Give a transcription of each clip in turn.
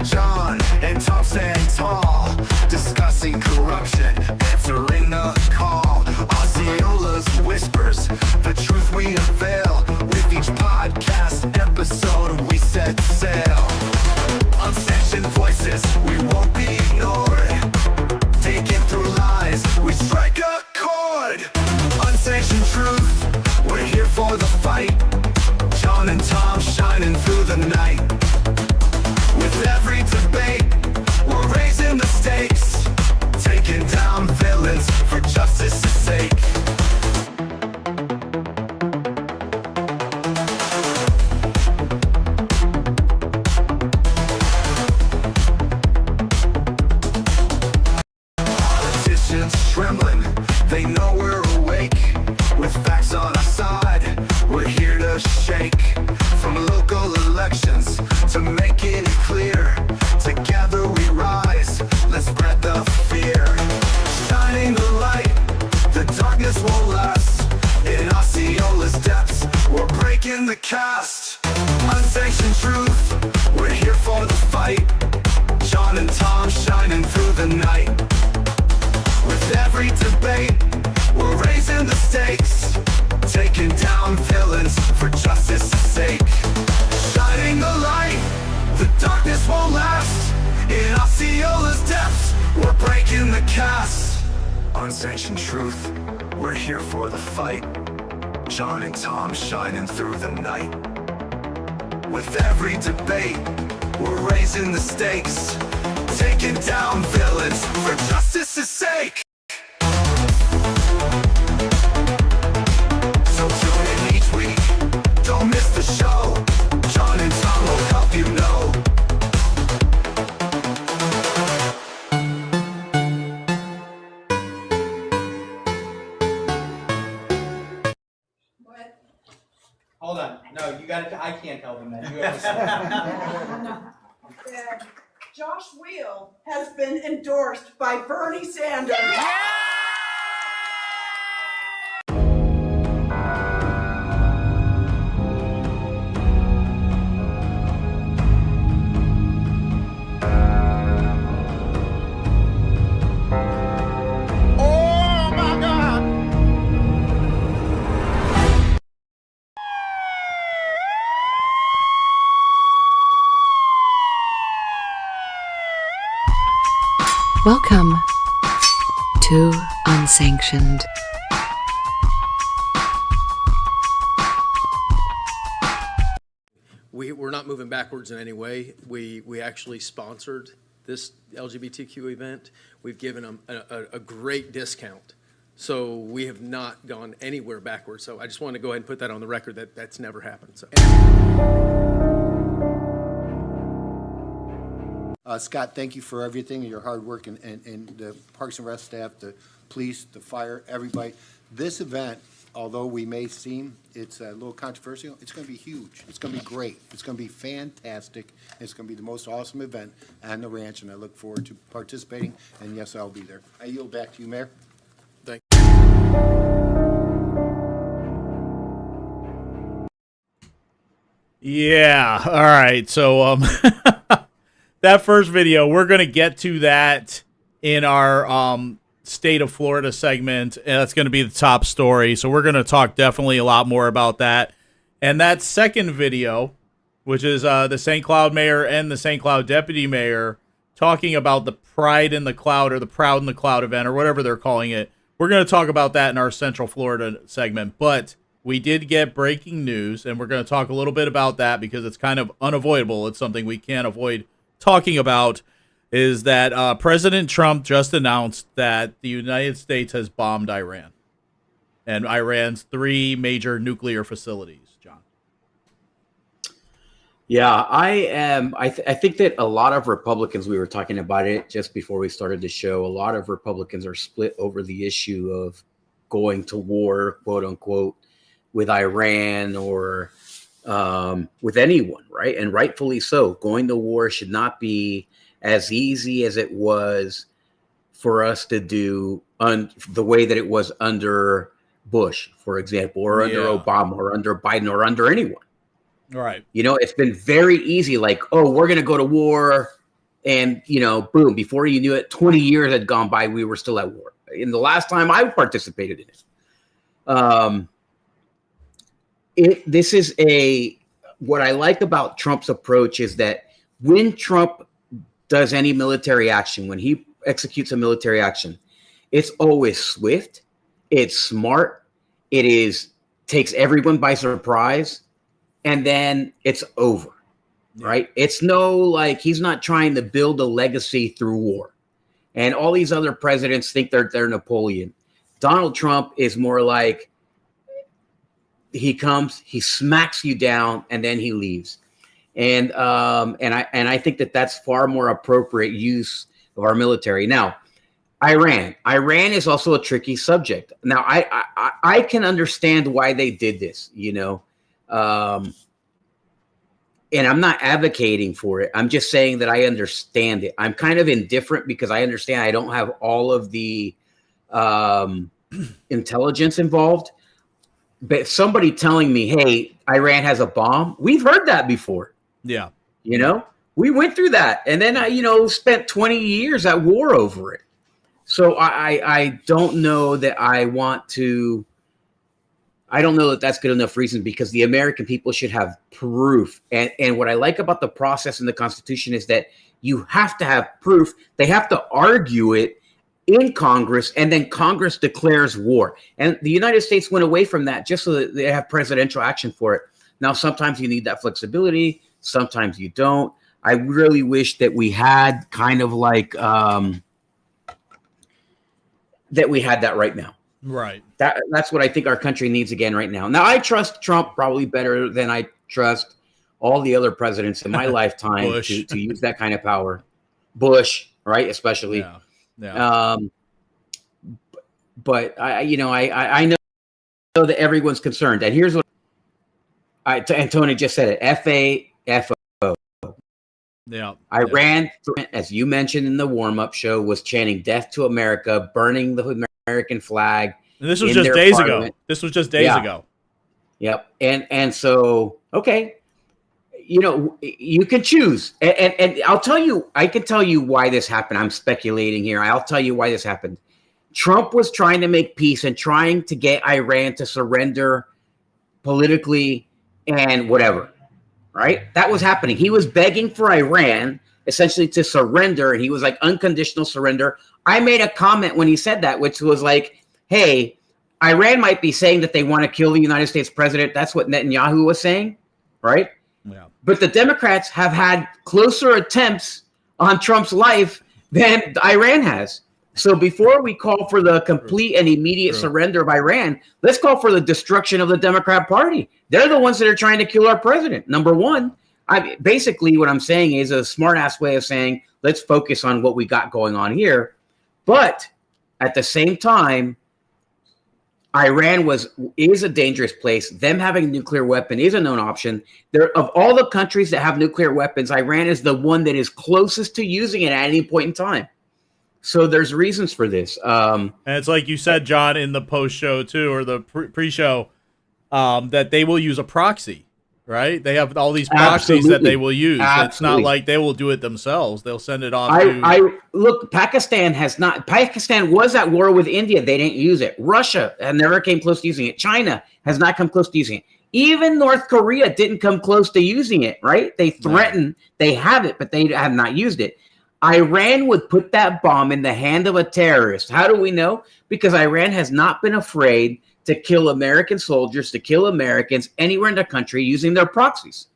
John and Tom stand tall, discussing corruption, answering the call. Osceola's whispers, the truth we unveil. With each podcast episode, we set sail. Unsanctioned voices, we won't be ignored. Taking through lies, we strike a chord. Unsanctioned truth, we're here for the fight. John and Tom shining through the night. With every debate, we're raising the stakes, taking down villains for justice's sake. Politicians trembling, they know we're awake. With facts on our side, we're here to shake. From local elections to making it clear, together we rise, let's spread the fear. Shining the light, the darkness won't last. In Osceola's depths, we're breaking the cast. Unsanctioned truth, we're here for the fight. John and Tom shining through the night. With every debate, we're raising the stakes, taking down villains for justice's sake. Shining the light, the darkness won't last. In Osceola's depths, we're breaking the cast. Unsanctioned truth, we're here for the fight. John and Tom shining through the night. With every debate, we're raising the stakes, taking down villains for justice's sake. So tune in each week, don't miss the show. John and Tom will help you know. What? Hold on. No, you got to. I can't tell them that. You have to Josh Weil has been endorsed by Bernie Sanders. Welcome to Unsanctioned. We're not moving backwards in any way. We actually sponsored this LGBTQ event. We've given them a great discount. So we have not gone anywhere backwards. So I just wanted to go ahead and put that on the record that that's never happened. So. Scott, thank you for everything, your hard work, and the Parks and Rec staff, the police, the fire, everybody. This event, although we may seem it's a little controversial, it's going to be huge. It's going to be great. It's going to be fantastic. It's going to be the most awesome event on the ranch, and I look forward to participating, and yes, I'll be there. I yield back to you, Mayor. Thank you. Yeah, all right, so that first video, we're going to get to that in our State of Florida segment, and that's going to be the top story. So we're going to talk definitely a lot more about that. And that second video, which is the St. Cloud mayor and the St. Cloud deputy mayor talking about the Pride in the Cloud or the Proud in the Cloud event or whatever they're calling it. We're going to talk about that in our Central Florida segment. But we did get breaking news, and we're going to talk a little bit about that because it's kind of unavoidable. It's something we can't avoid talking about, is that President Trump just announced that the United States has bombed Iran and Iran's 3 major nuclear facilities. John. Yeah, I think that a lot of Republicans, we were talking about it just before we started the show, a lot of Republicans are split over the issue of going to war, quote unquote, with Iran or with anyone, right? And rightfully so. Going to war should not be as easy as it was for us to do the way that it was under Bush, for example, or under Obama, or under Biden, or under anyone. Right. You know, it's been very easy, like, oh, we're going to go to war. And, you know, boom, before you knew it, 20 years had gone by, we were still at war. And the last time I participated in it. This is what I like about Trump's approach is that when Trump does any military action, when he executes a military action, it's always swift, it's smart, takes everyone by surprise, and then it's over, right? It's he's not trying to build a legacy through war. And all these other presidents think they're Napoleon. Donald Trump is more like, he comes, he smacks you down, and then he leaves. And I think that's far more appropriate use of our military. Now, Iran is also a tricky subject. Now, I can understand why they did this, you know, and I'm not advocating for it. I'm just saying that I understand it. I'm kind of indifferent because I understand I don't have all of the intelligence involved. But somebody telling me, hey, Iran has a bomb, we've heard that before. Yeah. You know, we went through that. And then I, spent 20 years at war over it. So I don't know that I don't know that that's good enough reason, because the American people should have proof. And what I like about the process in the Constitution is that you have to have proof. They have to argue it in Congress, and then Congress declares war. And the United States went away from that just so that they have presidential action for it. Now, sometimes you need that flexibility. Sometimes you don't. I really wish that we had kind of like that we had that right now. Right. That's what I think our country needs again right now. Now, I trust Trump probably better than I trust all the other presidents in my lifetime to use that kind of power. Bush, right, especially. Yeah. Yeah. But I know that everyone's concerned. And here's what and Tony just said it. FAFO. Yeah. Iran, as you mentioned in the warm-up show, was chanting "Death to America," burning the American flag. And this was just days ago. This was just days ago. Yep. And so, okay, you can choose. And I'll tell you, I can tell you why this happened. I'm speculating here. I'll tell you why this happened. Trump was trying to make peace and trying to get Iran to surrender politically and whatever, right? That was happening. He was begging for Iran essentially to surrender. And he was like, unconditional surrender. I made a comment when he said that, which was like, hey, Iran might be saying that they want to kill the United States president. That's what Netanyahu was saying, right? Yeah. But the Democrats have had closer attempts on Trump's life than Iran has. So before we call for the complete and immediate surrender of Iran, let's call for the destruction of the Democrat Party. They're the ones that are trying to kill our president. Number one, basically what I'm saying is a smart-ass way of saying, let's focus on what we got going on here. But at the same time, Iran is a dangerous place. Them having a nuclear weapon is a known option. Of all the countries that have nuclear weapons, Iran is the one that is closest to using it at any point in time. So there's reasons for this. And it's like you said, John, in the post-show too, or the pre-show, that they will use a proxy, right? They have all these proxies that they will use. Absolutely. It's not like they will do it themselves. They'll send it off to... Look, Pakistan was at war with India. They didn't use it. Russia never came close to using it. China has not come close to using it. Even North Korea didn't come close to using it, right? They threatened, they have it, but they have not used it. Iran would put that bomb in the hand of a terrorist. How do we know? Because Iran has not been afraid to kill American soldiers, to kill Americans anywhere in the country using their proxies.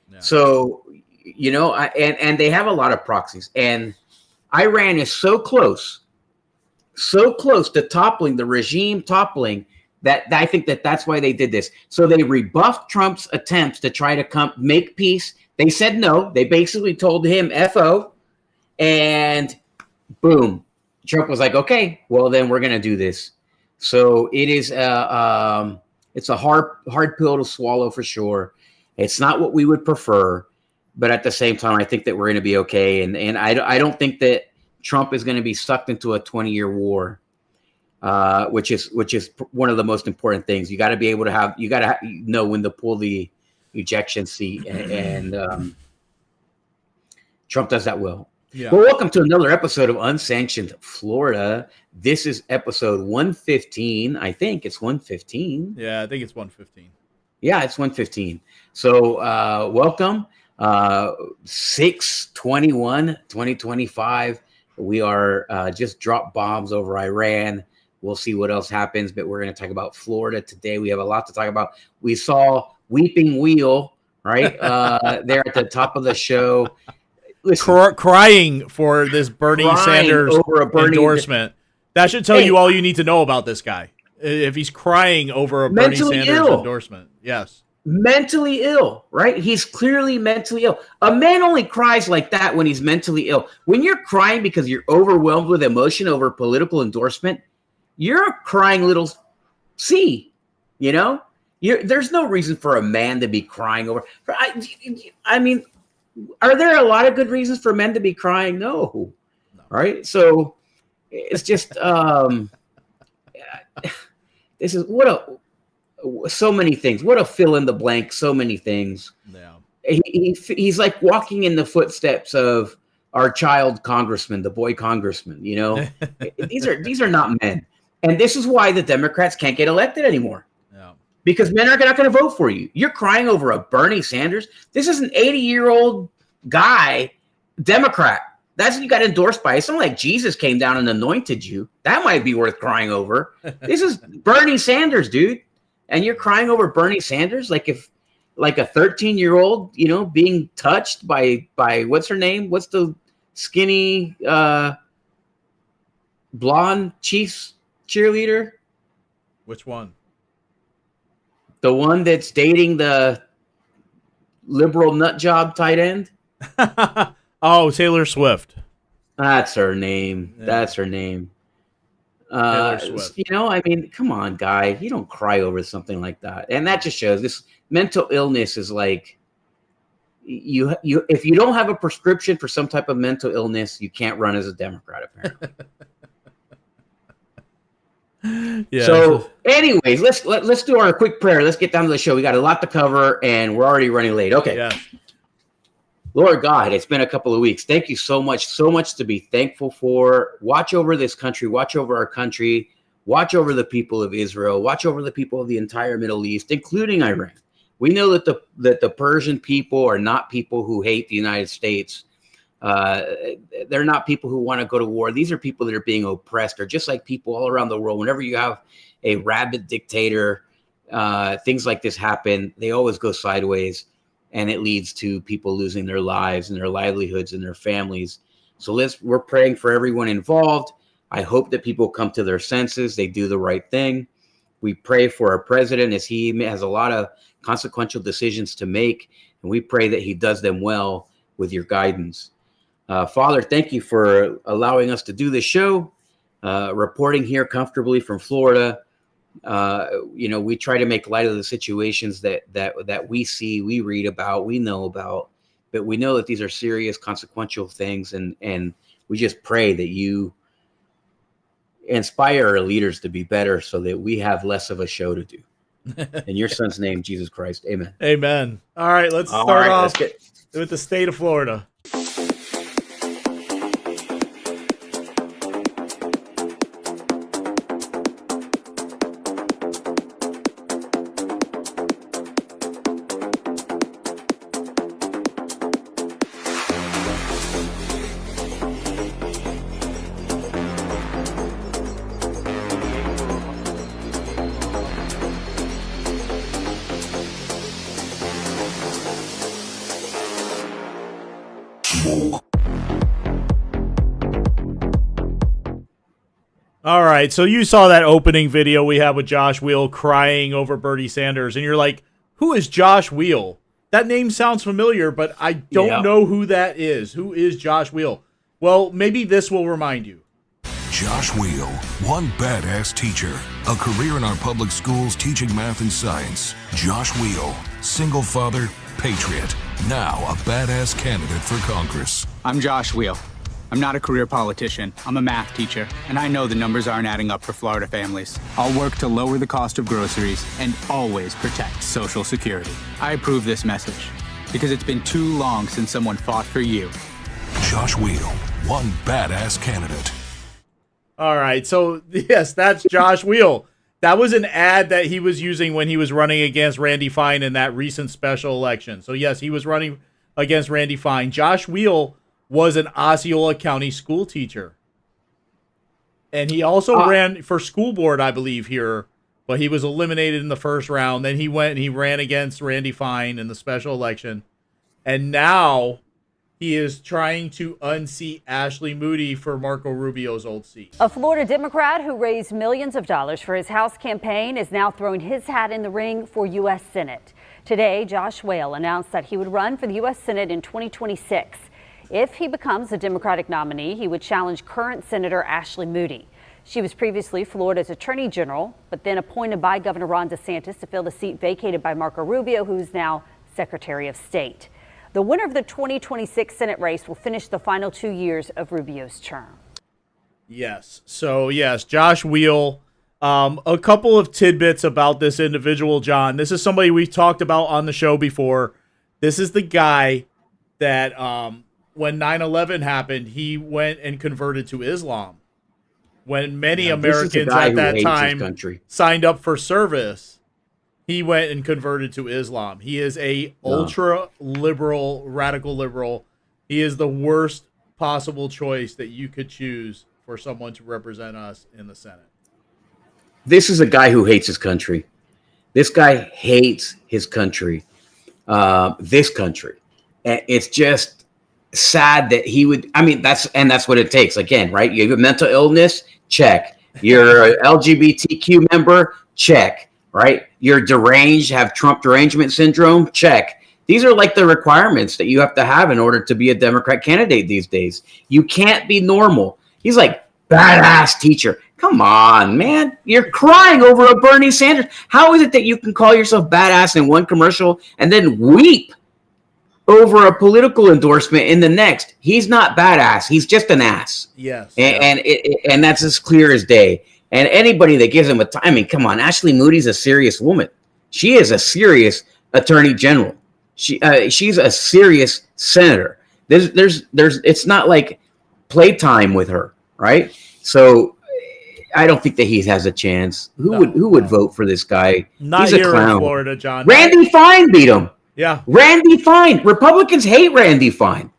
Yeah. So, and they have a lot of proxies. And Iran is so close to toppling, the regime toppling, that I think that's why they did this. So they rebuffed Trump's attempts to try to make peace. They said no. They basically told him F.O., and boom, Trump was like, okay, well, then we're going to do this. So it is it's a hard pill to swallow for sure. It's not what we would prefer, but at the same time, I think that we're going to be okay. And I don't think that Trump is going to be sucked into a 20-year war, which is one of the most important things. You got to be able to know when to pull the ejection seat, and Trump does that well. Yeah. Well, welcome to another episode of Unsanctioned Florida. This is episode 115. I think it's 115. Yeah, I think it's 115. Yeah, it's 115. So welcome. 6/21/2025. We are just dropped bombs over Iran. We'll see what else happens, but we're going to talk about Florida today. We have a lot to talk about. We saw Weeping Wheel, right, there at the top of the show. Listen, Crying for this Bernie Sanders over a endorsement. That should tell you all you need to know about this guy. If he's crying over a Bernie Sanders endorsement. Yes. Mentally ill, right? He's clearly mentally ill. A man only cries like that when he's mentally ill. When you're crying because you're overwhelmed with emotion over political endorsement, you're a crying little C, you know? There's no reason for a man to be crying over. I mean, are there a lot of good reasons for men to be crying? No. Right? So it's just this is so many things. What a fill in the blank. So many things. Yeah. He's like walking in the footsteps of our child congressman, the boy congressman. You know, these are not men, and this is why the Democrats can't get elected anymore. Yeah. Because men are not going to vote for you. You're crying over a Bernie Sanders. This is an 80-year-old guy, Democrat. That's what you got endorsed by. It's not like Jesus came down and anointed you. That might be worth crying over. This is Bernie Sanders, dude. And you're crying over Bernie Sanders like a 13-year-old, you know, being touched by what's her name? What's the skinny blonde Chiefs cheerleader? Which one? The one that's dating the liberal nut job tight end? Oh, Taylor Swift. That's her name. Yeah. That's her name. Taylor Swift. You know, I mean, come on, guy. You don't cry over something like that. And that just shows this mental illness is like you if you don't have a prescription for some type of mental illness, you can't run as a Democrat, apparently. Yeah. So anyways, let's do our quick prayer. Let's get down to the show. We got a lot to cover and we're already running late. Okay. Yeah. Lord God, it's been a couple of weeks. Thank you so much to be thankful for. Watch over this country. Watch over our country. Watch over the people of Israel. Watch over the people of the entire Middle East, including Iran. We know that the Persian people are not people who hate the United States. They're not people who want to go to war. These are people that are being oppressed. They're just like people all around the world. Whenever you have a rabid dictator, things like this happen. They always go sideways. And it leads to people losing their lives and their livelihoods and their families. So we're praying for everyone involved. I hope that people come to their senses. They do the right thing. We pray for our president as he has a lot of consequential decisions to make. And we pray that he does them well with your guidance. Father, thank you for allowing us to do this show, reporting here comfortably from Florida. You know, we try to make light of the situations that we see, we read about, we know about, but we know that these are serious, consequential things, and we just pray that you inspire our leaders to be better so that we have less of a show to do. In your son's name, Jesus Christ. Amen. Amen. All right, let's start off with the state of Florida. All right, so you saw that opening video we have with Josh Weil crying over Bernie Sanders, and you're like, who is Josh Weil? That name sounds familiar, but I don't know who that is. Who is Josh Weil? Well, maybe this will remind you. Josh Weil, one badass teacher, a career in our public schools teaching math and science. Josh Weil, single father, patriot, now a badass candidate for Congress. I'm Josh Weil. I'm not a career politician. I'm a math teacher, and I know the numbers aren't adding up for Florida families. I'll work to lower the cost of groceries and always protect Social Security. I approve this message because it's been too long since someone fought for you. Josh Weil, one badass candidate. All right, so yes, that's Josh Weil. That was an ad that he was using when he was running against Randy Fine in that recent special election. So yes, he was running against Randy Fine. Josh Weil was an Osceola County school teacher. And he also ran for school board, I believe, here, but he was eliminated in the first round. Then he went and he ran against Randy Fine in the special election. And now he is trying to unseat Ashley Moody for Marco Rubio's old seat. A Florida Democrat who raised millions of dollars for his House campaign is now throwing his hat in the ring for U.S. Senate. Today, Josh Weil announced that he would run for the U.S. Senate in 2026. If he becomes a Democratic nominee, he would challenge current Senator Ashley Moody. She was previously Florida's Attorney General, but then appointed by Governor Ron DeSantis to fill the seat vacated by Marco Rubio, who's now Secretary of State. The winner of the 2026 Senate race will finish the final 2 years of Rubio's term. Yes. So, yes, Josh Weil. A couple of tidbits about this individual, John. This is somebody we've talked about on the show before. This is the guy that when 9/11 happened, he went and converted to Islam. When many Americans at that time signed up for service, he went and converted to Islam. He is a ultra liberal, radical liberal. He is the worst possible choice that you could choose for someone to represent us in the Senate. This is a guy who hates his country. This guy hates his country. This country. And it's just sad that he would. I mean, that's what it takes. Again, right? You have a mental illness, check. You're an LGBTQ member, check. Right? You're deranged, have Trump derangement syndrome, check. These are like the requirements that you have to have in order to be a Democrat candidate these days. You can't be normal. He's like, badass teacher. Come on, man. You're crying over a Bernie Sanders. How is it that you can call yourself badass in one commercial and then weep over a political endorsement in the next? He's not badass. He's just an ass. Yes. And that's as clear as day. And anybody that gives him a time, I mean, come on, Ashley Moody's a serious woman. She is a serious attorney general. She's a serious senator. It's not like playtime with her, right? So I don't think that he has a chance. Who would vote for this guy? Not He's a here clown. in Florida, John. Randy Fine beat him. Yeah. Randy Fine. Republicans hate Randy Fine.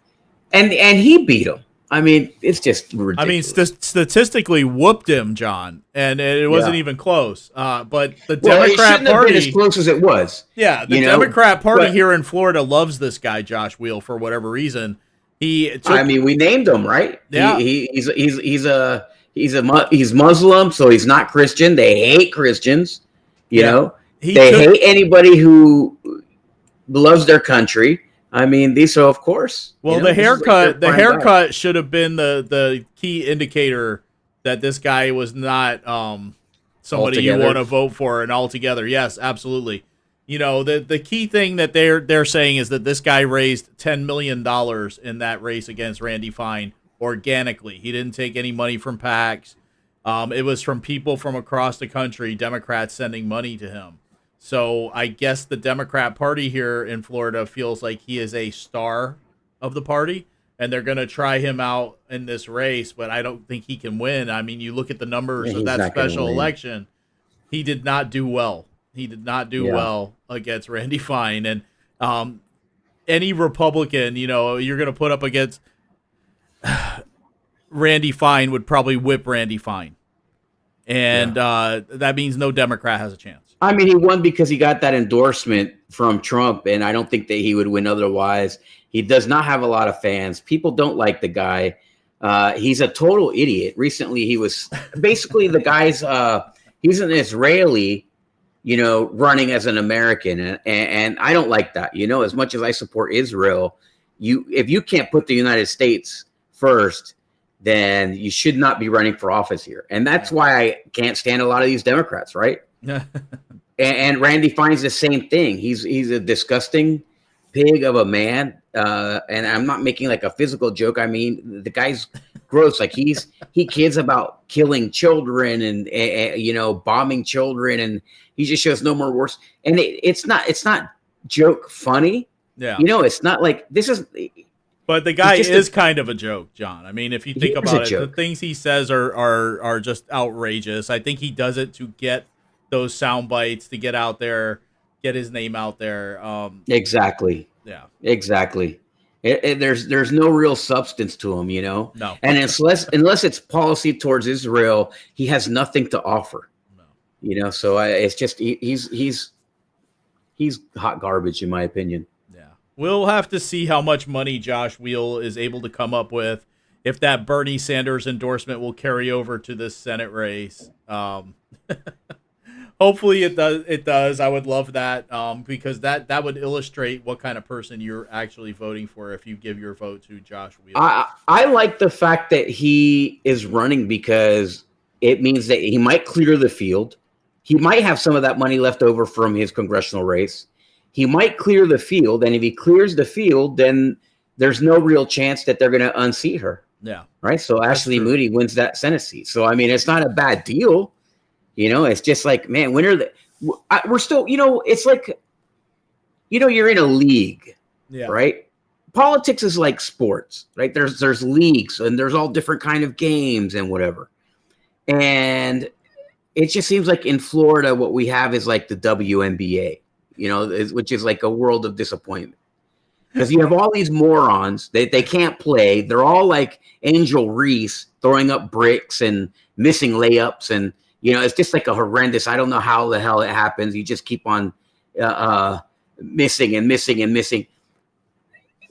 And he beat him. I mean, it's just ridiculous. I mean, statistically whooped him, John, and it wasn't even close. But the Democrat it Party, have been as close as it was. Yeah, the Democrat Party here in Florida loves this guy, Josh Weil, for whatever reason. We named him, right? Yeah, he's Muslim, so he's not Christian. They hate Christians. You know, they hate anybody who loves their country. I mean, so of course. Well, the haircut should have been the key indicator that this guy was not somebody you want to vote for. And altogether, yes, absolutely. You know, the key thing that they're saying is that this guy raised $10 million in that race against Randy Fine organically. He didn't take any money from PACs. It was from people from across the country, Democrats sending money to him. So I guess the Democrat Party here in Florida feels like he is a star of the party, and they're going to try him out in this race, but I don't think he can win. I mean, you look at the numbers of that special election, he did not do well. He did not do well against Randy Fine. And any Republican, you're going to put up against Randy Fine would probably whip Randy Fine. And that means no Democrat has a chance. I mean, he won because he got that endorsement from Trump, and I don't think that he would win otherwise. He does not have a lot of fans. People don't like the guy. He's a total idiot. Recently, he was basically the guy's he's an Israeli, running as an American. And I don't like that. As much as I support Israel, if you can't put the United States first, then you should not be running for office here. And that's why I can't stand a lot of these Democrats, right? And Randy Fine's the same thing. He's a disgusting pig of a man, and I'm not making like a physical joke. I mean, the guy's gross. Like he kids about killing children and you know, bombing children, and he just shows no more worse. And it's not joke funny. Yeah, you know, it's not like this is. But the guy is kind of a joke, John. I mean, if you think about it, the things he says are just outrageous. I think he does it to get those sound bites, to get out there, get his name out there. Exactly. Yeah. Exactly. There's no real substance to him, you know. No. And unless it's policy towards Israel, he has nothing to offer. No. You know, so it's just he's hot garbage in my opinion. Yeah. We'll have to see how much money Josh Weil is able to come up with, if that Bernie Sanders endorsement will carry over to this Senate race. Hopefully it does. It does. I would love that, because that would illustrate what kind of person you're actually voting for if you give your vote to Josh Weil. I like the fact that he is running because it means that he might clear the field. He might have some of that money left over from his congressional race. He might clear the field, and if he clears the field, then there's no real chance that they're going to unseat her. Yeah. Right. So Ashley Moody wins that Senate seat. So I mean, it's not a bad deal. You know, it's just like, man, we're still, you know, it's like, you know, you're in a league, right? Politics is like sports, right? There's leagues and there's all different kind of games and whatever. And it just seems like in Florida, what we have is like the WNBA, you know, which is like a world of disappointment. Because you have all these morons, they can't play. They're all like Angel Reese throwing up bricks and missing layups, and you know, it's just like a horrendous. I don't know how the hell it happens. You just keep on missing and missing and missing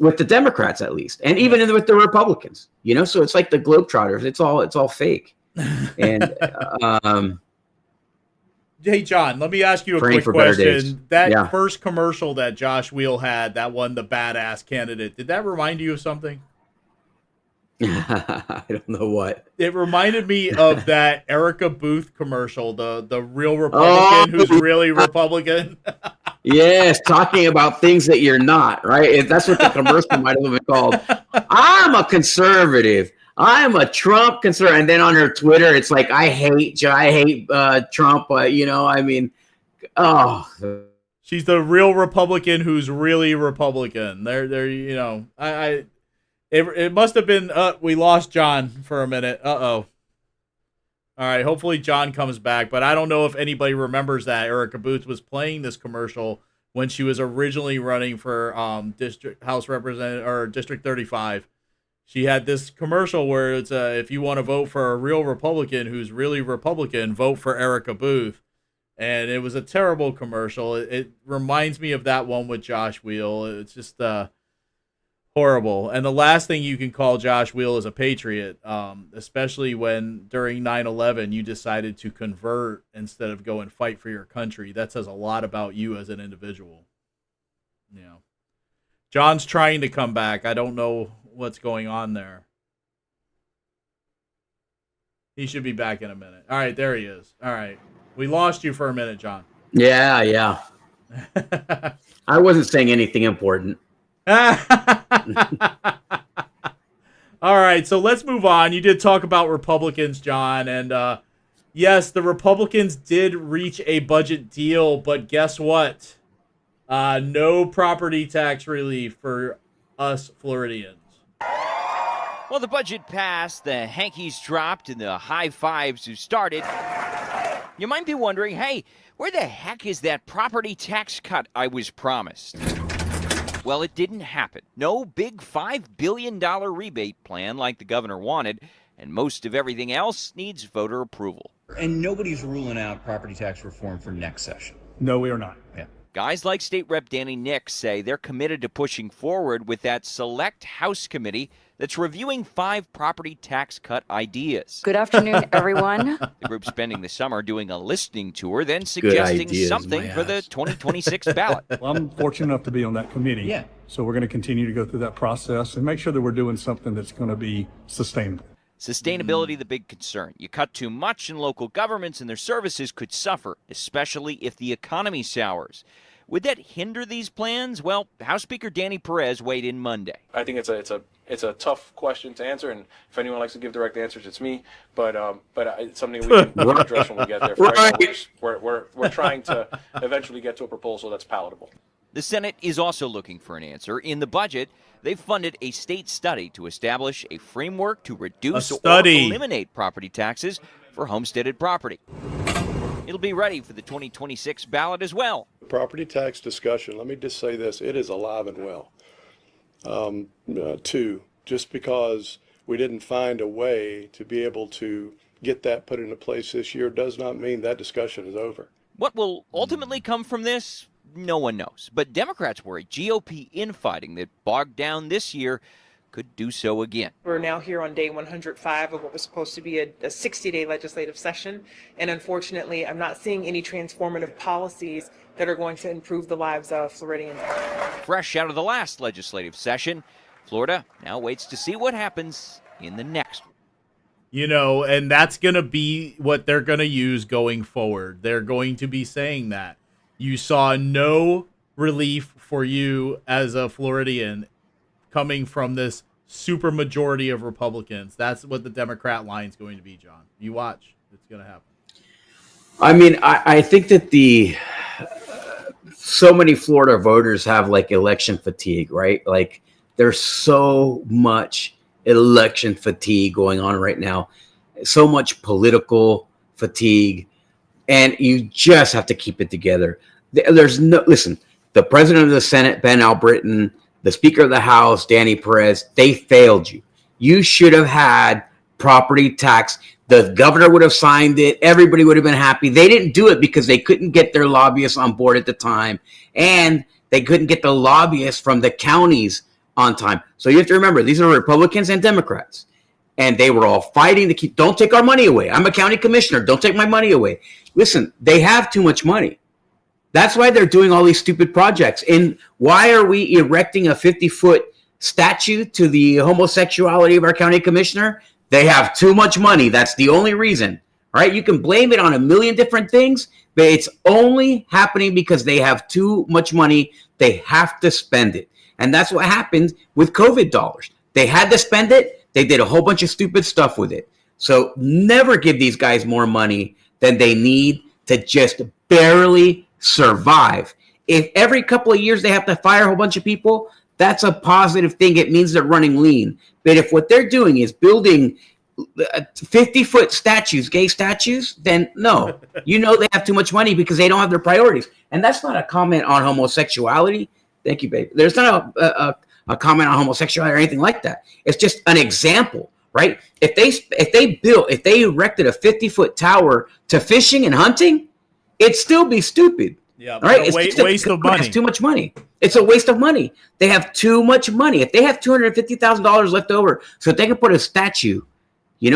with the Democrats, at least, and even with the Republicans. You know, so it's like the Globetrotters. It's all fake. And hey, John, let me ask you a quick question. That first commercial that Josh Weil had, that won the badass candidate, did that remind you of something? I don't know what. It reminded me of that Erica Booth commercial, the real Republican who's really Republican. Yes, talking about things that you're not, right? That's what the commercial might have been called. I'm a conservative. I'm a Trump conservative. And then on her Twitter, it's like, I hate Trump. You know, I mean, she's the real Republican who's really Republican. They're you know, It must have been, we lost John for a minute. Uh-oh. All right, hopefully John comes back, but I don't know if anybody remembers that Erica Booth was playing this commercial when she was originally running for District 35. She had this commercial where it's if you want to vote for a real Republican who's really Republican, vote for Erica Booth. And it was a terrible commercial. It reminds me of that one with Josh Weil. It's just horrible. And the last thing you can call Josh Weil is a patriot, especially when during 9/11 you decided to convert instead of go and fight for your country. That says a lot about you as an individual. You know, John's trying to come back. I don't know what's going on there. He should be back in a minute. All right, there he is. All right. We lost you for a minute, John. Yeah. I wasn't saying anything important. All right, so let's move on. You did talk about Republicans, John, and yes, the Republicans did reach a budget deal, but guess what? No property tax relief for us Floridians. Well, the budget passed, the hankies dropped, and the high fives who started. You might be wondering, hey, where the heck is that property tax cut I was promised? Well, it didn't happen. No big $5 billion rebate plan like the governor wanted, and most of everything else needs voter approval. And nobody's ruling out property tax reform for next session. No, we are not. Yeah. Guys like State Rep Danny Nix say they're committed to pushing forward with that select House committee that's reviewing 5 property tax cut ideas. Good afternoon, everyone. The group's spending the summer doing a listening tour, then suggesting something for the 2026 ballot. Well, I'm fortunate enough to be on that committee. Yeah. So we're going to continue to go through that process and make sure that we're doing something that's going to be sustainable. Sustainability, the big concern. You cut too much and local governments and their services could suffer, especially if the economy sours. Would that hinder these plans? Well, House Speaker Danny Perez weighed in Monday. I think it's a tough question to answer, and if anyone likes to give direct answers, it's me. But it's something we can address when we get there. For right now, we're trying to eventually get to a proposal that's palatable. The Senate is also looking for an answer. In the budget, they've funded a state study to establish a framework to reduce or eliminate property taxes for homesteaded property. It'll be ready for the 2026 ballot as well. Property tax discussion, let me just say this, it is alive and well. Two, just because we didn't find a way to be able to get that put into place this year does not mean that discussion is over. What will ultimately come from this? No one knows. But Democrats worry GOP infighting that bogged down this year could do so again. We're now here on day 105 of what was supposed to be a 60-day legislative session. And unfortunately, I'm not seeing any transformative policies that are going to improve the lives of Floridians. Fresh out of the last legislative session, Florida now waits to see what happens in the next one. You know, and that's going to be what they're going to use going forward. They're going to be saying that. You saw no relief for you as a Floridian coming from this super majority of Republicans. That's what the Democrat line is going to be, John. You watch. It's going to happen. I mean, I think that so many Florida voters have like election fatigue, right? Like there's so much election fatigue going on right now, so much political fatigue, and you just have to keep it together. Listen, the president of the Senate, Ben Albritton, the Speaker of the House, Danny Perez, they failed you. You should have had property tax. The governor would have signed it. Everybody would have been happy. They didn't do it because they couldn't get their lobbyists on board at the time, and they couldn't get the lobbyists from the counties on time. So you have to remember, these are Republicans and Democrats, and they were all fighting to keep, don't take our money away. I'm a county commissioner. Don't take my money away. Listen, they have too much money. That's why they're doing all these stupid projects. And why are we erecting a 50-foot statue to the homosexuality of our county commissioner? They have too much money. That's the only reason. All right? You can blame it on a million different things, but it's only happening because they have too much money. They have to spend it. And that's what happened with COVID dollars. They had to spend it. They did a whole bunch of stupid stuff with it. So never give these guys more money than they need to just barely survive. If every couple of years they have to fire a whole bunch of people, that's a positive thing. It means they're running lean. But if what they're doing is building 50-foot statues, gay statues, then no. You know they have too much money because they don't have their priorities. And that's not a comment on homosexuality. Thank you, babe. There's not a comment on homosexuality or anything like that. It's just an example, right? If they erected a 50-foot tower to fishing and hunting, it'd still be stupid. Yeah, right? It's waste of money. It's too much money. It's a waste of money. They have too much money. If they have $250,000 left over, so they can put a statue,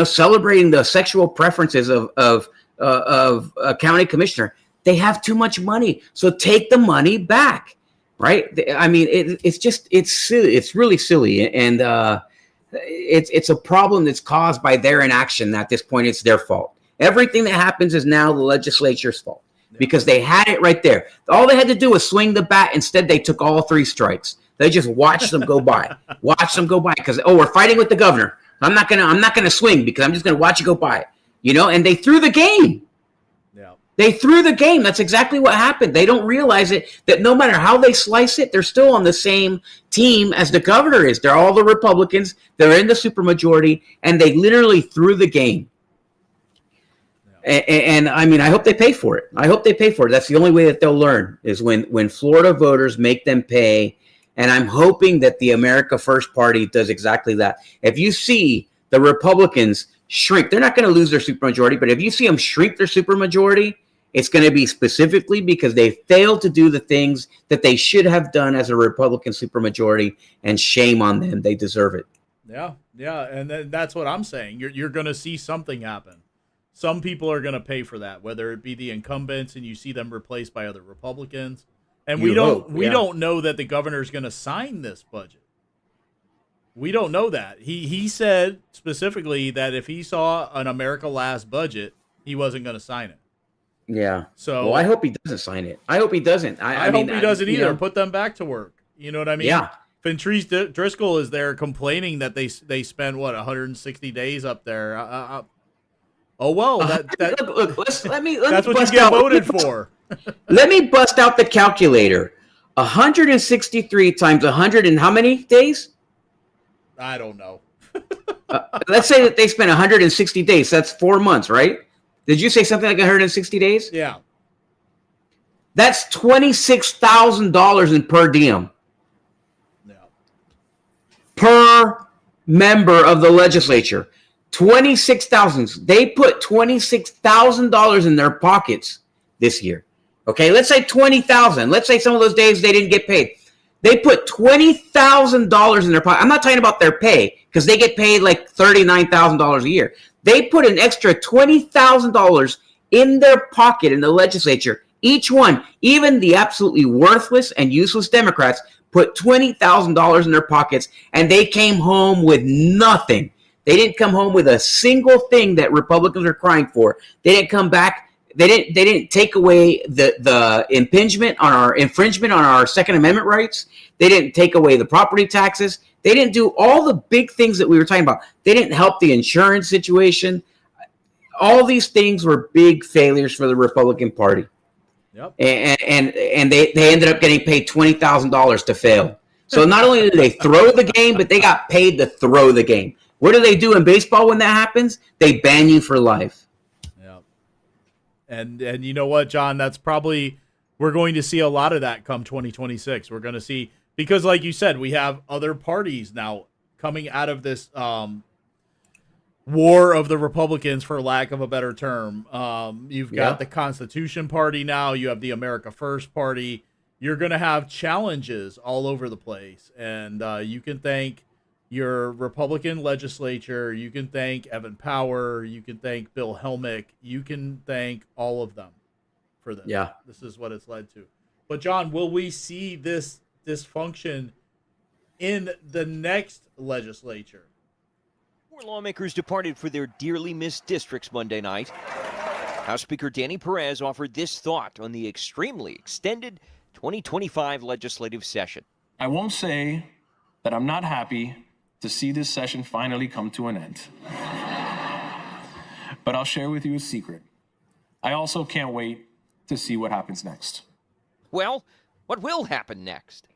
celebrating the sexual preferences of a county commissioner, they have too much money. So take the money back, right? I mean, it's silly. It's really silly, and it's a problem that's caused by their inaction. At this point, it's their fault. Everything that happens is now the legislature's fault. Because they had it right there. All they had to do was swing the bat. Instead, they took all 3 strikes. They just watched them go by. Watch them go by. Because, we're fighting with the governor. I'm not gonna swing because I'm just gonna watch you go by. And they threw the game. Yeah. They threw the game. That's exactly what happened. They don't realize it, that no matter how they slice it, they're still on the same team as the governor is. They're all the Republicans. They're in the supermajority, and they literally threw the game. And I mean, I hope they pay for it. That's the only way that they'll learn is when Florida voters make them pay. And I'm hoping that the America First Party does exactly that. If you see the Republicans shrink, they're not going to lose their supermajority, but if you see them shrink their supermajority, it's going to be specifically because they failed to do the things that they should have done as a Republican supermajority, and shame on them. They deserve it. Yeah. And that's what I'm saying. You're going to see something happen. Some people are going to pay for that, whether it be the incumbents and you see them replaced by other Republicans. And we don't know that the governor is going to sign this budget. We don't know that. He said specifically that if he saw an America Last budget, he wasn't going to sign it. Yeah. So well, I hope he doesn't sign it. I hope he doesn't. I mean, hope he doesn't you either. know, Put them back to work. You know what I mean? Yeah. Ventrice Driscoll is there complaining that they spent 160 days up there. Oh well, that look, let me that's what you bust get out- voted for. Let me bust out the calculator. 163 times 100 and how many days? I don't know. Let's say that they spent 160 days. That's 4 months, right? Did you say something like 160 days? Yeah. That's $26,000 in per diem. Yeah. Per member of the legislature. 26,000. They put $26,000 in their pockets this year. Okay, let's say 20,000. Let's say some of those days they didn't get paid. They put $20,000 in their pocket. I'm not talking about their pay because they get paid like $39,000 a year. They put an extra $20,000 in their pocket in the legislature. Each one, even the absolutely worthless and useless Democrats, put $20,000 in their pockets, and they came home with nothing. They didn't come home with a single thing that Republicans are crying for. They didn't come back. They didn't take away the infringement on our Second Amendment rights. They didn't take away the property taxes. They didn't do all the big things that we were talking about. They didn't help the insurance situation. All these things were big failures for the Republican Party. Yep. And they ended up getting paid $20,000 to fail. So not only did they throw the game, but they got paid to throw the game. What do they do in baseball when that happens? They ban you for life. And you know what, John? That's probably we're going to see a lot of that come 2026. We're going to see because, like you said, we have other parties now coming out of this war of the Republicans, for lack of a better term. You've got the Constitution Party now. You have the America First Party. You're going to have challenges all over the place, and you can thank your Republican legislature, you can thank Evan Power, you can thank Bill Helmick, you can thank all of them for this. Yeah. This is what it's led to. But John, will we see this dysfunction in the next legislature? Four lawmakers departed for their dearly missed districts Monday night. House Speaker Danny Perez offered this thought on the extremely extended 2025 legislative session. I won't say that I'm not happy to see this session finally come to an end. But I'll share with you a secret. I also can't wait to see what happens next. Well, what will happen next?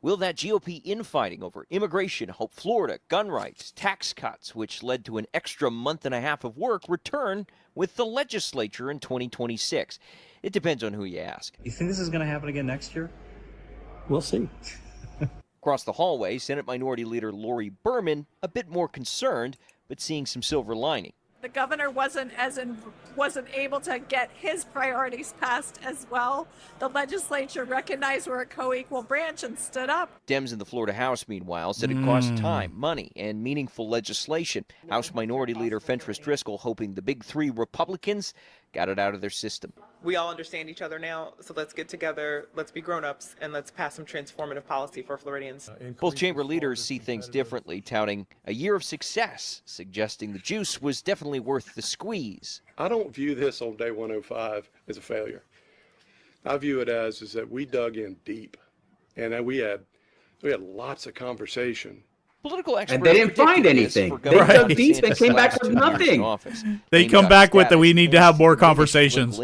Will that GOP infighting over immigration, Hope Florida, gun rights, tax cuts, which led to an extra month and a half of work, return with the legislature in 2026? It depends on who you ask. You think this is going to happen again next year? We'll see. Across the hallway, Senate Minority Leader Lori Berman a bit more concerned, but seeing some silver lining. The governor wasn't able to get his priorities passed as well. The legislature recognized we're a co-equal branch and stood up. Dems in the Florida House, meanwhile, said it cost time, money, and meaningful legislation. House Minority Leader Ventrice Driscoll hoping the big three Republicans got it out of their system. We all understand each other now, so let's get together, let's be grown-ups, and let's pass some transformative policy for Floridians. Both chamber leaders see things differently, touting a year of success, suggesting the juice was definitely worth the squeeze. I don't view this on day 105 as a failure. I view it as that we dug in deep, and we had lots of conversation. Political experts And they didn't find anything. They dug deep and came back with nothing. They come back with that we need to have more conversations.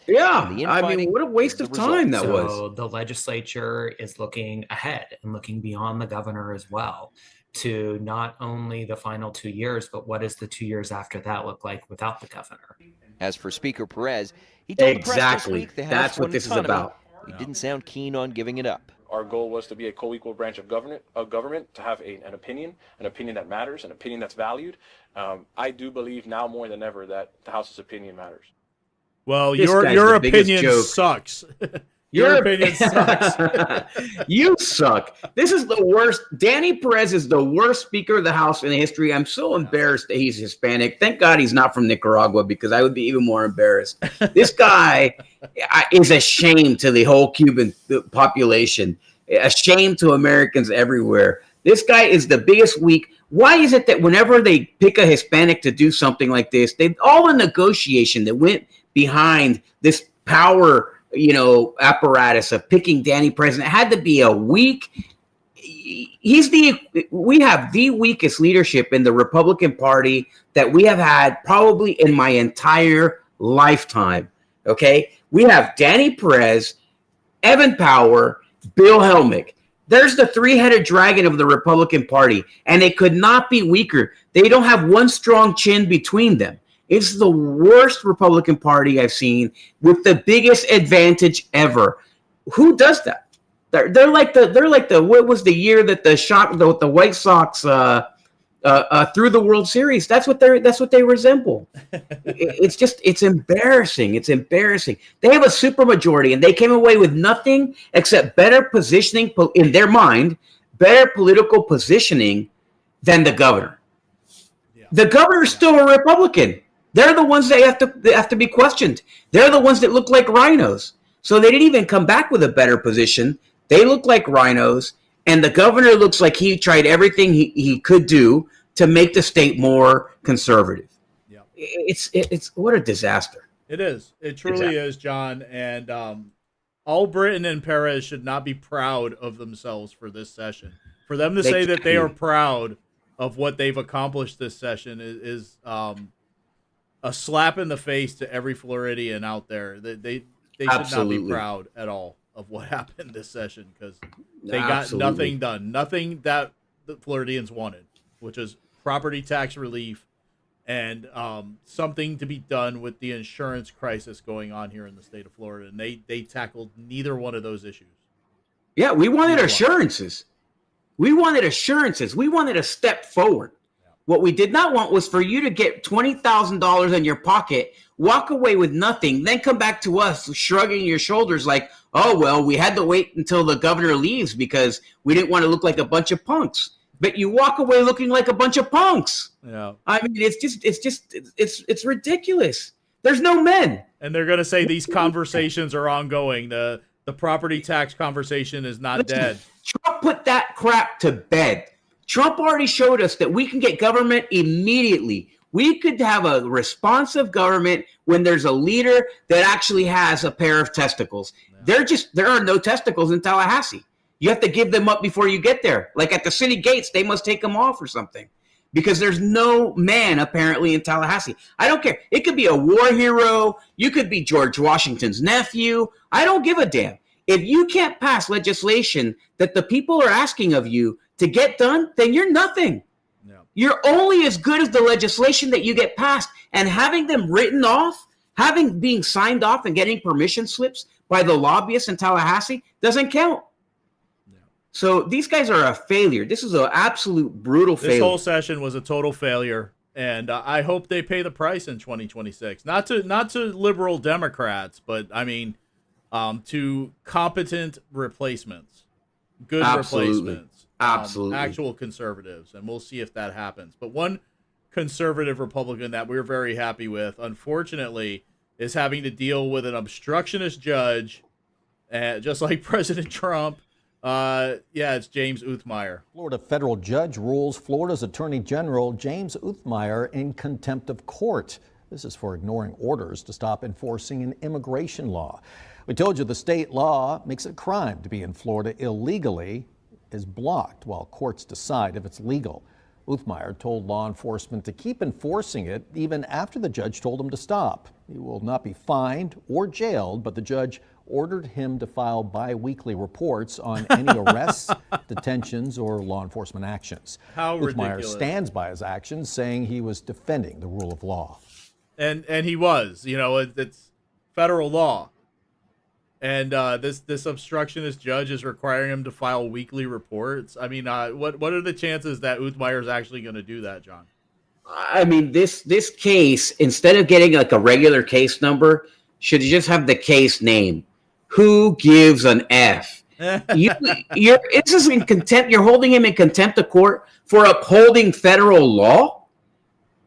Yeah, I mean, what a waste of time that was. So the legislature is looking ahead and looking beyond the governor as well to not only the final 2 years, but what does the 2 years after that look like without the governor? As for Speaker Perez, he told the press this Exactly. week the House That's what won this is autonomy. about. He didn't sound keen on giving it up. Our goal was to be a co-equal branch of government, to have an opinion that matters, an opinion that's valued. I do believe now more than ever that the House's opinion matters. Well, This guy's your the biggest opinion joke. sucks. Your opinion sucks. You suck. This is the worst. Danny Perez is the worst Speaker of the House in history. I'm so embarrassed that he's Hispanic. Thank God he's not from Nicaragua because I would be even more embarrassed. This guy is a shame to the whole Cuban population, a shame to Americans everywhere. This guy is the biggest weak. Why is it that whenever they pick a Hispanic to do something like this, all the negotiation that went behind this power, apparatus of picking Danny president. It had to be a weak. We have the weakest leadership in the Republican Party that we have had probably in my entire lifetime. Okay. We have Danny Perez, Evan Power, Bill Helmick. There's the three-headed dragon of the Republican Party, and it could not be weaker. They don't have one strong chin between them. It's the worst Republican Party I've seen with the biggest advantage ever. Who does that? They're like the what was the year that the White Sox through the World Series? That's what they resemble. It's embarrassing. It's embarrassing. They have a supermajority, and they came away with nothing except better positioning in their mind, better political positioning than the governor. Yeah. The governor's still a Republican. They're the ones that have to be questioned. They're the ones that look like rhinos. So they didn't even come back with a better position. They look like rhinos, and the governor looks like he tried everything he could do to make the state more conservative. Yeah. It's what a disaster. It is. It truly is, John. And Albritton and Perez should not be proud of themselves for this session. For them to say that they are proud of what they've accomplished this session is a slap in the face to every Floridian out there. They should not be proud at all of what happened this session, because they got nothing done. Nothing that the Floridians wanted, which is property tax relief and something to be done with the insurance crisis going on here in the state of Florida. And they tackled neither one of those issues. Yeah, we wanted assurances. We wanted assurances. We wanted a step forward. Yeah. What we did not want was for you to get $20,000 in your pocket, walk away with nothing, then come back to us shrugging your shoulders like, oh, well, we had to wait until the governor leaves because we didn't want to look like a bunch of punks. But you walk away looking like a bunch of punks. Yeah. I mean, it's ridiculous. There's no men. And they're going to say these conversations are ongoing. The property tax conversation is not dead. Trump put that crap to bed. Trump already showed us that we can get government immediately. We could have a responsive government when there's a leader that actually has a pair of testicles. Yeah. There are no testicles in Tallahassee. You have to give them up before you get there. Like at the city gates, they must take them off or something, because there's no man apparently in Tallahassee. I don't care. It could be a war hero. You could be George Washington's nephew. I don't give a damn. If you can't pass legislation that the people are asking of you to get done, then you're nothing. Yeah. You're only as good as the legislation that you get passed, and having them written off, being signed off and getting permission slips by the lobbyists in Tallahassee doesn't count. So these guys are a failure. This is an absolute brutal failure. This whole session was a total failure, and I hope they pay the price in 2026. Not to liberal Democrats, but I mean to competent replacements, good replacements, actual conservatives, and we'll see if that happens. But one conservative Republican that we're very happy with, unfortunately, is having to deal with an obstructionist judge, just like President Trump. It's James Uthmeier. Florida federal judge rules Florida's Attorney General James Uthmeier in contempt of court. This is for ignoring orders to stop enforcing an immigration law. We told you the state law makes it a crime to be in Florida illegally is blocked while courts decide if it's legal. Uthmeier told law enforcement to keep enforcing it even after the judge told him to stop. He will not be fined or jailed, but the judge ordered him to file bi-weekly reports on any arrests, detentions, or law enforcement actions. How Uthmeier ridiculous. stands by his actions, saying he was defending the rule of law. And he was, it's federal law. And this obstructionist judge is requiring him to file weekly reports. I mean, what are the chances that Uthmeier is actually going to do that, John? I mean, this case, instead of getting like a regular case number, should just have the case name. Who gives an F? This is in contempt. You're holding him in contempt of court for upholding federal law,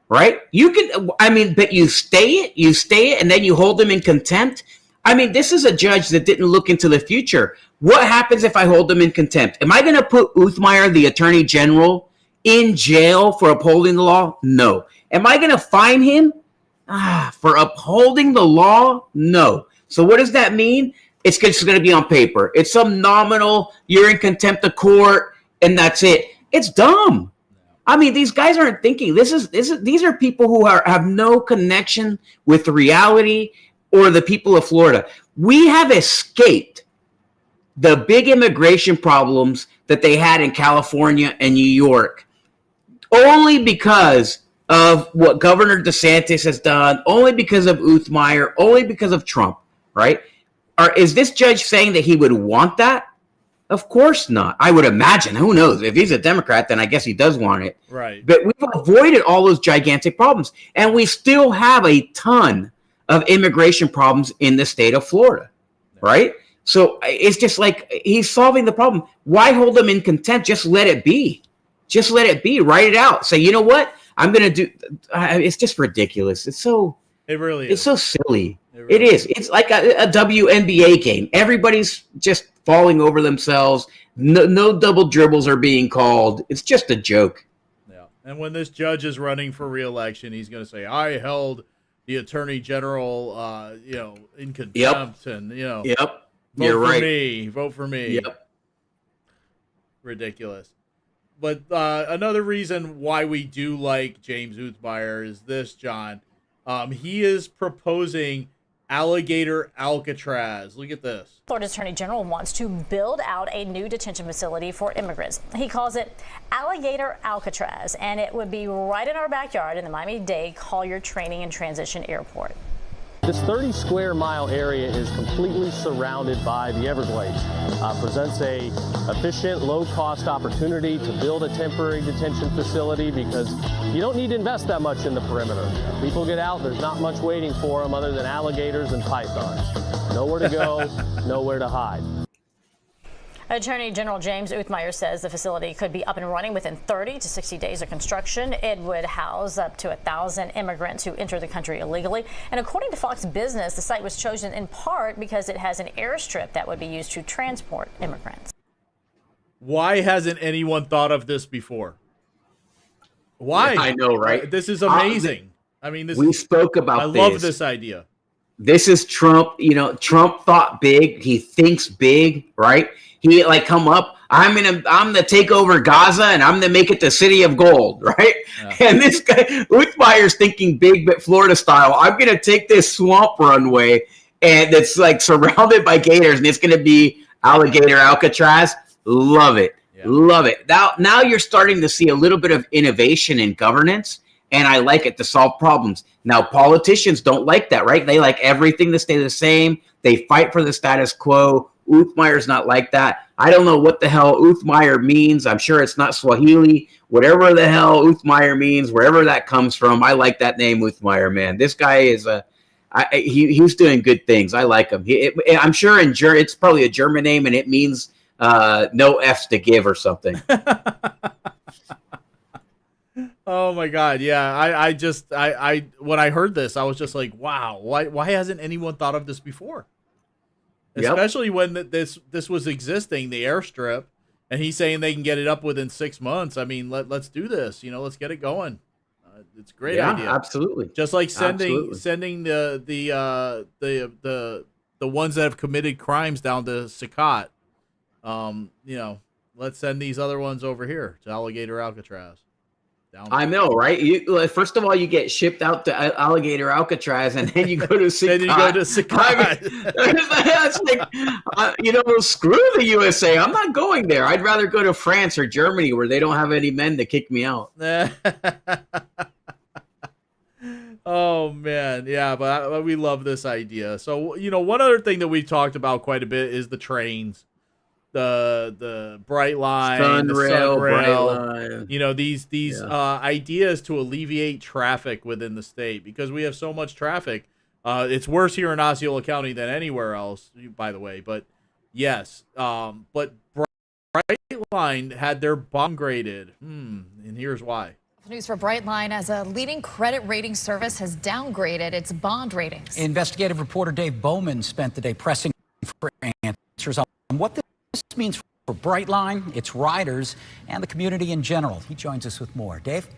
right? But you stay it, and then you hold him in contempt. I mean, this is a judge that didn't look into the future. What happens if I hold him in contempt? Am I going to put Uthmeier, the Attorney General, in jail for upholding the law? No. Am I going to fine him? For upholding the law? No. So what does that mean? It's just going to be on paper. It's some nominal, you're in contempt of court, and that's it. It's dumb. I mean, these guys aren't thinking. These are people who have no connection with reality or the people of Florida. We have escaped the big immigration problems that they had in California and New York only because of what Governor DeSantis has done, only because of Uthmeier, only because of Trump, right? Is this judge saying that he would want that? Of course not. I would imagine. Who knows? If he's a Democrat, then I guess he does want it. Right. But we've avoided all those gigantic problems. And we still have a ton of immigration problems in the state of Florida, right? So it's just like he's solving the problem. Why hold them in contempt? Just let it be. Just let it be. Write it out. Say, you know what? I'm going to do. It's just ridiculous. It's so. It really is. It's so silly. It is. It's like a WNBA game. Everybody's just falling over themselves. No double dribbles are being called. It's just a joke. Yeah. And when this judge is running for re-election, he's going to say, I held the attorney general, in contempt. And, Yep. Vote for me. Yep. Ridiculous. But another reason why we do like James Uthmeier is this, John. He is proposing Alligator Alcatraz. Look at this. Florida Attorney General wants to build out a new detention facility for immigrants. He calls it Alligator Alcatraz, and it would be right in our backyard in the Miami-Dade Collier Training and Transition Airport. This 30-square-mile area is completely surrounded by the Everglades. Presents a efficient, low-cost opportunity to build a temporary detention facility because you don't need to invest that much in the perimeter. People get out, there's not much waiting for them other than alligators and pythons. Nowhere to go, nowhere to hide. Attorney General James Uthmeier says the facility could be up and running within 30 to 60 days of construction. It would house up to 1,000 immigrants who enter the country illegally. And according to Fox Business, the site was chosen in part because it has an airstrip that would be used to transport immigrants. Why hasn't anyone thought of this before? Why? I know, right? This is amazing. We spoke about I this. love this idea. This is Trump. Trump thought big. He thinks big, right? He come up. I'm gonna take over Gaza and I'm gonna make it the city of gold, right? Yeah. And this guy Uthmeier's thinking big, but Florida style. I'm gonna take this swamp runway and it's surrounded by gators, and it's gonna be Alligator Alcatraz. Love it, love it. Now you're starting to see a little bit of innovation in governance, and I like it to solve problems. Now politicians don't like that, right? They like everything to stay the same. They fight for the status quo. Uthmeier's not like that. I don't know what the hell Uthmeier means. I'm sure it's not Swahili. Whatever the hell Uthmeier means, wherever that comes from, I like that name, Uthmeier, man. This guy is he's doing good things. I like him. I'm sure it's probably a German name, and it means no F's to give or something. Oh my God. Yeah. I when I heard this, I was just like, wow, why hasn't anyone thought of this before? Especially when this was existing, the airstrip, and he's saying they can get it up within 6 months. I mean, let's do this. Let's get it going. It's a great idea. Absolutely. Just like sending the ones that have committed crimes down to Sakat. Let's send these other ones over here to Alligator Alcatraz. I know, right? First of all, you get shipped out to Alligator Alcatraz, and then you go to Sakat. Then you go to Sakat. That's screw the USA. I'm not going there. I'd rather go to France or Germany, where they don't have any men to kick me out. Oh man, yeah, but we love this idea. So one other thing that we've talked about quite a bit is the trains. The Brightline, the Sunrail, Brightline. These ideas to alleviate traffic within the state, because we have so much traffic. It's worse here in Osceola County than anywhere else, by the way. But yes, but Brightline had their bond graded, and here's why. News for Brightline, as a leading credit rating service has downgraded its bond ratings. Investigative reporter Dave Bowman spent the day pressing for answers on what this means for Brightline, its riders, and the community in general. He joins us with more. Dave?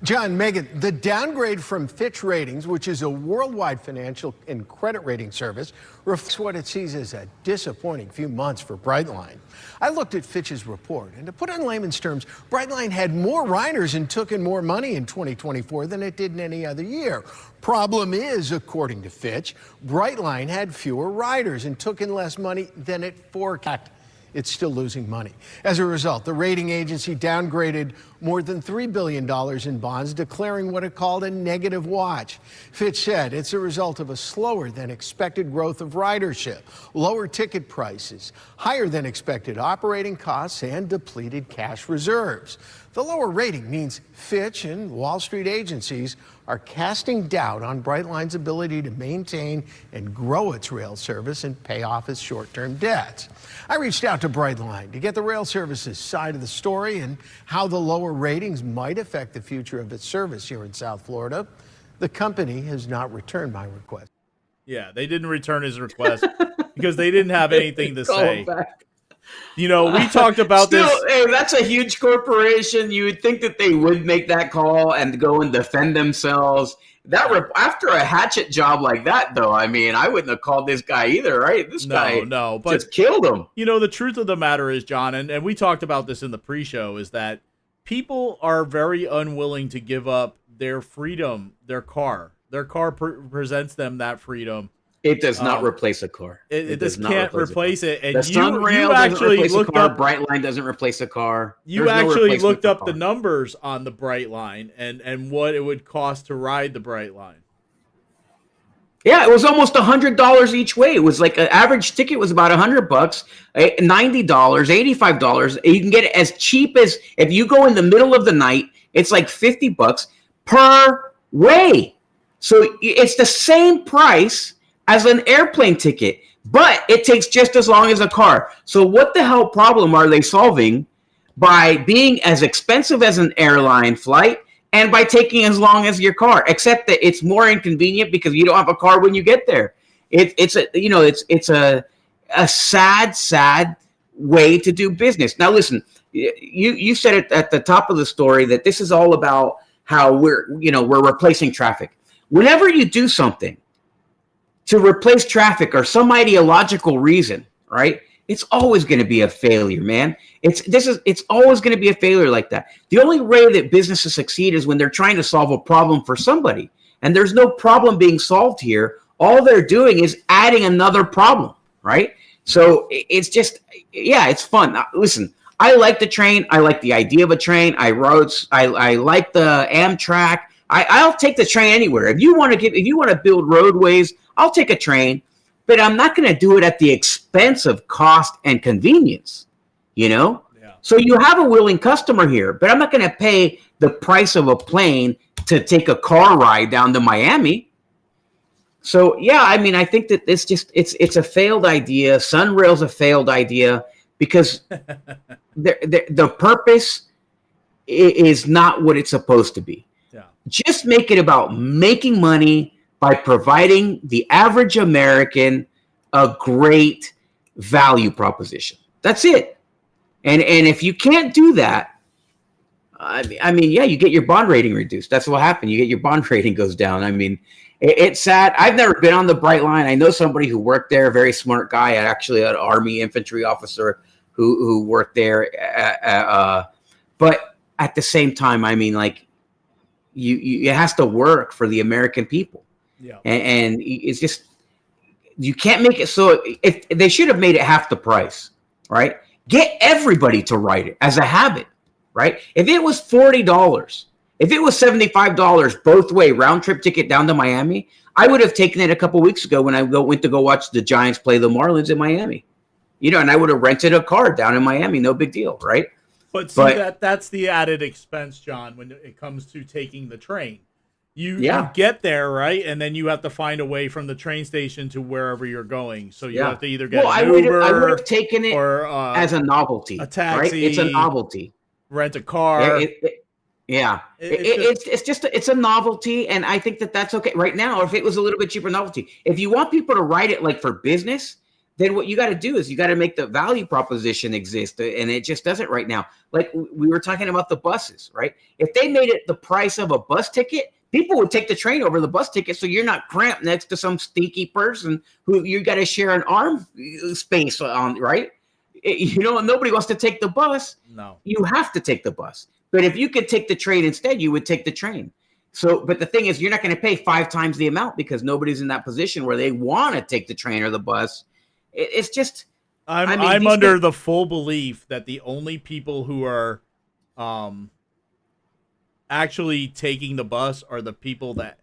John, Megan, the downgrade from Fitch Ratings, which is a worldwide financial and credit rating service, reflects what it sees as a disappointing few months for Brightline. I looked at Fitch's report, and to put it in layman's terms, Brightline had more riders and took in more money in 2024 than it did in any other year. Problem is, according to Fitch, Brightline had fewer riders and took in less money than it forecast. It's still losing money. As a result, the rating agency downgraded more than $3 billion in bonds, declaring what it called a negative watch. Fitch said it's a result of a slower than expected growth of ridership, lower ticket prices, higher than expected operating costs, and depleted cash reserves. The lower rating means Fitch and Wall Street agencies are casting doubt on Brightline's ability to maintain and grow its rail service and pay off its short-term debts. I reached out to Brightline to get the rail service's side of the story and how the lower ratings might affect the future of its service here in South Florida. The company has not returned my request. Yeah, they didn't return his request because they didn't have anything to say. You know, we talked about this. Hey, that's a huge corporation. You would think that they would make that call and go and defend themselves. After a hatchet job like that, though, I mean, I wouldn't have called this guy either, right? This guy but just killed him. You know, the truth of the matter is, John, and we talked about this in the pre-show, is that people are very unwilling to give up their freedom, their car. Their car presents them that freedom. It does not replace a car. It just can't replace it. And the Sunrail actually looked up. Brightline doesn't replace a car. You actually looked up the numbers on the Brightline and what it would cost to ride the Brightline. Yeah, it was almost $100 each way. It was like an average ticket was about $100, $90, $85. You can get it as cheap as if you go in the middle of the night. It's like $50 per way. So it's the same price as an airplane ticket, but it takes just as long as a car. So what the hell problem are they solving by being as expensive as an airline flight and by taking as long as your car, except that it's more inconvenient because you don't have a car when you get there. It's a sad way to do business. Now, listen, you said it at the top of the story that this is all about how we're replacing traffic. Whenever you do something to replace traffic or some ideological reason, right? It's always going to be a failure, man. It's always going to be a failure like that. The only way that businesses succeed is when they're trying to solve a problem for somebody. And there's no problem being solved here. All they're doing is adding another problem, right? So it's just, yeah, it's fun. Now, listen, I like the train. I like the idea of a train. I like the Amtrak. I'll take the train anywhere. If you want to build roadways, I'll take a train, but I'm not going to do it at the expense of cost and convenience, you know? Yeah. So you have a willing customer here, but I'm not going to pay the price of a plane to take a car ride down to Miami. So, yeah, I mean, I think that it's a failed idea. Sunrail's a failed idea because the purpose is not what it's supposed to be. Yeah. Just make it about making money by providing the average American a great value proposition. That's it. And if you can't do that, I mean, yeah, you get your bond rating reduced. That's what happened. You get your bond rating goes down. I mean, it's sad. I've never been on the Brightline. I know somebody who worked there, a very smart guy, actually an Army infantry officer who worked there. But at the same time, I mean, like, it has to work for the American people. Yeah. And it's just, you can't make it so, if they should have made it half the price, right? Get everybody to ride it as a habit, right? If it was $40, if it was $75 both way round trip ticket down to Miami, I would have taken it a couple weeks ago when I went to go watch the Giants play the Marlins in Miami, you know, and I would have rented a car down in Miami, no big deal, right? But see, that's the added expense, John, when it comes to taking the train. You get there, right? And then you have to find a way from the train station to wherever you're going. So you have to either get an Uber. I would have taken it as a novelty. A taxi. Right? It's a novelty. Rent a car. It's a novelty, and I think that's okay. Right now, if it was a little bit cheaper novelty. If you want people to ride it like for business, then what you got to do is you got to make the value proposition exist, and it just doesn't right now. Like we were talking about the buses, right? If they made it the price of a bus ticket, people would take the train over the bus ticket, so you're not cramped next to some stinky person who you got to share an arm space on, right? Nobody wants to take the bus. No. You have to take the bus. But if you could take the train instead, you would take the train. So, but the thing is, you're not going to pay 5 times the amount because nobody's in that position where they want to take the train or the bus. It's just. I'm under the full belief that the only people who are actually taking the bus are the people that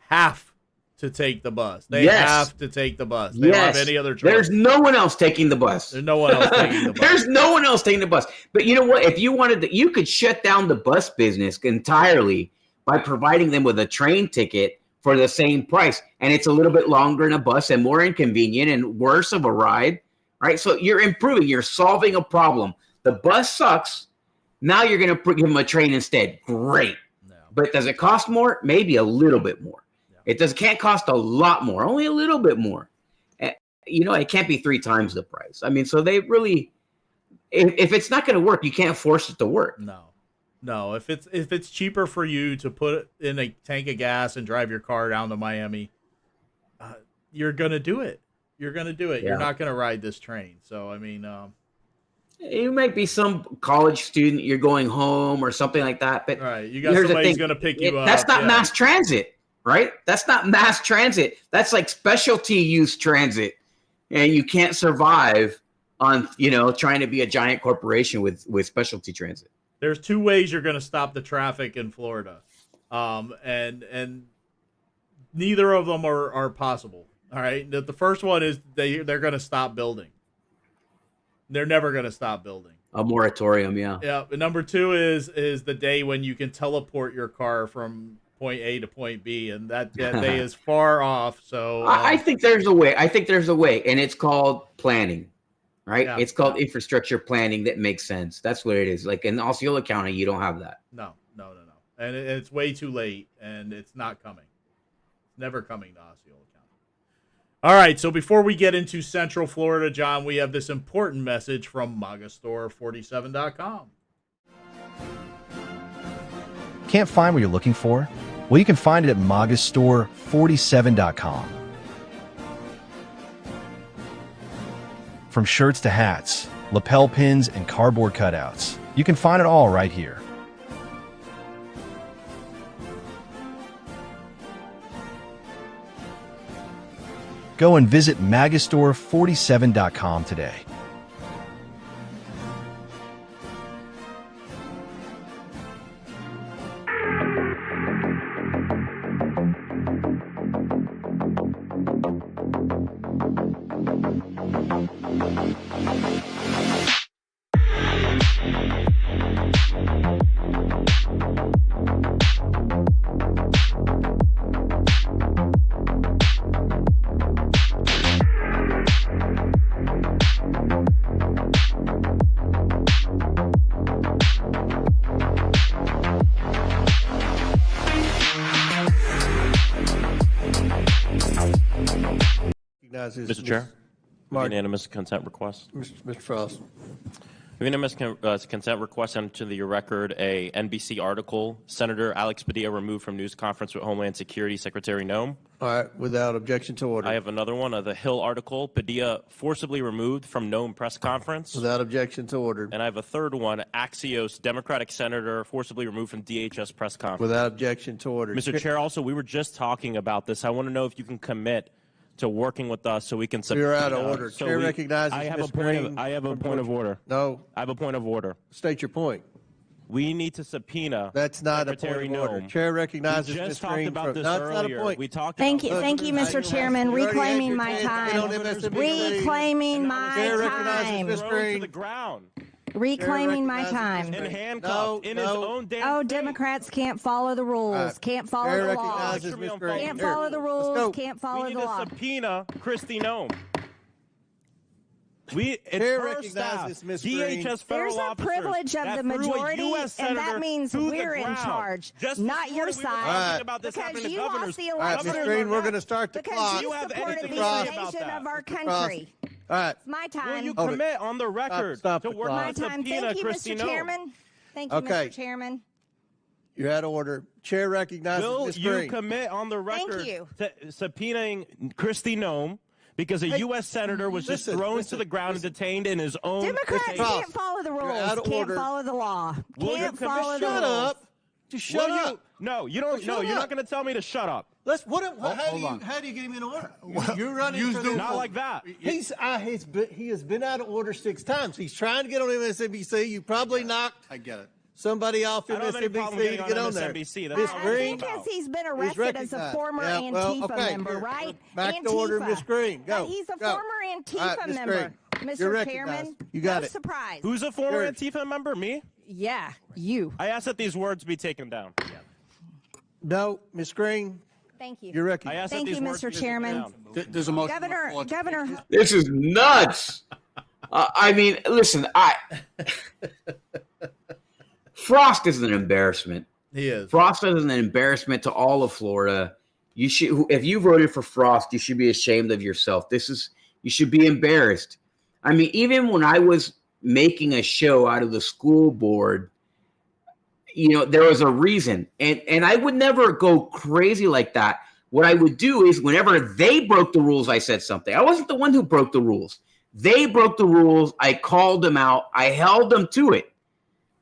have to take the bus. They have to take the bus. They don't have any other choice. There's no one else taking the bus. There's no one else taking the bus. There's no one else taking the bus. But you know what? If you wanted to, you could shut down the bus business entirely by providing them with a train ticket for the same price. And it's a little bit longer in a bus and more inconvenient and worse of a ride, right? So you're improving. You're solving a problem. The bus sucks. Now you're going to give them a train instead. Great. No. But does it cost more? Maybe a little bit more. Yeah. It can't cost a lot more, only a little bit more. It can't be 3 times the price. I mean, so they really, if it's not going to work, you can't force it to work. No, if it's cheaper for you to put in a tank of gas and drive your car down to Miami, you're gonna do it. You're gonna do it. Yeah. You're not gonna ride this train. So I mean, you might be some college student. You're going home or something like that. But right, you got somebody who's gonna pick you up. That's not mass transit, right? That's not mass transit. That's like specialty use transit, and you can't survive on trying to be a giant corporation with specialty transit. There's 2 ways you're going to stop the traffic in Florida, and neither of them are possible. All right, the first one is they're going to stop building. They're never going to stop building. A moratorium, yeah. Yeah. But number 2 is the day when you can teleport your car from point A to point B, and that day is far off. So I think there's a way. And it's called planning. Right? Yeah, it's called infrastructure planning that makes sense. That's what it is. Like in Osceola County, you don't have that. No. And it's way too late, and it's not coming. It's never coming to Osceola County. All right, so before we get into Central Florida, John, we have this important message from MAGAstore47.com. Can't find what you're looking for? Well, you can find it at MAGAstore47.com. From shirts to hats, lapel pins, and cardboard cutouts, you can find it all right here. Go and visit MAGAstore47.com today. Mr. Chair, unanimous consent request. Mr. Frost. Unanimous consent request into the record a NBC article. Senator Alex Padilla removed from news conference with Homeland Security Secretary Noem. All right, without objection to order. I have another one. The Hill article. Padilla forcibly removed from Noem press conference. Without objection to order. And I have a third one. Axios Democratic Senator forcibly removed from DHS press conference. Without objection to order. Mr. Chair, also, we were just talking about this. I want to know if you can commit to working with us so we can. You're out of order. Chair recognizes I have Ms. a point. Green I have a point of order. No. I have a point of order. State your point. We need to subpoena. That's not Secretary a point of order. Noem. Chair recognizes We Ms. just talked Green. about this That's not a earlier. point. We talked Thank you, about Mr. Chairman. Reclaiming my time. Reclaiming my time. To the ground. Reclaiming my time. And handcuffed in his own damn Democrats can't follow the rules. Can't follow the law. Can't follow the rules. Can't follow the law. We need to subpoena Kristi Noem. It's her staff, DHS federal There's a privilege of the majority, and that means we're in charge, not your side. Because you lost the election. Ms. Green, we're going to start the because clock. you supported the invasion of our country. All right. It's my time. Will you commit on the record Stop to the work clock. My on time. subpoena Thank you, Kristi Mr. Noem? Chairman. Thank you, Okay. Mr. Chairman. You're out of order. Chair recognizes Will Ms. you Green. commit on the record you. to subpoenaing Kristi Noem because a U.S. senator was just thrown to the ground and detained in his own Democrats detained- can't follow the rules. out of Can't order. follow the law. Will you Can't commit- follow the Shut rules. up. Just shut Will you- up. No, you don't. Well, No, shut you're up. not going to tell me to shut up. Let's. How do you get him in order? You're running for the Not like that. He has been out of order 6 times. He's trying to get on MSNBC. You probably knocked. I get it. Somebody off I don't have any problem MSNBC getting to on get on there. MSNBC. That's Miss not I what Green. it's think about. he's been He's arrested as a recognized. former Yeah, well, Antifa okay, member, here. right? Back Antifa. to order, Miss Green. Go. He's a Go. former All Antifa right, Miss member, Green. Mr. You're Chairman. recognized. You got no it. surprise. Who's a former Yours. Antifa member? Me? Yeah, you. I asked that these words be taken down. No, Miss Green. Thank you. You're I recognized. asked that Thank these you, words Mr. be taken Chairman. down. There's a motion. Governor. This is nuts. I mean, listen, Frost is an embarrassment. He is. Frost is an embarrassment to all of Florida. You should, if you voted for Frost, you should be ashamed of yourself. You should be embarrassed. I mean, even when I was making a show out of the school board, there was a reason, and I would never go crazy like that. What I would do is whenever they broke the rules, I said something. I wasn't the one who broke the rules. They broke the rules. I called them out. I held them to it.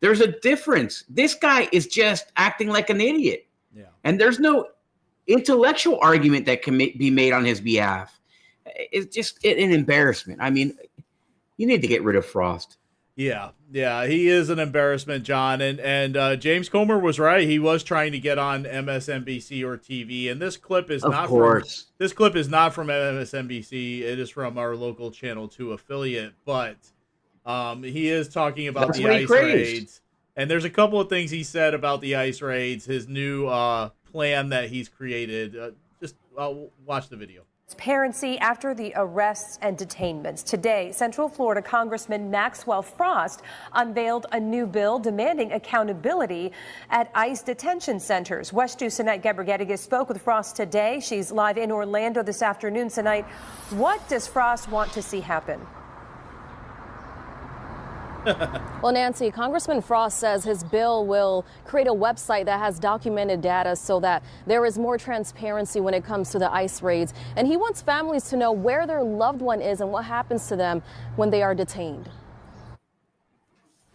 There's a difference. This guy is just acting like an idiot. Yeah. And there's no intellectual argument that can be made on his behalf. It's just an embarrassment. I mean, you need to get rid of Frost. Yeah, he is an embarrassment, John. And James Comer was right. He was trying to get on MSNBC or TV, and this clip is not from MSNBC. It is from our local Channel 2 affiliate, but he is talking about the ICE raids. And there's a couple of things he said about the ICE raids, his new plan that he's created. Watch the video. Transparency after the arrests and detainments. Today, Central Florida Congressman Maxwell Frost unveiled a new bill demanding accountability at ICE detention centers. West 2 Senate Gabriel spoke with Frost today. She's live in Orlando this afternoon. Tonight, what does Frost want to see happen? Well, Nancy, Congressman Frost says his bill will create a website that has documented data so that there is more transparency when it comes to the ICE raids. And he wants families to know where their loved one is and what happens to them when they are detained.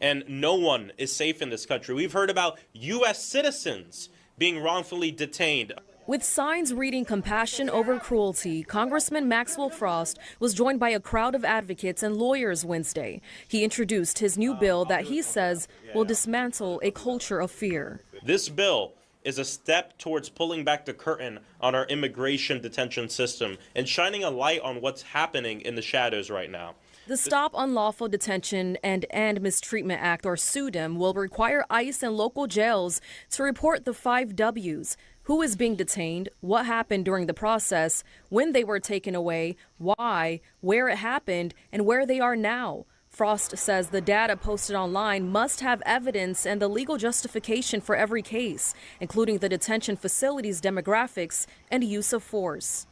And no one is safe in this country. We've heard about U.S. citizens being wrongfully detained. With signs reading compassion over cruelty, Congressman Maxwell Frost was joined by a crowd of advocates and lawyers Wednesday. He introduced his new bill that he says will dismantle a culture of fear. This bill is a step towards pulling back the curtain on our immigration detention system and shining a light on what's happening in the shadows right now. The Stop Unlawful Detention and End Mistreatment Act, or SUDEM, will require ICE and local jails to report the 5 W's. Who is being detained, what happened during the process, when they were taken away, why, where it happened, and where they are now. Frost says the data posted online must have evidence and the legal justification for every case, including the detention facility's demographics and use of force.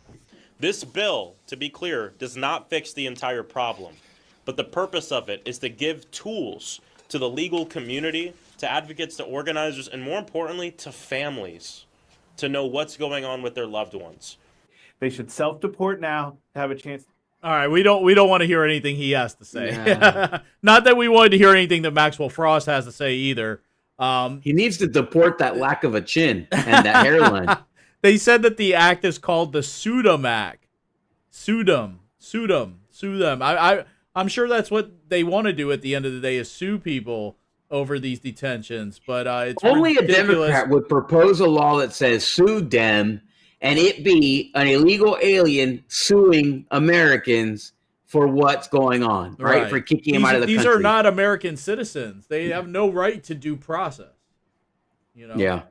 This bill, to be clear, does not fix the entire problem, but the purpose of it is to give tools to the legal community, to advocates, to organizers, and more importantly, to families to know what's going on with their loved ones. They should self-deport now to have a chance. All right, we don't want to hear anything he has to say. Yeah. Not that we wanted to hear anything that Maxwell Frost has to say either. He needs to deport that lack of a chin and that hairline. They said that the act is called the SUDEM Act. SUDEM. I'm sure that's what they want to do at the end of the day, is sue people over these detentions. But it's only ridiculous. A Democrat would propose a law that says sue dem, and it be an illegal alien suing Americans for what's going on, right? For kicking him out of the country. These are not American citizens. They have no right to due process. Yeah.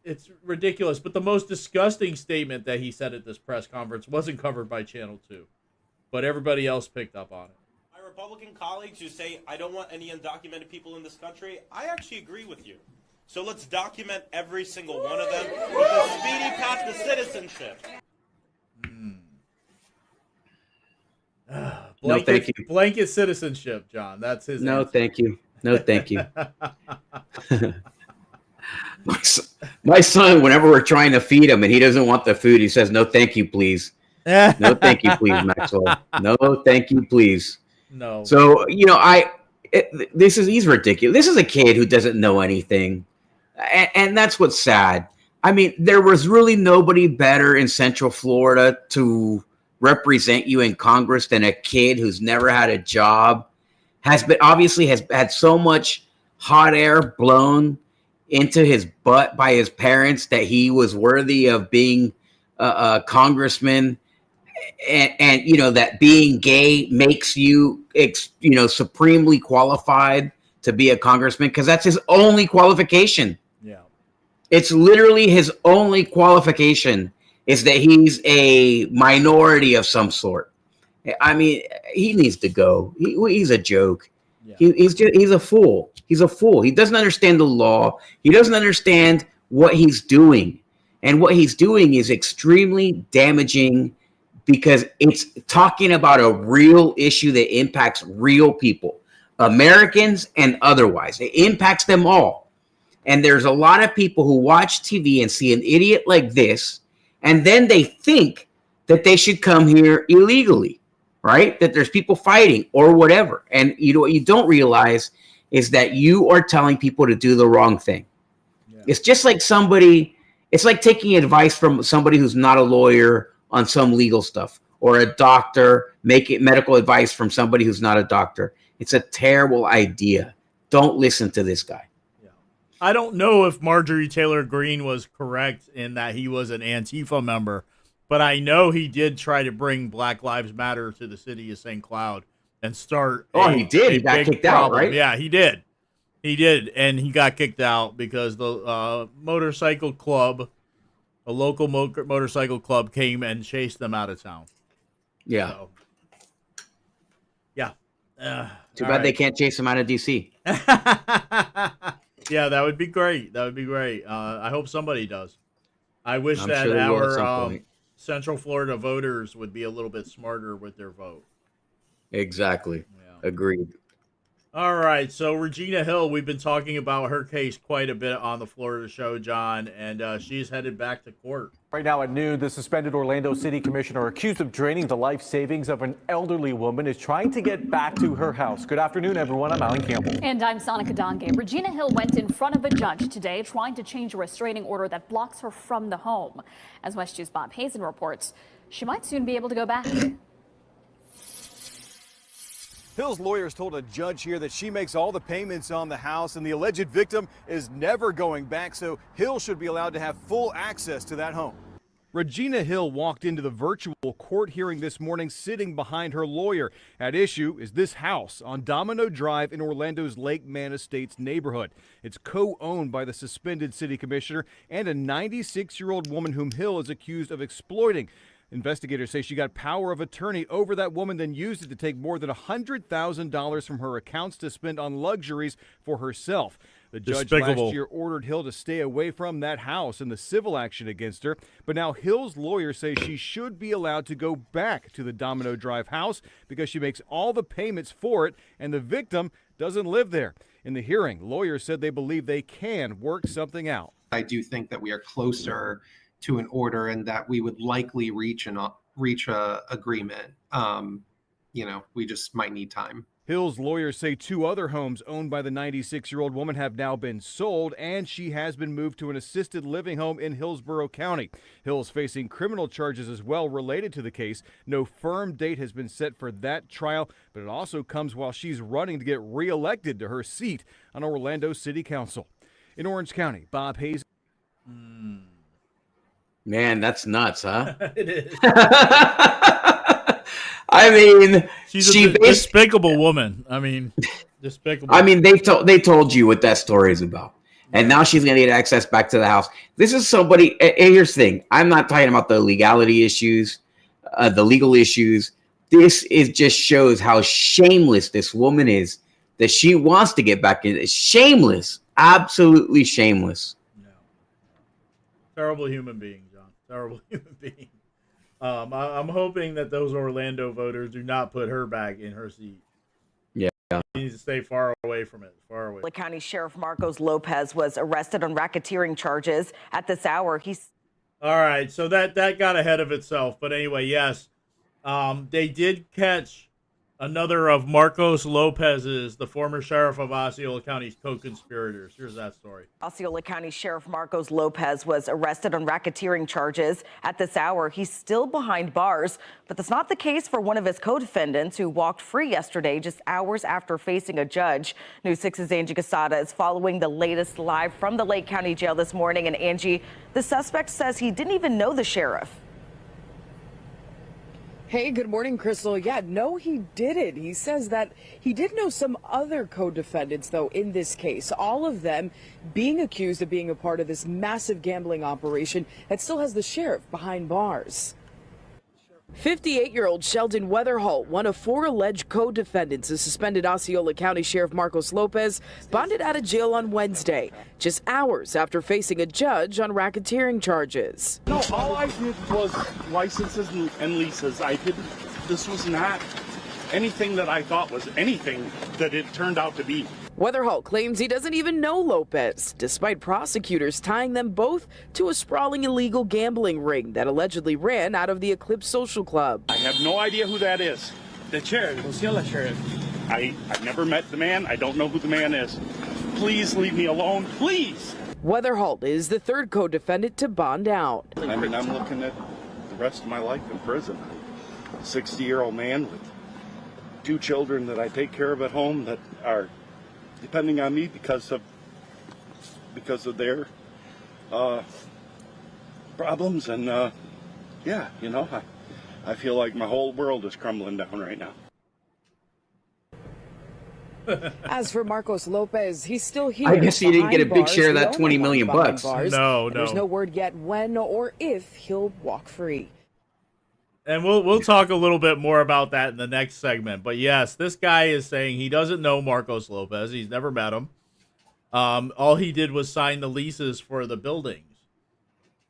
It's ridiculous. But the most disgusting statement that he said at this press conference wasn't covered by Channel 2, but everybody else picked up on it. My Republican colleagues who say, I don't want any undocumented people in this country, I actually agree with you. So let's document every single one of them with a speedy path to citizenship. No, thank you. Blanket citizenship, John. That's his. No, answer. thank you. No, thank you. My son, whenever we're trying to feed him and he doesn't want the food, he says, "No, thank you, please." No, thank you, please, Maxwell. No, thank you, please. No. So, he's ridiculous. This is a kid who doesn't know anything. And that's what's sad. I mean, there was really nobody better in Central Florida to represent you in Congress than a kid who's never had a job, has had so much hot air blown into his butt by his parents that he was worthy of being a congressman. And that being gay makes you supremely qualified to be a congressman, because that's his only qualification. Yeah, it's literally his only qualification is that he's a minority of some sort. I mean, he needs to go. He's a joke. Yeah. He's a fool. He's a fool. He doesn't understand the law. He doesn't understand what he's doing, and what he's doing is extremely damaging, because it's talking about a real issue that impacts real people, Americans and otherwise. It impacts them all. And there's a lot of people who watch TV and see an idiot like this, and then they think that they should come here illegally, right? That there's people fighting or whatever. And what you don't realize is that you are telling people to do the wrong thing. Yeah. It's just like it's like taking advice from somebody who's not a lawyer on some legal stuff, or a doctor, medical advice from somebody who's not a doctor. It's a terrible idea. Don't listen to this guy. Yeah. I don't know if Marjorie Taylor Greene was correct in that he was an Antifa member, but I know he did try to bring Black Lives Matter to the city of St. Cloud and start. He did. He got kicked out, right? Yeah, he did. He did, and he got kicked out because the motorcycle club, a local motorcycle club, came and chased them out of town. Yeah. So, yeah. Too bad they can't chase him out of D.C. Yeah, that would be great. That would be great. I hope somebody does. I wish that sure our Central Florida voters would be a little bit smarter with their vote. Exactly. Yeah. Agreed. All right, so Regina Hill, we've been talking about her case quite a bit on the Florida show, John, and she's headed back to court. Right now at noon, the suspended Orlando City Commissioner accused of draining the life savings of an elderly woman is trying to get back to her house. Good afternoon, everyone. I'm Alan Campbell. And I'm Sonica Donge. Regina Hill went in front of a judge today trying to change a restraining order that blocks her from the home. As West 2's Bob Hazen reports, she might soon be able to go back. Hill's lawyers told a judge here that she makes all the payments on the house and the alleged victim is never going back, so Hill should be allowed to have full access to that home. Regina Hill walked into the virtual court hearing this morning sitting behind her lawyer. At issue is this house on Domino Drive in Orlando's Lake Man Estates neighborhood. It's co-owned by the suspended city commissioner and a 96-year-old woman whom Hill is accused of exploiting. Investigators say she got power of attorney over that woman, then used it to take more than $100,000 from her accounts to spend on luxuries for herself. The judge last year ordered Hill to stay away from that house in the civil action against her. But now Hill's lawyers say she should be allowed to go back to the Domino Drive house because she makes all the payments for it and the victim doesn't live there. In the hearing, lawyers said they believe they can work something out. I do think that we are closer to an order and that we would likely reach a agreement. We just might need time. Hill's lawyers say 2 other homes owned by the 96-year-old woman have now been sold, and she has been moved to an assisted living home in Hillsborough County. Hill's facing criminal charges as well related to the case. No firm date has been set for that trial, but it also comes while she's running to get reelected to her seat on Orlando City Council. In Orange County, Bob Hayes. Man, that's nuts, huh? It is. I mean, she's a despicable woman. I mean, despicable. I mean, they told you what that story is about. And now she's going to get access back to the house. This is somebody, and here's the thing. I'm not talking about the legality issues, the legal issues. This just shows how shameless this woman is, that she wants to get back in. It's shameless, absolutely shameless. Terrible human being, John. Terrible human being. I'm hoping that those Orlando voters do not put her back in her seat. Yeah. She needs to stay far away from it. Far away. County Sheriff Marcos Lopez was arrested on racketeering charges. At this hour, he's... All right, so that got ahead of itself. But anyway, yes, they did catch another of Marcos Lopez's, the former sheriff of Osceola County's co-conspirators. Here's that story. Osceola County Sheriff Marcos Lopez was arrested on racketeering charges. At this hour, he's still behind bars, but that's not the case for one of his co-defendants who walked free yesterday, just hours after facing a judge. News 6's Angie Casada is following the latest live from the Lake County Jail this morning. And Angie, the suspect says he didn't even know the sheriff. Hey, good morning, Crystal. Yeah, no, he didn't. He says that he did know some other co-defendants, though, in this case, all of them being accused of being a part of this massive gambling operation that still has the sheriff behind bars. 58-year-old Sheldon Weatherholt, one of 4 alleged co-defendants of suspended Osceola County Sheriff Marcos Lopez, bonded out of jail on Wednesday, just hours after facing a judge on racketeering charges. No, all I did was licenses and leases. This was not anything that I thought was anything that it turned out to be. Weatherholt claims he doesn't even know Lopez, despite prosecutors tying them both to a sprawling illegal gambling ring that allegedly ran out of the Eclipse Social Club. I have no idea who that is. The sheriff, Osceola sheriff. I've never met the man. I don't know who the man is. Please leave me alone, please. Weatherholt is the 3rd co-defendant to bond out. I mean, I'm looking at the rest of my life in prison. A 60-year-old man with 2 children that I take care of at home that are depending on me because of their problems, and yeah, you know, I feel like my whole world is crumbling down right now. As for Marcos Lopez, he's still here. I guess he didn't get a big bars. share of that He 20 only million walked bucks. behind bars, No, and there's no. no word yet when or if he'll walk free. And we'll talk a little bit more about that in the next segment. But yes, this guy is saying he doesn't know Marcos Lopez. He's never met him. All he did was sign the leases for the buildings.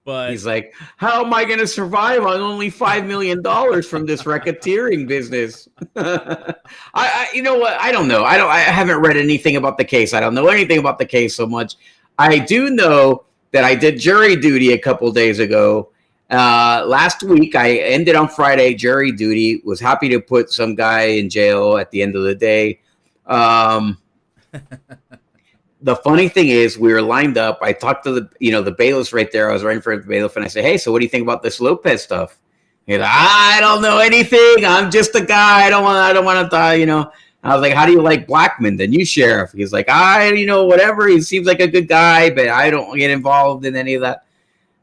But he's like, how am I going to survive on only $5 million from this racketeering business? You know what? I don't know. I haven't read anything about the case. I don't know anything about the case so much. I do know that I did jury duty a couple days ago. Last week, I ended on Friday jury duty, was happy to put some guy in jail at the end of the day. The funny thing is, we were lined up. I talked to the bailiffs right there. I was writing for the bailiff, and I said, hey, so what do you think about this Lopez stuff? He's like, I don't know anything. I'm just a guy. I don't want to die, you know. I was like, how do you like Blackman, the new sheriff? He was like, whatever. He seems like a good guy, but I don't get involved in any of that.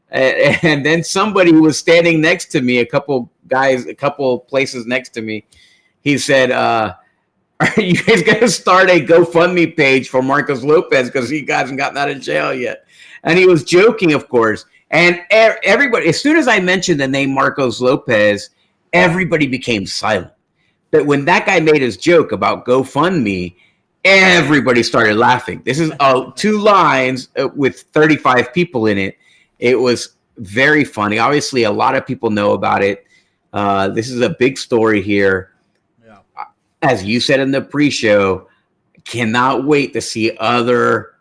And then somebody who was standing next to me, a couple places next to me, he said, are you guys going to start a GoFundMe page for Marcos Lopez because he hasn't gotten out of jail yet? And he was joking, of course. And everybody, as soon as I mentioned the name Marcos Lopez, everybody became silent. But when that guy made his joke about GoFundMe, everybody started laughing. This is 2 lines with 35 people in it. It was very funny. Obviously, a lot of people know about it. This is a big story here. Yeah. As you said in the pre-show, cannot wait to see other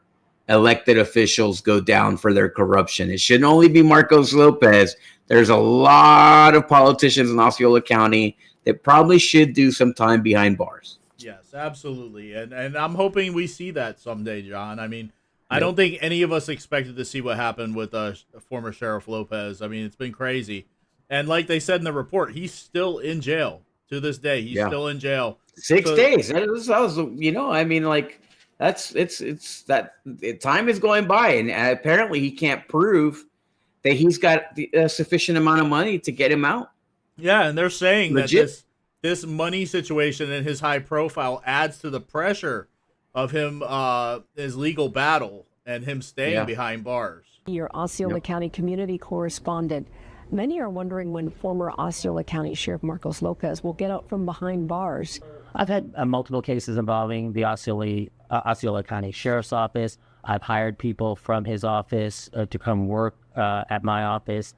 elected officials go down for their corruption. It shouldn't only be Marcos Lopez. There's a lot of politicians in Osceola County that probably should do some time behind bars. yes, absolutely. And I'm hoping we see that someday, John. I mean, I don't think any of us expected to see what happened with former Sheriff Lopez. I mean, it's been crazy. And like they said in the report, he's still in jail to this day. He's still in jail. 6 days. That was, I mean, like, time is going by, and apparently he can't prove that he's got a sufficient amount of money to get him out. Yeah, and they're saying that this money situation and his high profile adds to the pressure of him, his legal battle, and him staying behind bars. Your Osceola County community correspondent. Many are wondering when former Osceola County Sheriff Marcos Lopez will get out from behind bars. I've had multiple cases involving the Osceola County Sheriff's Office. I've hired people from his office to come work at my office.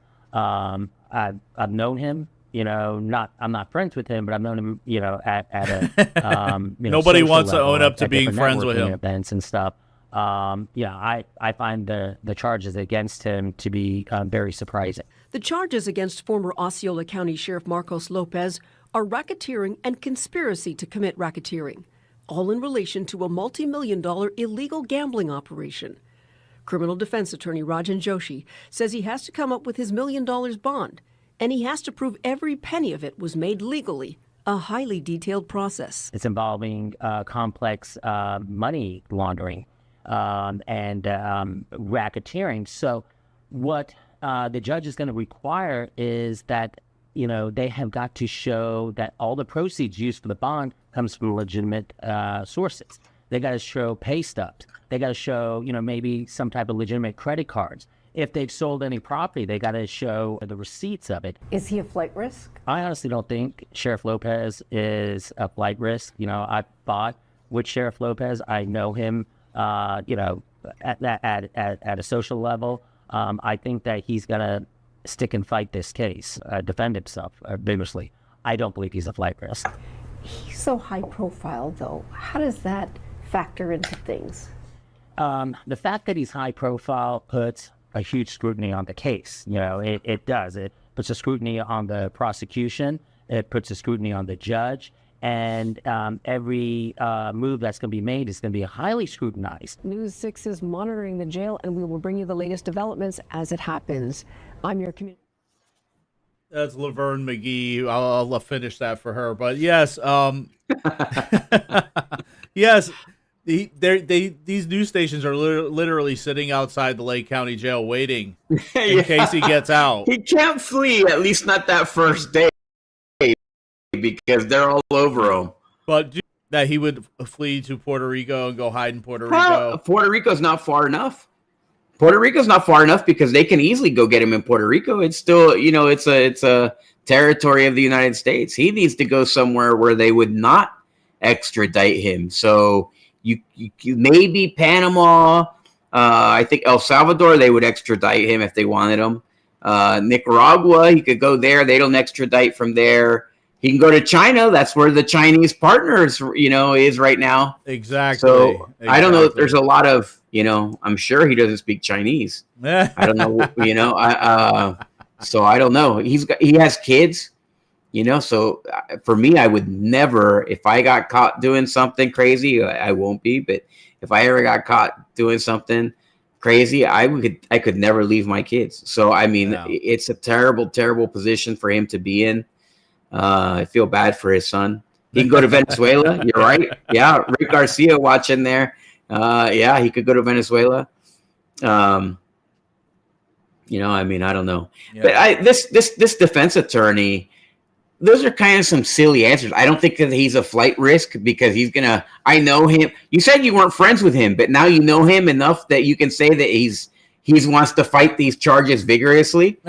I've known him. I'm not friends with him, but I've known him. At a nobody social wants to level own up to at being different friends with networking him. Events and stuff. I find the charges against him to be very surprising. The charges against former Osceola County Sheriff Marcos Lopez are racketeering and conspiracy to commit racketeering, all in relation to a multi-million-dollar illegal gambling operation. Criminal defense attorney Rajan Joshi says he has to come up with his $1 million bond, and he has to prove every penny of it was made legally, a highly detailed process. It's involving complex money laundering and racketeering. So what the judge is going to require is that, they have got to show that all the proceeds used for the bond comes from legitimate sources. They got to show pay stubs. They got to show, maybe some type of legitimate credit cards. If they've sold any property, they got to show the receipts of it. Is he a flight risk? I honestly don't think Sheriff Lopez is a flight risk. I fought with Sheriff Lopez. I know him, at a social level. I think that he's going to stick and fight this case, defend himself vigorously. I don't believe he's a flight risk. He's so high profile, though. How does that factor into things? The fact that he's high profile puts a huge scrutiny on the case. It does. It puts a scrutiny on the prosecution. It puts a scrutiny on the judge. And every move that's going to be made is going to be highly scrutinized. News 6 is monitoring the jail, and we will bring you the latest developments as it happens. I'm your community. That's Laverne McGee. I'll finish that for her. But yes, yes, these news stations are literally sitting outside the Lake County Jail waiting in case he gets out. He can't flee, at least not that first day, because they're all over him. But that he would flee to Puerto Rico and go hide in Puerto Rico. Puerto Rico's not far enough. Puerto Rico's not far enough because they can easily go get him in Puerto Rico. It's still, it's a territory of the United States. He needs to go somewhere where they would not extradite him. So you maybe Panama, I think El Salvador, they would extradite him if they wanted him. Nicaragua, he could go there. They don't extradite from there. He can go to China. That's where the Chinese partners, is right now. Exactly. So I don't know. There's a lot of, I'm sure he doesn't speak Chinese. I don't know. So I don't know. He has kids, so for me, I would never, if I got caught doing something crazy, I won't be, but if I ever got caught doing something crazy, I could never leave my kids. So, it's a terrible, terrible position for him to be in. I feel bad for his son. He can go to Venezuela. You're right. Yeah, Rick Garcia watching there. Yeah, he could go to Venezuela. I don't know. Yeah. But this defense attorney, those are kind of some silly answers. I don't think that he's a flight risk because I know him. You said you weren't friends with him, but now you know him enough that you can say that he wants to fight these charges vigorously.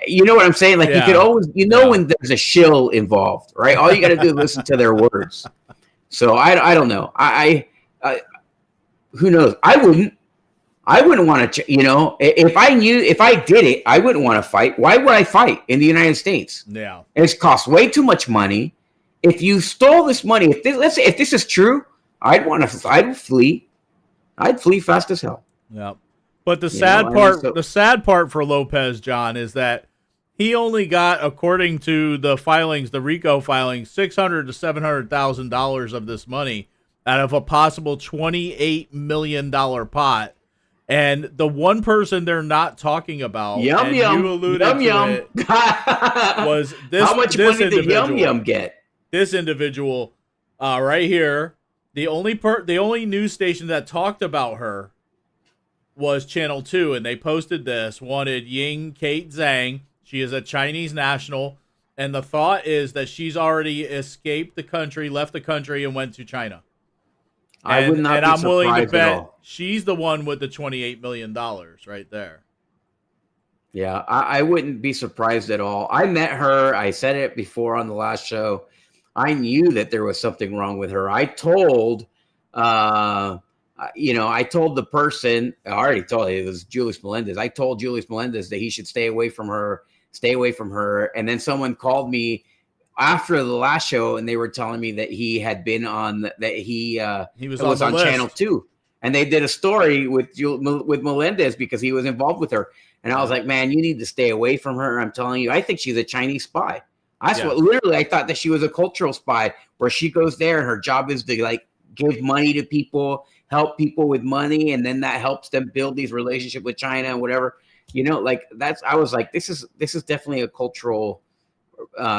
You know what I'm saying? Like you could always, when there's a shill involved, right? All you got to do is listen to their words. So I don't know. I who knows? I wouldn't want to, if I did it, I wouldn't want to fight. Why would I fight in the United States? Yeah. It's cost way too much money. If you stole this money, let's say if this is true, I'd flee. I'd flee fast as hell. Yeah. But the sad part for Lopez, John, is that he only got, according to the filings, the RICO filings, $600,000 to $700,000 of this money out of a possible $28 million pot. And the one person they're not talking about, you alluded to it, was this. How much money did Yum get? This individual, right here, the only news station that talked about her was Channel 2, and they posted this, wanted Ying Kate Zhang. She is a Chinese national, and the thought is that she's already escaped the country, left the country, and went to China. I would not be surprised. And I'm willing to bet she's the one with the $28 million right there. Yeah, I wouldn't be surprised at all. I met her. I said it before on the last show. I knew that there was something wrong with her. I told I told the person, I already told it was Julius Melendez. I told Julius Melendez that he should stay away from her. And then someone called me after the last show, and they were telling me that he had been on, that he was on Channel 2. And they did a story with Melendez because he was involved with her. And I was like, man, you need to stay away from her. I'm telling you, I think she's a Chinese spy. That's what literally I thought, that she was a cultural spy, where she goes there and her job is to like give money to people, help people with money, and then that helps them build these relationships with China and whatever. I was like, this is definitely a cultural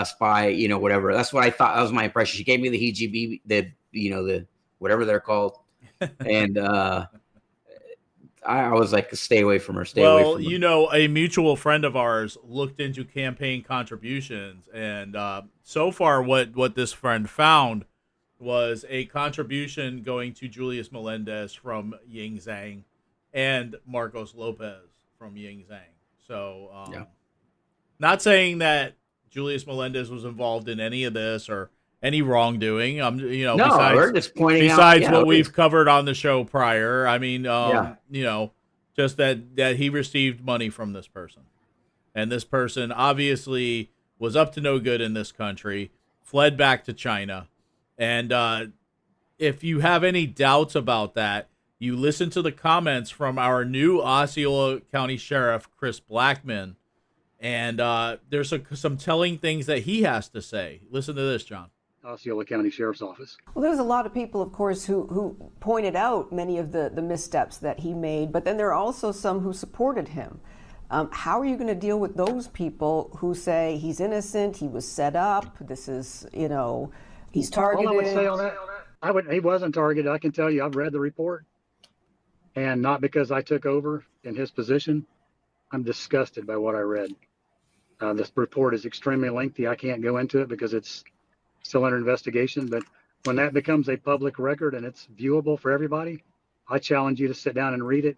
spy, whatever. That's what I thought. That was my impression. She gave me the heebie, the whatever they're called. And I was like, stay away from her. Stay away from her. A mutual friend of ours looked into campaign contributions, and so far what this friend found was a contribution going to Julius Melendez from Ying Zhang and Marcos Lopez from Ying Zhang. So not saying that Julius Melendez was involved in any of this or any wrongdoing. We're just pointing besides out, what we've covered on the show prior. I mean, just that he received money from this person, and this person obviously was up to no good in this country, fled back to China, and if you have any doubts about that, you listen to the comments from our new Osceola County Sheriff Chris Blackman, and there's some telling things that he has to say. Listen to this, John. Osceola County Sheriff's Office. Well, there's a lot of people, of course, who pointed out many of the missteps that he made, but then there are also some who supported him. How are you going to deal with those people who say he's innocent, he was set up, this is, he's targeted? All I would say on that, he wasn't targeted. I can tell you, I've read the report, and not because I took over in his position. I'm disgusted by what I read. This report is extremely lengthy. I can't go into it because it's still under investigation, but when that becomes a public record and it's viewable for everybody, I challenge you to sit down and read it.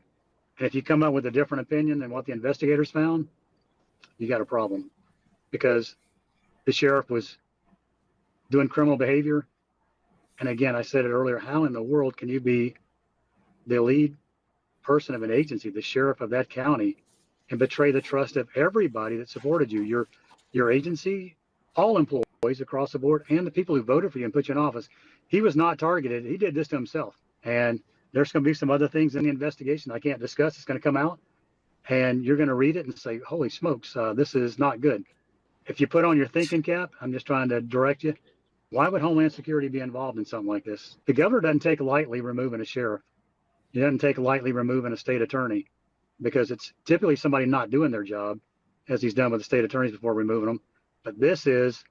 And if you come up with a different opinion than what the investigators found, you got a problem, because the sheriff was doing criminal behavior. And again, I said it earlier, how in the world can you be the lead person of an agency, the sheriff of that county, and betray the trust of everybody that supported you, your agency, all employees across the board, and the people who voted for you and put you in office? He was not targeted. He did this to himself. And there's going to be some other things in the investigation I can't discuss. It's going to come out, and you're going to read it and say, holy smokes, this is not good. If you put on your thinking cap, I'm just trying to direct you. Why would Homeland Security be involved in something like this? The governor doesn't take lightly removing a sheriff. He doesn't take lightly removing a state attorney, because it's typically somebody not doing their job, as he's done with the state attorneys before removing them. But this is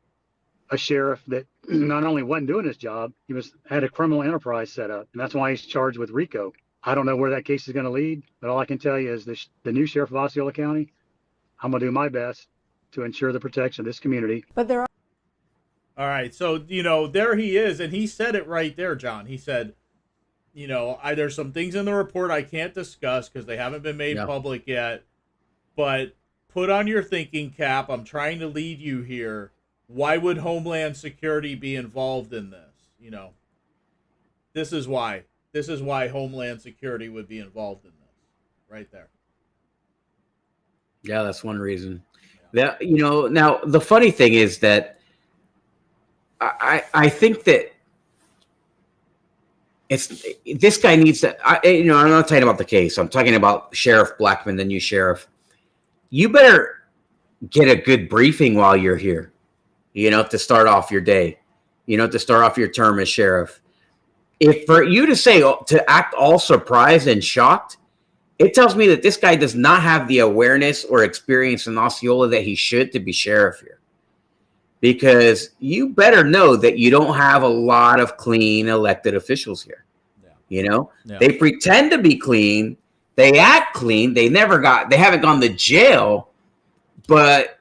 a sheriff that not only wasn't doing his job, he had a criminal enterprise set up, and that's why he's charged with RICO. I don't know where that case is going to lead, but all I can tell you is the new sheriff of Osceola County, I'm going to do my best to ensure the protection of this community. But there are... All right, so, there he is, and he said it right there, John. He said, there's some things in the report I can't discuss because they haven't been made public yet, but put on your thinking cap. I'm trying to lead you here. Why would Homeland Security be involved in this? This is why. This is why Homeland Security would be involved in this. Right there. Yeah, that's one reason. That, now the funny thing is that I think that this guy needs to, I'm not talking about the case. I'm talking about Sheriff Blackman, the new sheriff. You better get a good briefing while you're here. To start off your day, to start off your term as sheriff. If for you to act all surprised and shocked, it tells me that this guy does not have the awareness or experience in Osceola that he should to be sheriff here. Because you better know that you don't have a lot of clean elected officials here. They pretend to be clean. They act clean. They haven't gone to jail, but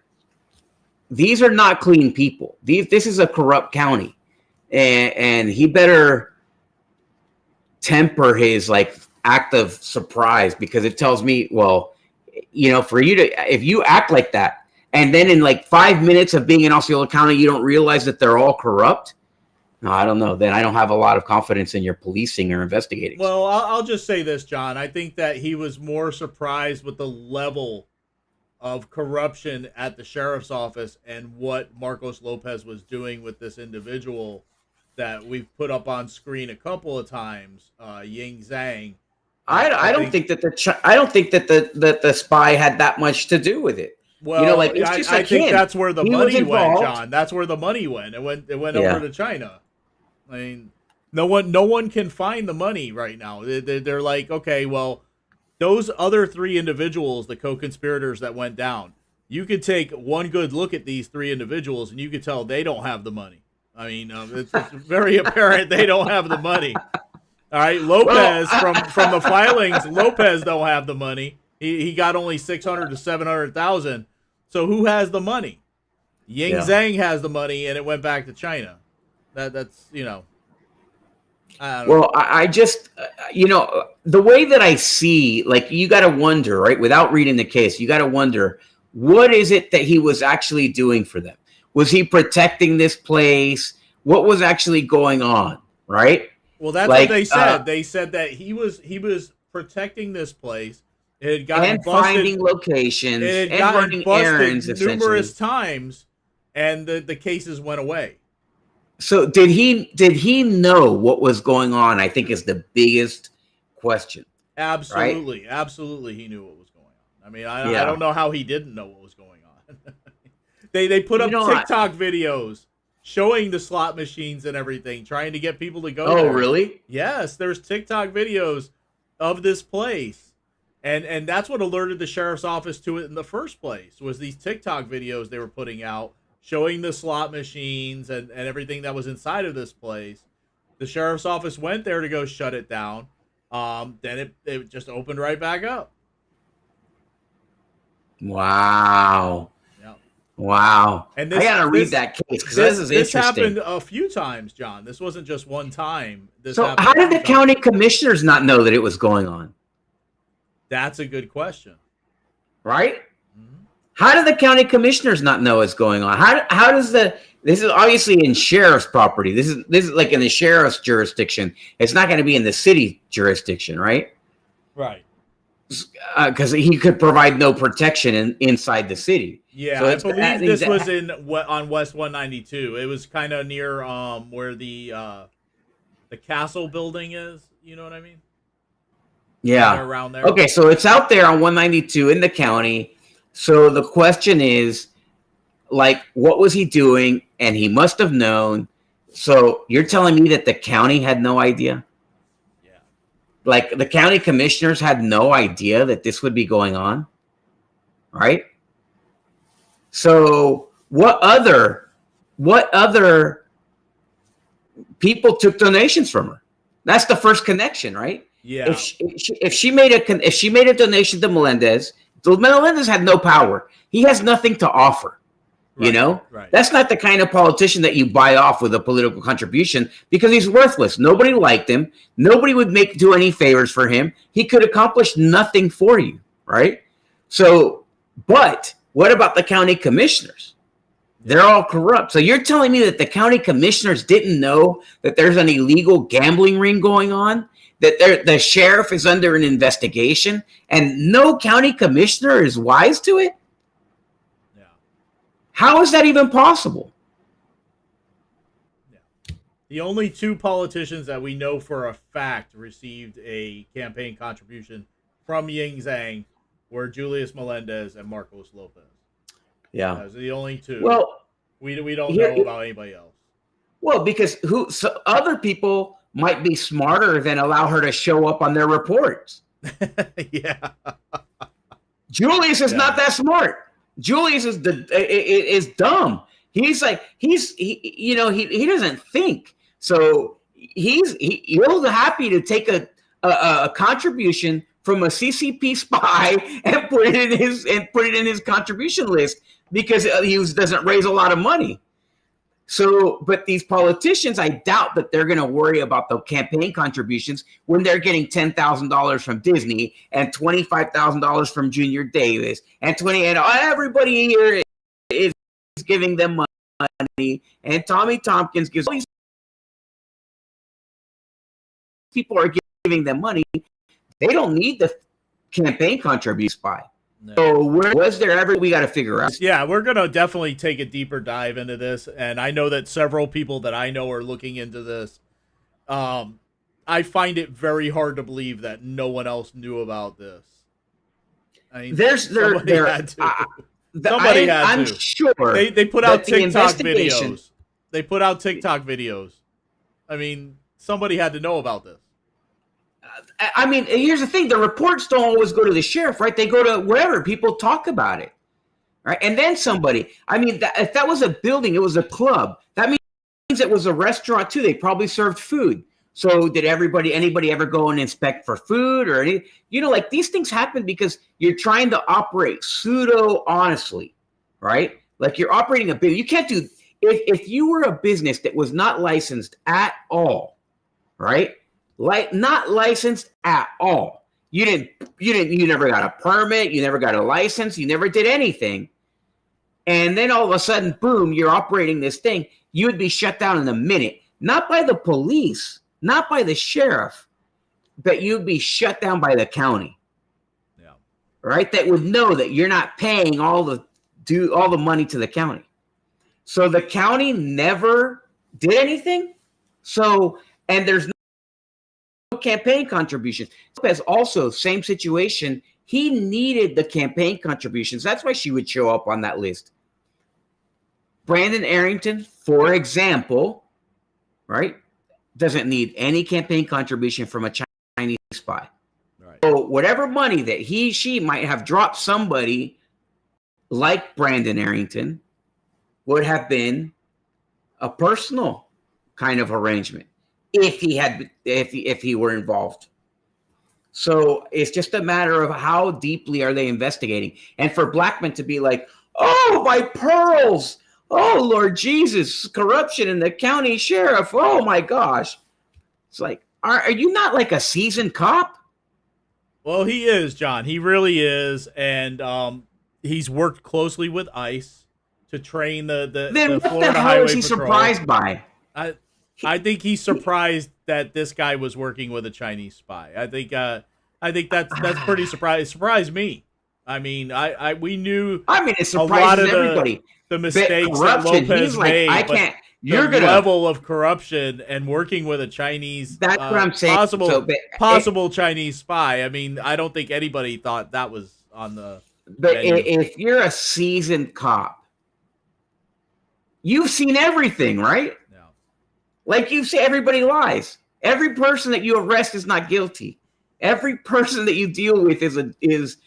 these are not clean people. This is a corrupt county, and he better temper his act of surprise, because it tells me, for you to, if you act like that, and then in 5 minutes of being in Osceola County, you don't realize that they're all corrupt. No, I don't know. Then I don't have a lot of confidence in your policing or investigating. Well, I'll just say this, John. I think that he was more surprised with the level of corruption at the sheriff's office and what Marcos Lopez was doing with this individual that we've put up on screen a couple of times, Ying Zhang. I don't think that the spy had that much to do with it. Well, you know, like, it's just I think that's where the money went, John. That's where the money went. It went over to China. I mean, no one can find the money right now. They're like, okay, well, those other three individuals, the co-conspirators that went down, you could take one good look at these three individuals and you could tell they don't have the money. I mean, it's very apparent they don't have the money. All right, Lopez, from the filings, Lopez don't have the money. He got only 600 to 700,000. So who has the money? Ying Zhang has the money, and it went back to China. That's you know. I don't know. I just the way that I see, like, you got to wonder, right? Without reading the case, you got to wonder, what is it that he was actually doing for them? Was he protecting this place? What was actually going on, right? Well, that's what they said. They said that he was protecting this place. It had gotten and busted, finding locations it had and gotten running busted errands numerous times, and the cases went away. So did he know what was going on? I think is the biggest question. Absolutely, right? Absolutely, he knew what was going on. I mean, I don't know how he didn't know what was going on. they put up TikTok videos showing the slot machines and everything, trying to get people to go. Oh, there. really? Yes, there's TikTok videos of this place, and that's what alerted the sheriff's office to it in the first place. Was these TikTok videos they were putting out, showing the slot machines and everything that was inside of this place. The sheriff's office went there to go shut it down. Then it just opened right back up. Wow. Yeah. Wow. And I gotta read that case because this is interesting. Happened a few times, John. This wasn't just one time. So how did the county commissioners not know that it was going on? That's a good question. Right? How do the county commissioners not know what's going on? How does this is obviously in sheriff's property. This is like in the sheriff's jurisdiction. It's not going to be in the city jurisdiction, right? Right. Because he could provide no protection inside the city. Yeah, so I believe this was on West 192. It was kind of near where the castle building is. You know what I mean? Yeah. Kind of around there. Okay, so it's out there on 192 in the county. So the question is, like, what was he doing? And he must have known. So you're telling me that the county had no idea? Yeah. Like, the county commissioners had no idea that this would be going on? Right? So what other people took donations from her? That's the first connection, right? Yeah. If she made a donation to Melendez, Melendez had no power. He has nothing to offer. Right, you know, right. That's not the kind of politician that you buy off with a political contribution because he's worthless. Nobody liked him. Nobody would do any favors for him. He could accomplish nothing for you, right? So, but what about the county commissioners? They're all corrupt. So you're telling me that the county commissioners didn't know that there's an illegal gambling ring going on? That the sheriff is under an investigation and no county commissioner is wise to it? Yeah. How is that even possible? Yeah. The only two politicians that we know for a fact received a campaign contribution from Ying Zhang were Julius Melendez and Marcos Lopez. Yeah. Those are the only two. Well, we don't know about anybody else. Well, because other people might be smarter than allow her to show up on their reports. Yeah. Julius is not that smart. Julius is dumb. He's like he doesn't think. So he's happy to take a contribution from a CCP spy and put it in his contribution list because he doesn't raise a lot of money. So, but these politicians, I doubt that they're going to worry about the campaign contributions when they're getting $10,000 from Disney and $25,000 from Junior Davis and everybody here is giving them money, and Tommy Tompkins gives all these people are giving them money, they don't need the campaign contributions by. No. So was there ever, we got to figure out. Yeah, we're going to definitely take a deeper dive into this. And I know that several people that I know are looking into this. I find it very hard to believe that no one else knew about this. I mean, somebody had to. I'm sure they put out TikTok videos. They put out TikTok videos. I mean, somebody had to know about this. I mean, here's the thing. The reports don't always go to the sheriff, right? They go to wherever people talk about it, right? And then somebody, I mean, if that was a building, it was a club. That means it was a restaurant too. They probably served food. So did anybody ever go and inspect for food or any, like these things happen because you're trying to operate pseudo honestly, right? Like you're operating a business. You can't do, if you were a business that was not licensed at all, right? Like not licensed at all. You never got a permit. You never got a license. You never did anything. And then all of a sudden, boom, you're operating this thing. You would be shut down in a minute, not by the police, not by the sheriff, but you'd be shut down by the county. Yeah. Right? That would know that you're not paying all the money to the county. So the county never did anything. So, and there's no campaign contributions. Lopez also, same situation. He needed the campaign contributions. That's why she would show up on that list. Brandon Arrington, for example, right, doesn't need any campaign contribution from a Chinese spy. Right. So whatever money that she might have dropped somebody like Brandon Arrington would have been a personal kind of arrangement if he were involved. So it's just a matter of how deeply are they investigating. And for Blackman to be like, oh, my pearls. Oh, Lord Jesus, corruption in the county sheriff. Oh, my gosh. It's like, are you not like a seasoned cop? Well, he is, John. He really is. And he's worked closely with ICE to train the then Florida what the hell Highway is he Patrol. Surprised by? I think he's surprised that this guy was working with a Chinese spy. I think that's pretty surprised me. I mean, we knew. I mean, it surprises everybody. The mistakes that Lopez made. I can't. You're the level of corruption and working with a Chinese. That's what I'm saying. Possible Chinese spy. I mean, I don't think anybody thought that was on the. But if you're a seasoned cop, you've seen everything, right? No. Like you say, everybody lies. Every person that you arrest is not guilty. Every person that you deal with is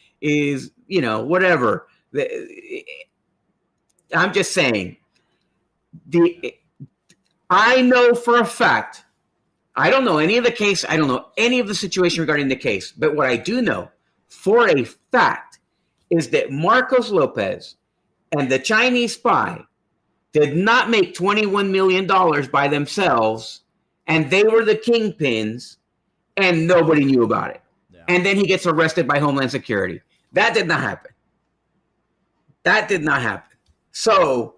whatever. I'm just saying. I know for a fact. I don't know any of the case. I don't know any of the situation regarding the case. But what I do know for a fact is that Marcos Lopez and the Chinese spy did not make $21 million by themselves, and they were the kingpins, and nobody knew about it. Yeah. And then he gets arrested by Homeland Security. That did not happen. That did not happen. So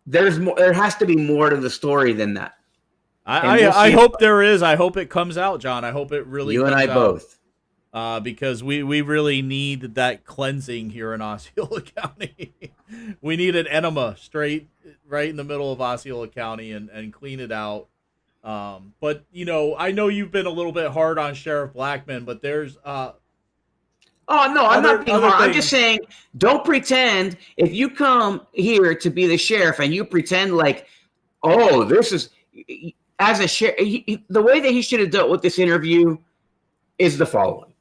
there has to be more to the story than that. I hope there is. I hope it comes out, John. I hope it really comes out. You and I both. Because we really need that cleansing here in Osceola County. We need an enema right in the middle of Osceola County and clean it out. But, I know you've been a little bit hard on Sheriff Blackman, but there's oh, no, I'm not being hard. I'm just saying, don't pretend if you come here to be the sheriff and you pretend like, oh, this is as a sheriff. The way that he should have dealt with this interview is the following.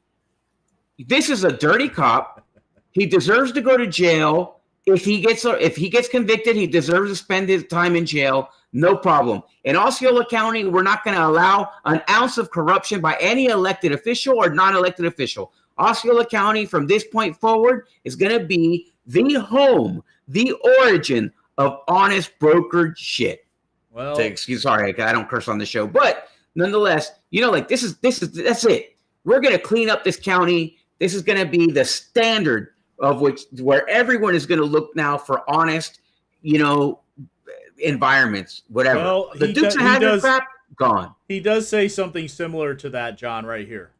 This is a dirty cop. He deserves to go to jail. If he gets convicted, he deserves to spend his time in jail. No problem. In Osceola County, we're not going to allow an ounce of corruption by any elected official or non-elected official. Osceola County, from this point forward, is going to be the home, the origin of honest brokered shit. Well, sorry, I don't curse on the show, but nonetheless, that's it. We're going to clean up this county. This is going to be the standard of where everyone is going to look now for honest, environments, whatever. Well, the Dukes of Hazzard crap, gone. He does say something similar to that, John, right here.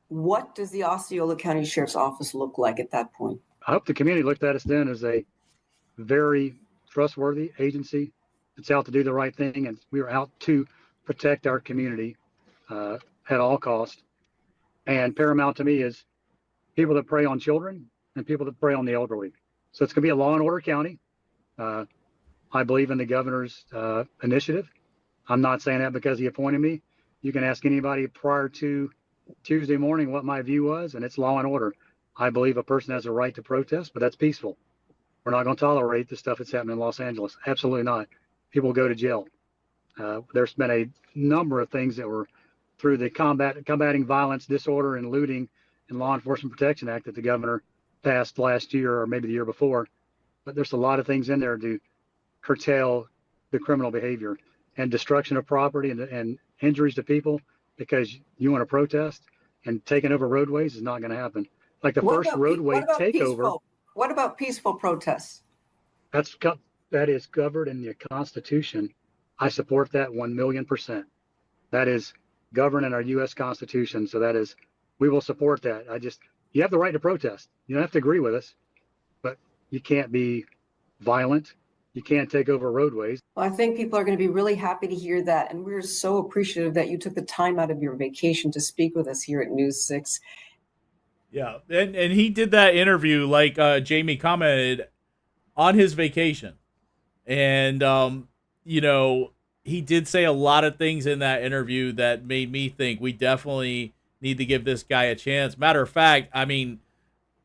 What does the Osceola County Sheriff's Office look like at that point? I hope the community looked at us then as a very trustworthy agency that's out to do the right thing, and we were out to protect our community at all costs. And paramount to me is people that prey on children and people that prey on the elderly. So it's going to be a law and order county. I believe in the governor's initiative. I'm not saying that because he appointed me. You can ask anybody prior to Tuesday morning what my view was, and it's law and order. I believe a person has a right to protest, but that's peaceful. We're not going to tolerate the stuff that's happening in Los Angeles. Absolutely not. People go to jail. There's been a number of things that were through the Combating Violence, Disorder, and Looting and Law Enforcement Protection Act that the governor passed last year or maybe the year before. But there's a lot of things in there to curtail the criminal behavior and destruction of property and injuries to people because you want to protest, and taking over roadways is not going to happen. Like the first roadway takeover. What about peaceful protests? That is covered in the Constitution. I support that 1,000,000%. That is governed in our U.S. Constitution. So we will support that. You have the right to protest. You don't have to agree with us, but you can't be violent. You can't take over roadways. Well, I think people are going to be really happy to hear that. And we're so appreciative that you took the time out of your vacation to speak with us here at News 6. Yeah, and he did that interview, like Jamie commented, on his vacation. And, he did say a lot of things in that interview that made me think we definitely need to give this guy a chance. Matter of fact, I mean,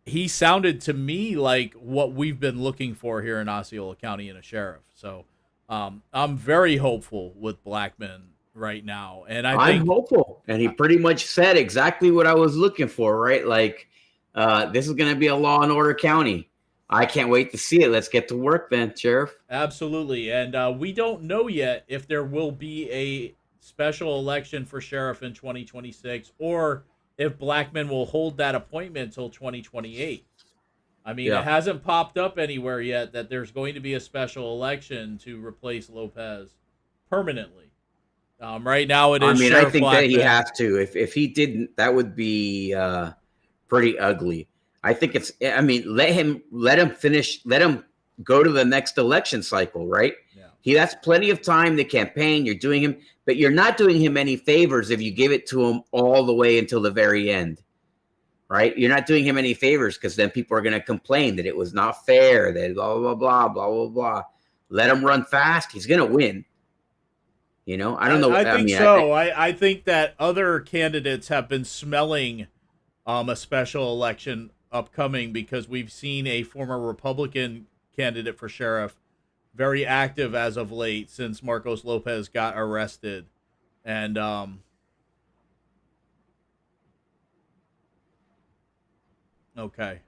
he sounded to me like what we've been looking for here in Osceola County in a sheriff. So I'm very hopeful with Blackman right now. And I'm hopeful. And he pretty much said exactly what I was looking for, right? Like, this is going to be a law and order county. I can't wait to see it. Let's get to work then, Sheriff. Absolutely. And we don't know yet if there will be a special election for sheriff in 2026 or if Blackman will hold that appointment until 2028. I mean, It hasn't popped up anywhere yet that there's going to be a special election to replace Lopez permanently. Right now it is Sheriff I think Blackman. that he has to. If he didn't, that would be pretty ugly. I think let him finish, let him go to the next election cycle, right? Yeah. That's plenty of time to campaign. But you're not doing him any favors if you give it to him all the way until the very end, right? You're not doing him any favors because then people are going to complain that it was not fair, that blah, blah, blah, blah, blah, blah. Let him run fast. He's going to win. I don't know. I think that other candidates have been smelling a special election upcoming because we've seen a former Republican candidate for sheriff very active as of late since Marcos Lopez got arrested. And okay.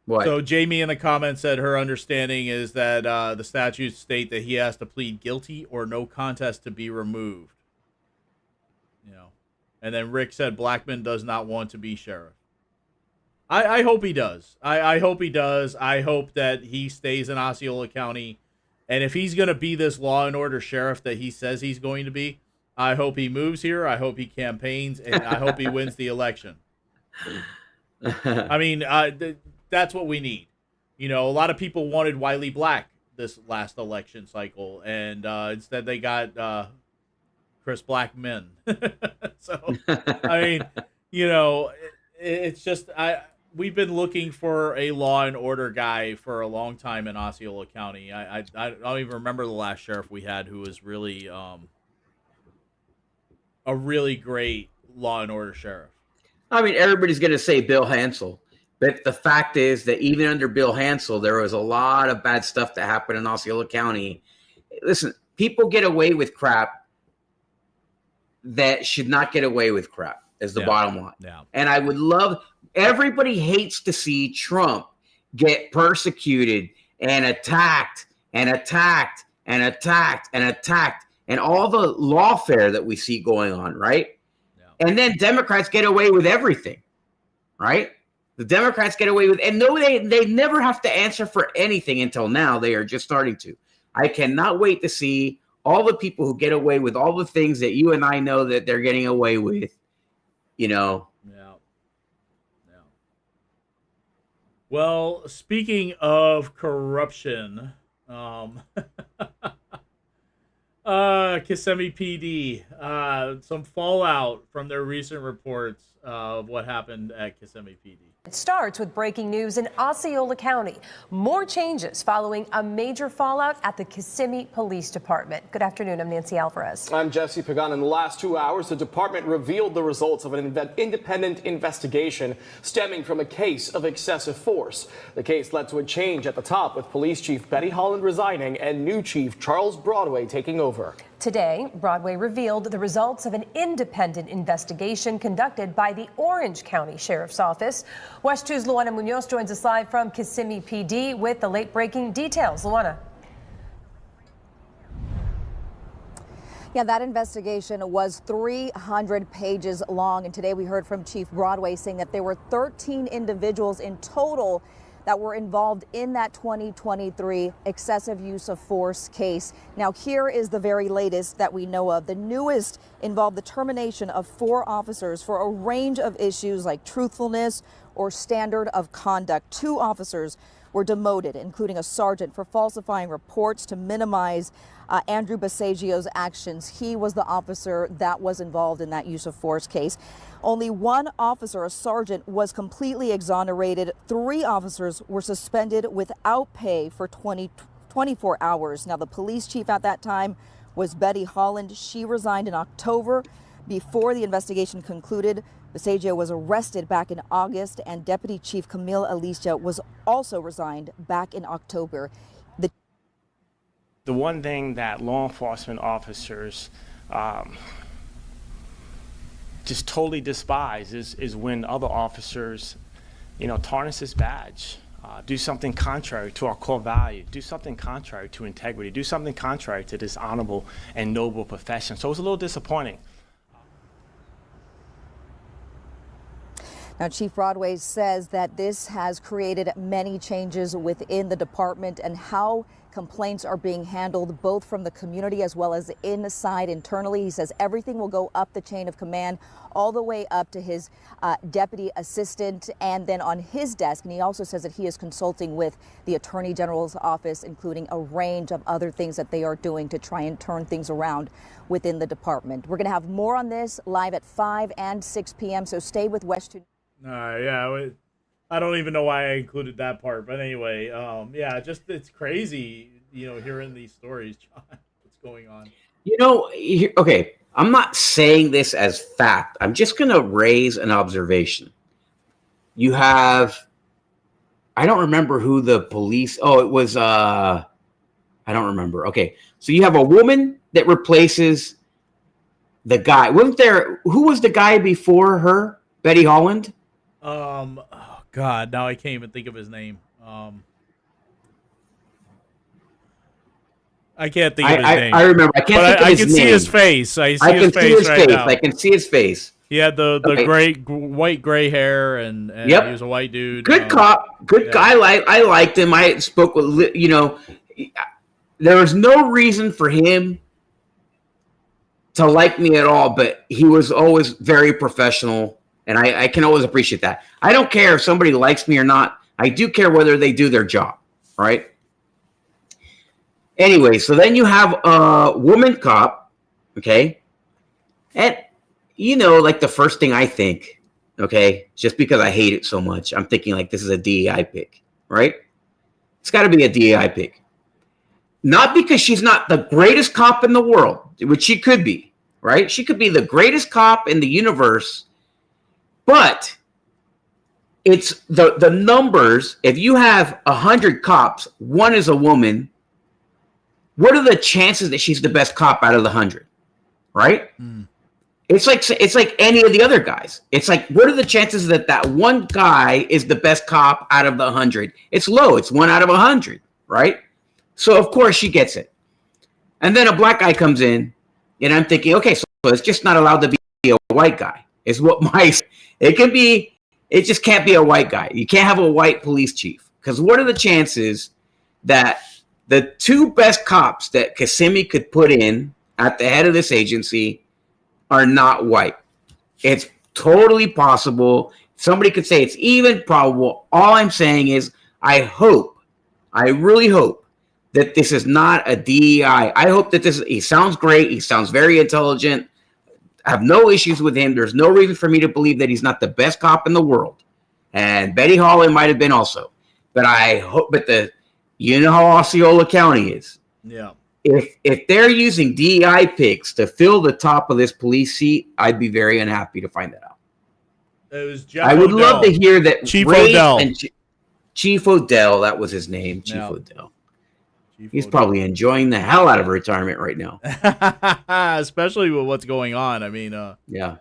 What? So Jamie in the comments said her understanding is that the statutes state that he has to plead guilty or no contest to be removed. And then Rick said Blackman does not want to be sheriff. I hope he does. I hope he does. I hope that he stays in Osceola County. And if he's going to be this law and order sheriff that he says he's going to be, I hope he moves here. I hope he campaigns. And I hope he wins the election. I mean, that's what we need. A lot of people wanted Wiley Black this last election cycle. And instead they got Chris Blackman. So, I mean, it's just we've been looking for a law and order guy for a long time in Osceola County. I don't even remember the last sheriff we had who was really a really great law and order sheriff. I mean, everybody's going to say Bill Hansel, but the fact is that even under Bill Hansel, there was a lot of bad stuff that happened in Osceola County. Listen, people get away with crap that should not get away with crap is the bottom line. Yeah. And I would everybody hates to see Trump get persecuted and attacked and attacked and attacked and attacked and all the lawfare that we see going on, right? Yeah. And then Democrats get away with everything, right? The Democrats get away with, and no, they never have to answer for anything until now. They are just starting to. I cannot wait to see all the people who get away with all the things that you and I know that they're getting away with, you know. Yeah. Yeah. Well, speaking of corruption, Kissimmee PD, some fallout from their recent reports of what happened at Kissimmee PD. It starts with breaking news in Osceola County. More changes following a major fallout at the Kissimmee Police Department. Good afternoon, I'm Nancy Alvarez. I'm Jesse Pagan. In the last 2 hours, the department revealed the results of an independent investigation stemming from a case of excessive force. The case led to a change at the top, with Police Chief Betty Holland resigning and new Chief Charles Broadway taking over. Today, Broadway revealed the results of an independent investigation conducted by the Orange County Sheriff's Office. West 2's Luana Munoz joins us live from Kissimmee PD with the late-breaking details. Luana. Yeah, that investigation was 300 pages long, and today we heard from Chief Broadway saying that there were 13 individuals in total that were involved in that 2023 excessive use of force case. Now, here is the very latest that we know of. The newest involved the termination of 4 officers for a range of issues like truthfulness or standard of conduct. 2 officers were demoted, including a sergeant for falsifying reports to minimize Andrew Basagio's actions. He was the officer that was involved in that use of force case. Only 1 officer, a sergeant, was completely exonerated. 3 officers were suspended without pay for 24 hours. Now, the police chief at that time was Betty Holland. She resigned in October before the investigation concluded. Basagio was arrested back in August, and Deputy Chief Camille Alicia was also resigned back in October. The one thing that law enforcement officers just totally despise is when other officers, tarnish this badge, do something contrary to our core value, do something contrary to integrity, do something contrary to this honorable and noble profession. So it was a little disappointing. Now, Chief Broadway says that this has created many changes within the department and how complaints are being handled, both from the community as well as inside internally. He says everything will go up the chain of command, all the way up to his deputy assistant and then on his desk. And he also says that he is consulting with the Attorney General's office, including a range of other things that they are doing to try and turn things around within the department. We're going to have more on this live at 5 and 6 p.m. So stay with West 2. Yeah, I don't even know why I included that part, but anyway, yeah, just it's crazy, hearing these stories, John. What's going on? Okay, I'm not saying this as fact. I'm just going to raise an observation. You have, I don't remember who the police, it was, I don't remember. Okay, so you have a woman that replaces the guy. Who was the guy before her? Betty Holland? Oh God, now I can't even think of his name. I can't think of his name. I remember. I can't think of his name. I can see his face. I can see his face. He had the white gray hair, and yep. He was a white dude. Good cop. Good guy. I liked him. I spoke with, there was no reason for him to like me at all, but he was always very professional. And I can always appreciate that. I don't care if somebody likes me or not. I do care whether they do their job, right? Anyway, so then you have a woman cop, okay? And, like the first thing I think, okay, just because I hate it so much, I'm thinking like this is a DEI pick, right? It's got to be a DEI pick. Not because she's not the greatest cop in the world, which she could be, right? She could be the greatest cop in the universe. But it's the numbers. If you have 100 cops, 1 is a woman. What are the chances that she's the best cop out of the 100? Right? Mm. It's like any of the other guys. It's like, what are the chances that one guy is the best cop out of the 100? It's low. It's 1 out of 100. Right? So of course she gets it. And then a black guy comes in, and I'm thinking, okay, so it's just not allowed to be a white guy. Is what it just can't be a white guy. You can't have a white police chief, because what are the chances that the two best cops that Kissimmee could put in at the head of this agency are not white. It's totally possible. Somebody could say it's even probable. All I'm saying is I really hope that this is not a DEI. I hope that he sounds great. He sounds very intelligent. I have no issues with him. There's no reason for me to believe that he's not the best cop in the world. And Betty Holland might have been also. But I hope, you know how Osceola County is. Yeah. If they're using DEI picks to fill the top of this police seat, I'd be very unhappy to find that out. It was Jeff I would love to hear that Chief Odell. And Chief Odell, that was his name, Chief Odell. He's probably enjoying the hell out of retirement right now. Especially with what's going on. I mean, yeah.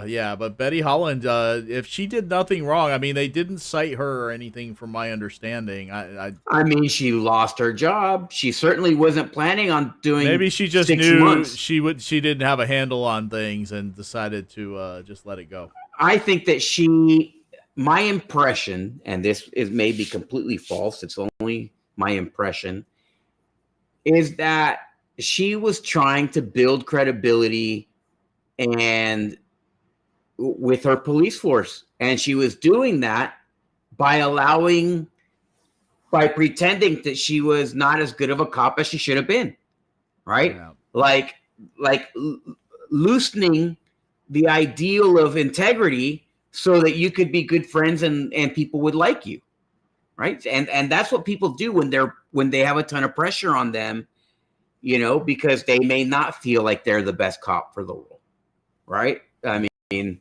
Yeah, but Betty Holland, if she did nothing wrong, I mean, they didn't cite her or anything from my understanding. I mean, she lost her job. She certainly wasn't planning on doing. Maybe she just 6 knew months. she didn't have a handle on things and decided to just let it go. I think that my impression, and this is maybe completely false, it's only my impression, is that she was trying to build credibility and with her police force, and she was doing that by pretending that she was not as good of a cop as she should have been, right? Yeah. Like loosening the ideal of integrity so that you could be good friends and people would like you, right? And that's what people do when they have a ton of pressure on them, because they may not feel like they're the best cop for the role, right? I mean,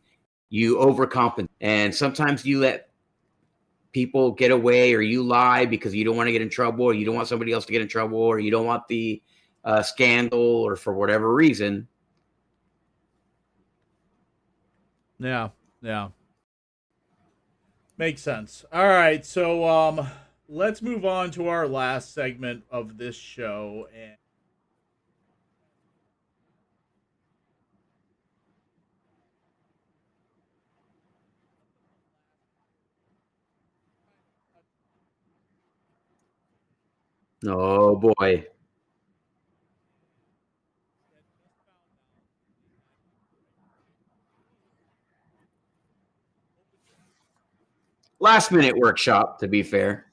you overcompensate, and sometimes you let people get away, or you lie because you don't want to get in trouble, or you don't want somebody else to get in trouble, or you don't want the scandal, or for whatever reason. Yeah. Makes sense. All right, so let's move on to our last segment of this show. And oh boy. Last minute workshop, to be fair.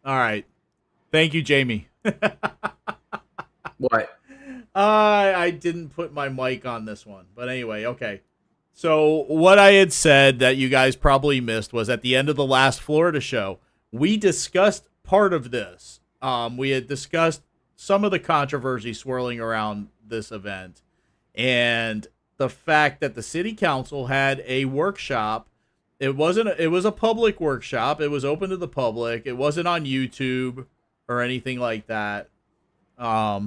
all right. Thank you, Jamie. What? I didn't put my mic on this one. But anyway, okay. So what I had said that you guys probably missed was at the end of the last Florida show, we discussed part of this. We had discussed some of the controversy swirling around this event and the fact that the city council had a workshop. It was a public workshop. It was open to the public. It wasn't on YouTube or anything like that. Let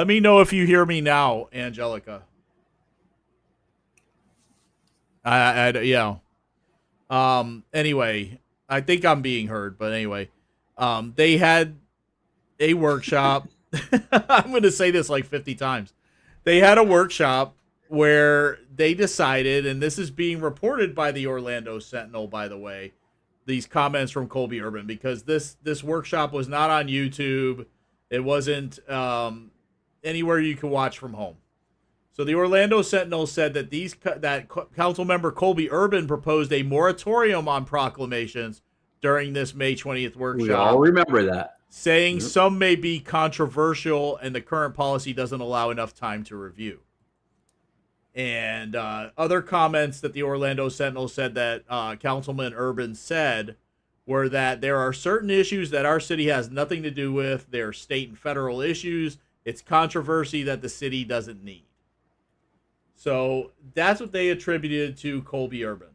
me know if you hear me now, Angelica. Yeah. Anyway, I think I'm being heard, but anyway, they had a workshop. I'm going to say this like 50 times. They had a workshop where they decided, and this is being reported by the Orlando Sentinel, by the way, these comments from Colby Urban, because this workshop was not on YouTube. It wasn't anywhere you can watch from home. So the Orlando Sentinel said that council member Colby Urban proposed a moratorium on proclamations during this May 20th workshop. We all remember that. Saying some may be controversial and the current policy doesn't allow enough time to review. And other comments that the Orlando Sentinel said that Councilman Urban said were that there are certain issues that our city has nothing to do with. They're state and federal issues. It's controversy that the city doesn't need. So that's what they attributed to Colby Urban.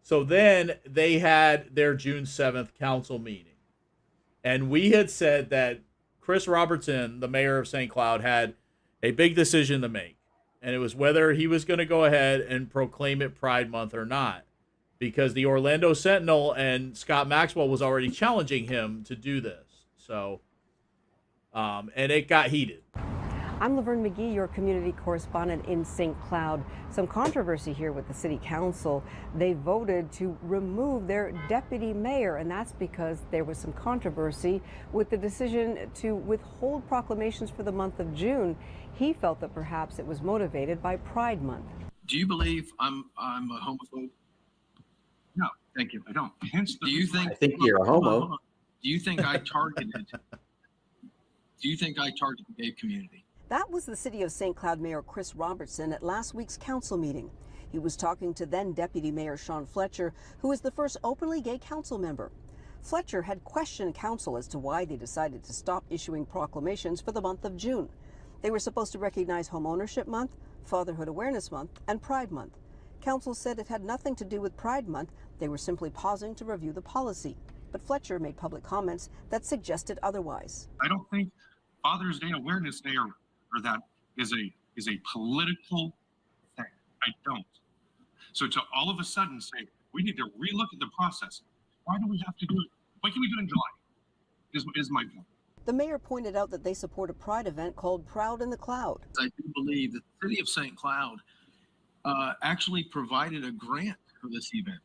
So then they had their June 7th council meeting. And we had said that Chris Robertson, the mayor of St. Cloud, had a big decision to make. And it was whether he was going to go ahead and proclaim it Pride Month or not. Because the Orlando Sentinel and Scott Maxwell was already challenging him to do this. So, and it got heated. I'm Laverne McGee, your community correspondent in St. Cloud. Some controversy here with the city council. They voted to remove their deputy mayor, and that's because there was some controversy with the decision to withhold proclamations for the month of June. He felt that perhaps it was motivated by Pride Month. Do you believe I'm a homophobe? No, thank you. I don't. Hence, do you think? I think you're a homo. Do you think I targeted? Do you think I targeted the gay community? That was the City of St. Cloud Mayor Chris Robertson at last week's council meeting. He was talking to then Deputy Mayor Sean Fletcher, who is the first openly gay council member. Fletcher had questioned council as to why they decided to stop issuing proclamations for the month of June. They were supposed to recognize Home Ownership Month, Fatherhood Awareness Month, and Pride Month. Council said it had nothing to do with Pride Month. They were simply pausing to review the policy. But Fletcher made public comments that suggested otherwise. I don't think Father's Day, Awareness Day, or that is a political thing. I don't. So to all of a sudden say we need to relook at the process. Why do we have to do it? Why can't we do it in July? Is my point. The mayor pointed out that they support a pride event called Proud in the Cloud. I do believe that the city of St. Cloud actually provided a grant for this event.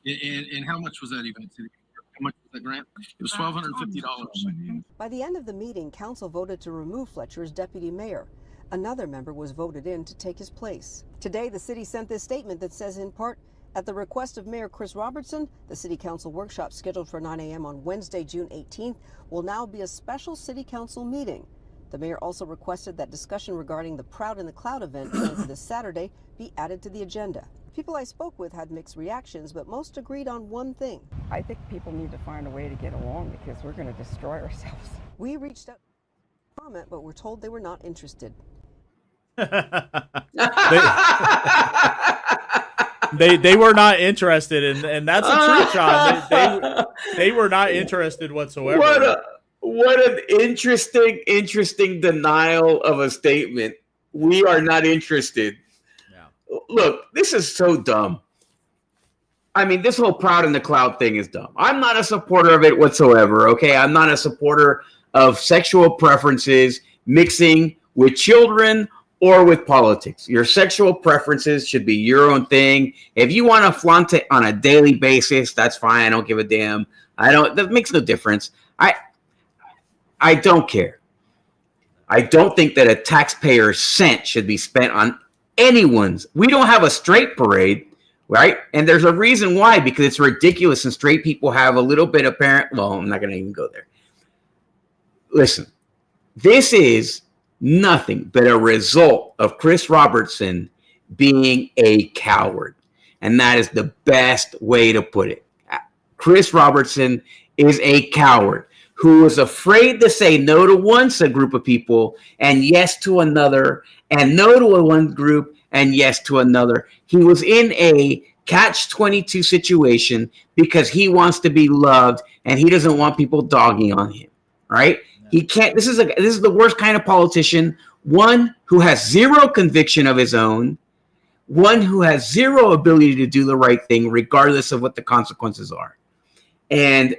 And how much was that event? How much was that grant? It was $1,250. By the end of the meeting, council voted to remove Fletcher as deputy mayor. Another member was voted in to take his place. Today, the city sent this statement that says, in part, at the request of Mayor Chris Robertson, the city council workshop scheduled for 9 a.m. on Wednesday, June 18th, will now be a special city council meeting. The mayor also requested that discussion regarding the Proud in the Cloud event planned for this Saturday be added to the agenda. People I spoke with had mixed reactions, but most agreed on one thing. I think people need to find a way to get along because we're going to destroy ourselves. We reached out to comment, but were told they were not interested. They were not interested, and that's the truth, Sean. They were not interested whatsoever. What an interesting denial of a statement. We are not interested. Yeah. Look, this is so dumb. I mean, this whole Proud in the Cloud thing is dumb. I'm not a supporter of it whatsoever, okay? I'm not a supporter of sexual preferences mixing with children or with politics. Your sexual preferences should be your own thing. If you want to flaunt it on a daily basis, that's fine. I don't give a damn. That makes no difference. I don't care. I don't think that a taxpayer cent should be spent on anyone's. We don't have a straight parade, right? And there's a reason why, because it's ridiculous and straight people have a little bit of well, I'm not going to even go there. Listen, this is nothing but a result of Chris Robertson being a coward. And that is the best way to put it. Chris Robertson is a coward who was afraid to say no to one group of people and yes to another, and no to one group and yes to another. He was in a catch-22 situation because he wants to be loved and he doesn't want people dogging on him, right? He can't. This is the worst kind of politician. One who has zero conviction of his own, one who has zero ability to do the right thing, regardless of what the consequences are. And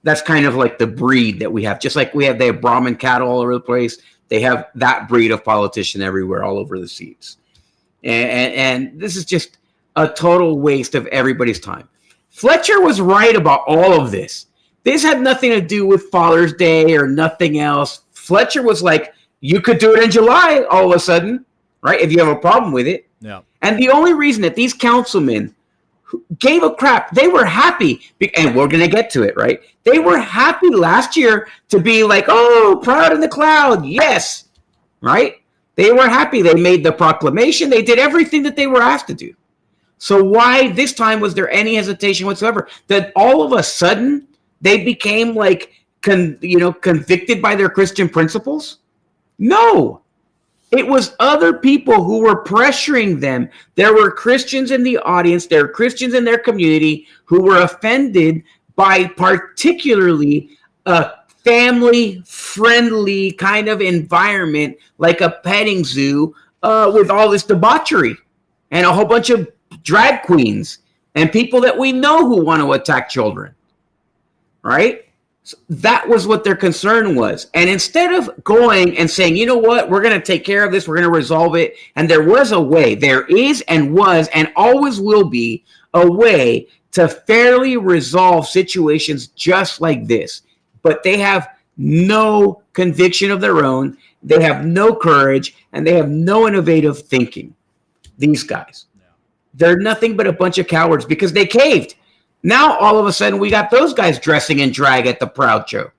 that's kind of like the breed that we have. Just like they have Brahmin cattle all over the place. They have that breed of politician everywhere, all over the seats. And this is just a total waste of everybody's time. Fletcher was right about all of this. This had nothing to do with Father's Day or nothing else. Fletcher was like, you could do it in July all of a sudden, right? If you have a problem with it. Yeah. And the only reason that these councilmen gave a crap, they were happy, and we're going to get to it, right? They were happy last year to be like, oh, Proud in the Cloud, yes, right? They were happy. They made the proclamation. They did everything that they were asked to do. So why this time was there any hesitation whatsoever? That all of a sudden they became like, convicted by their Christian principles? No. It was other people who were pressuring them. There were Christians in the audience, there were Christians in their community who were offended by particularly a family-friendly kind of environment, like a petting zoo with all this debauchery and a whole bunch of drag queens and people that we know who want to attack children, right? So that was what their concern was. And instead of going and saying, you know what, we're going to take care of this, we're going to resolve it. And there was a way, there is and was and always will be a way to fairly resolve situations just like this. But they have no conviction of their own. They have no courage and they have no innovative thinking. These guys, they're nothing but a bunch of cowards because they caved. Now, all of a sudden, we got those guys dressing in drag at the Proud Show.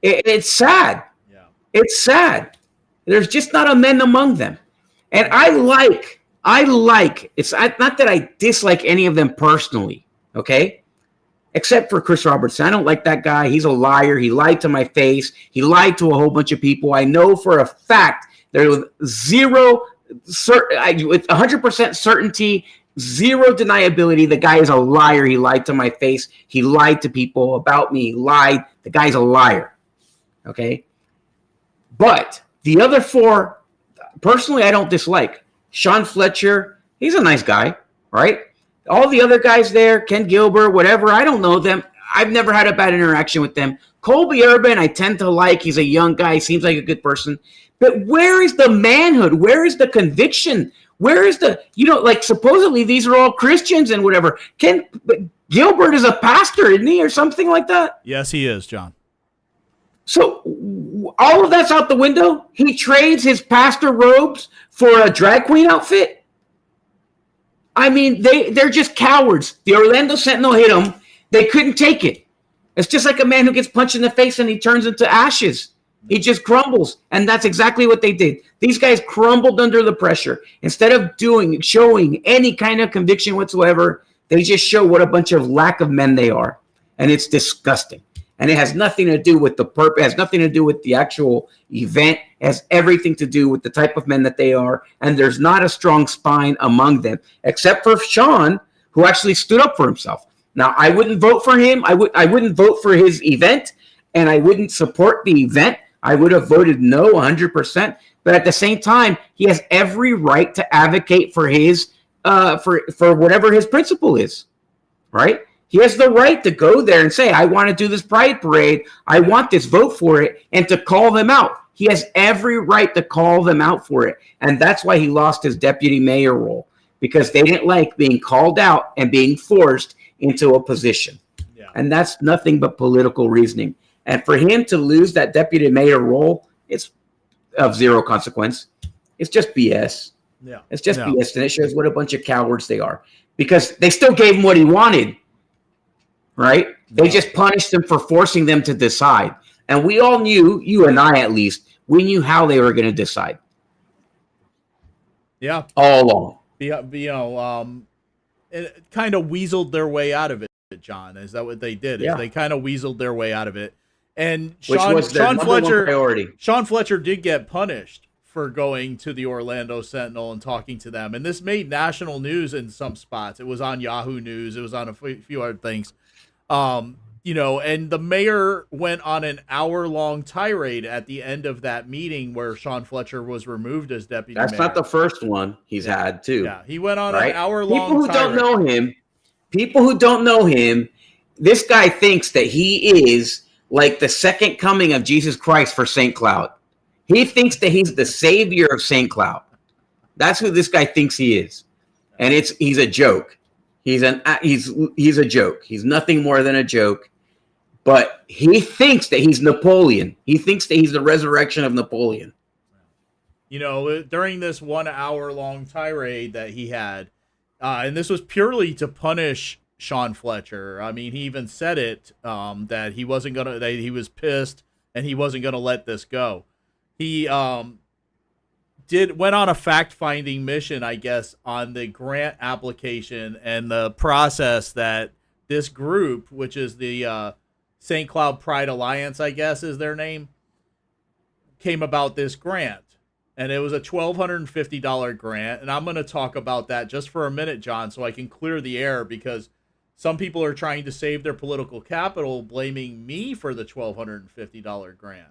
It's sad. Yeah. It's sad. There's just not a men among them. And I like, it's not that I dislike any of them personally, okay? Except for Chris Robertson. I don't like that guy. He's a liar. He lied to my face. He lied to a whole bunch of people. I know for a fact there was with 100% certainty, zero deniability, the guy is a liar. He lied to my face. He lied to people about me. He lied. The guy's a liar. Okay? But the other four, personally, I don't dislike. Sean Fletcher, he's a nice guy, right? All the other guys there, Ken Gilbert, whatever, I don't know them. I've never had a bad interaction with them. Colby Urban, I tend to like. He's a young guy. Seems like a good person. But where is the manhood? Where is the conviction? Where is the, like supposedly these are all Christians and whatever. Gilbert is a pastor, isn't he, or something like that? Yes, he is, John. So all of that's out the window. He trades his pastor robes for a drag queen outfit. I mean, they're just cowards. The Orlando Sentinel hit them. They couldn't take it. It's just like a man who gets punched in the face and he turns into ashes. He just crumbles. And that's exactly what they did. These guys crumbled under the pressure. Instead of showing any kind of conviction whatsoever, they just show what a bunch of lack of men they are. And it's disgusting. And it has nothing to do with the purpose. It has nothing to do with the actual event. It has everything to do with the type of men that they are. And there's not a strong spine among them, except for Sean, who actually stood up for himself. Now, I wouldn't vote for him. I wouldn't vote for his event, and I wouldn't support the event. I would have voted no 100%. But at the same time, he has every right to advocate for his for whatever his principle is, right? He has the right to go there and say, I want to do this pride parade. I want this, vote for it, and to call them out. He has every right to call them out for it. And that's why he lost his deputy mayor role, because they didn't like being called out and being forced into a position. Yeah. And that's nothing but political reasoning. And for him to lose that deputy mayor role, it's of zero consequence. It's just BS. Yeah. It's just BS. And it shows what a bunch of cowards they are, because they still gave him what he wanted. Right? They just punished them for forcing them to decide. And we all knew, you and I at least, we knew how they were going to decide. Yeah. All along. It kind of weaseled their way out of it, John. Is that what they did? Yeah. Is they kind of weaseled their way out of it. And Sean Fletcher did get punished for going to the Orlando Sentinel and talking to them. And this made national news in some spots. It was on Yahoo News. It was on a few other things. And the mayor went on an hour-long tirade at the end of that meeting where Sean Fletcher was removed as deputy mayor. That's not the first one he's had, too. Yeah, he went on an hour-long People who don't know him, this guy thinks that he is like the second coming of Jesus Christ for St. Cloud. He thinks that he's the savior of St. Cloud. That's who this guy thinks he is. And he's a joke. He's a joke. He's nothing more than a joke. But he thinks that he's Napoleon. He thinks that he's the resurrection of Napoleon. During this 1 hour long tirade that he had, and this was purely to punish Sean Fletcher. I mean, he even said it, that he was pissed and he wasn't gonna let this go. He went on a fact-finding mission, I guess, on the grant application and the process that this group, which is the St. Cloud Pride Alliance, I guess is their name, came about this grant. And it was a $1,250 grant. And I'm going to talk about that just for a minute, John, so I can clear the air, because some people are trying to save their political capital, blaming me for the $1,250 grant.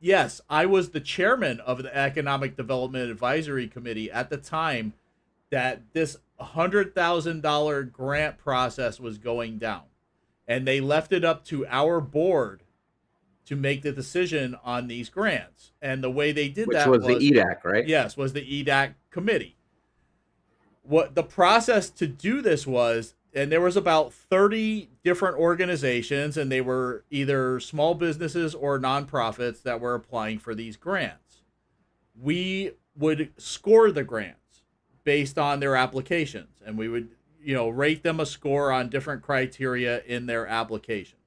Yes, I was the chairman of the Economic Development Advisory Committee at the time that this $100,000 grant process was going down. And they left it up to our board to make the decision on these grants. And the way they did that was the EDAC, right? Yes, was the EDAC committee. What the process to do this was, and there was about 30 different organizations, and they were either small businesses or nonprofits that were applying for these grants. We would score the grants based on their applications, and we would, rate them a score on different criteria in their application.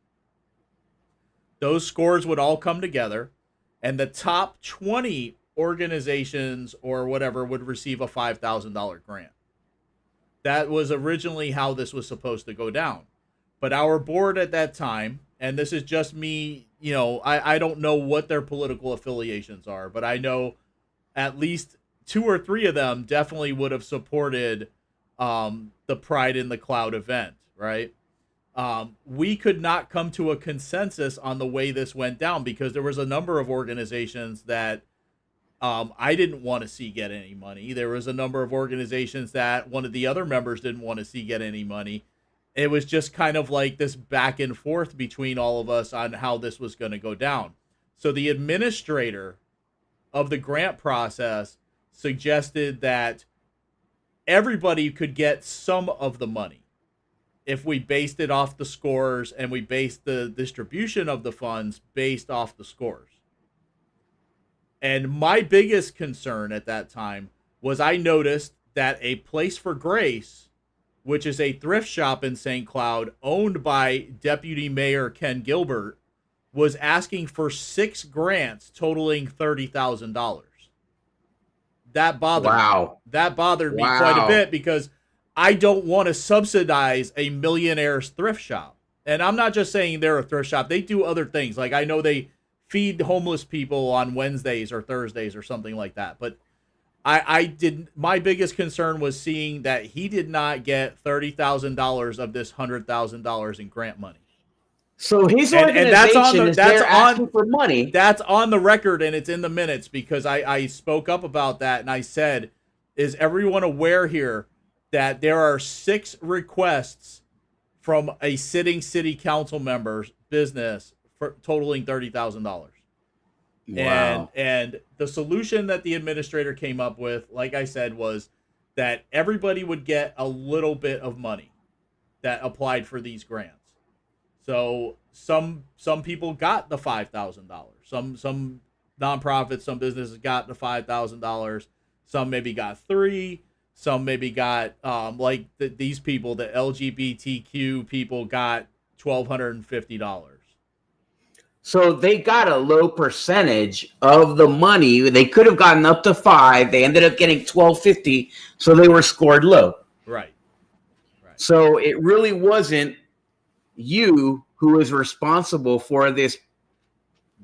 Those scores would all come together, and the top 20 organizations or whatever would receive a $5,000 grant. That was originally how this was supposed to go down. But our board at that time, and this is just me, I don't know what their political affiliations are, but I know at least 2 or 3 of them definitely would have supported the Pride in the Cloud event, right? We could not come to a consensus on the way this went down, because there was a number of organizations that I didn't want to see get any money. There was a number of organizations that one of the other members didn't want to see get any money. It was just kind of like this back and forth between all of us on how this was going to go down. So the administrator of the grant process suggested that everybody could get some of the money if we based it off the scores, and we based the distribution of the funds based off the scores. And my biggest concern at that time was I noticed that a Place for Grace, which is a thrift shop in St. Cloud owned by Deputy Mayor Ken Gilbert, was asking for 6 grants totaling $30,000. That bothered me. That bothered me quite a bit, because I don't want to subsidize a millionaire's thrift shop. And I'm not just saying they're a thrift shop. They do other things. Like, I know they feed homeless people on Wednesdays or Thursdays or something like that. But my biggest concern was seeing that he did not get $30,000 of this $100,000 in grant money. So his organization is asking for money. That's on the record, and it's in the minutes, because I spoke up about that, and I said, is everyone aware here that there are 6 requests from a sitting city council member's business for totaling $30,000. Wow. And the solution that the administrator came up with, like I said, was that everybody would get a little bit of money that applied for these grants. So some people got the $5,000. Some nonprofits, some businesses got the $5,000. Some maybe got 3. Some maybe got, these people, the LGBTQ people, got $1,250. So they got a low percentage of the money. They could have gotten up to 5. They ended up getting $1,250, so they were scored low. Right. So it really wasn't you who was responsible for this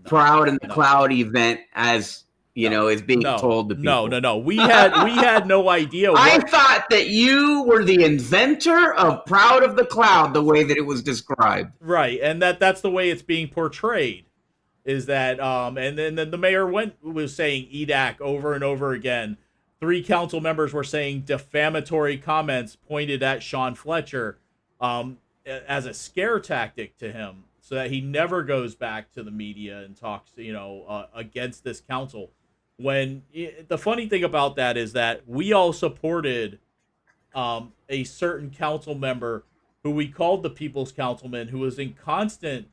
Proud in the Cloud event, as is being told to people. No. We had no idea. I thought that you were the inventor of Proud of the Cloud, the way that it was described. Right, and that's the way it's being portrayed. Is that and then the mayor was saying EDAC over and over again. 3 council members were saying defamatory comments pointed at Sean Fletcher as a scare tactic to him, so that he never goes back to the media and talks, against this council. When the funny thing about that is that we all supported a certain council member who we called the People's Councilman, who was in constant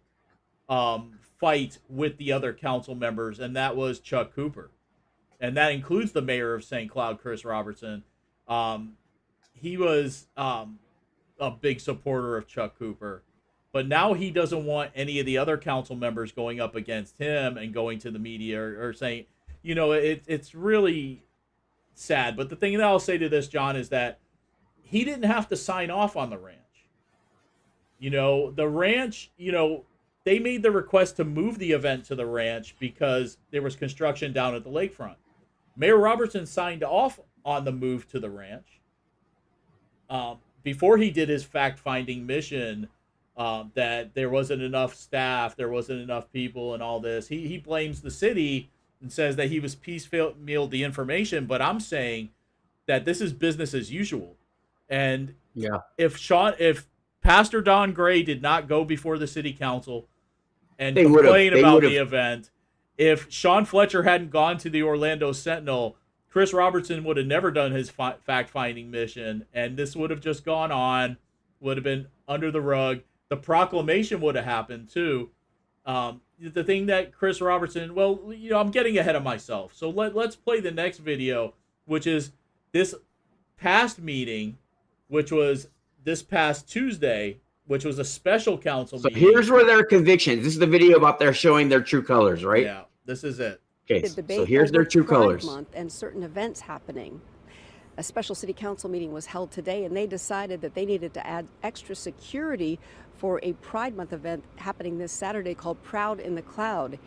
fight with the other council members, and that was Chuck Cooper. And that includes the mayor of St. Cloud, Chris Robertson. He was a big supporter of Chuck Cooper. But now he doesn't want any of the other council members going up against him and going to the media or saying, it's really sad. But the thing that I'll say to this, John, is that he didn't have to sign off on the ranch. The ranch, they made the request to move the event to the ranch because there was construction down at the lakefront. Mayor Robertson signed off on the move to the ranch before he did his fact-finding mission that there wasn't enough staff, there wasn't enough people, and all this. He blames the city and says that he was piecemealed the information, but I'm saying that this is business as usual. And if Pastor Don Gray did not go before the city council and complain about the event, if Sean Fletcher hadn't gone to the Orlando Sentinel, Chris Robertson would have never done his fact-finding mission, and this would have just gone on, would have been under the rug. The proclamation would have happened too. The thing that Chris Robertson, well, you know, I'm getting ahead of myself. So let's play the next video, which is this past meeting, which was this past Tuesday, which was a special council meeting. Here's where their convictions. This is the video about their showing their true colors, right? Yeah, this is it. Okay, so here's their true colors. Month and certain events happening. A special city council meeting was held today, and they decided that they needed to add extra security for a Pride Month event happening this Saturday called Proud in the Cloud.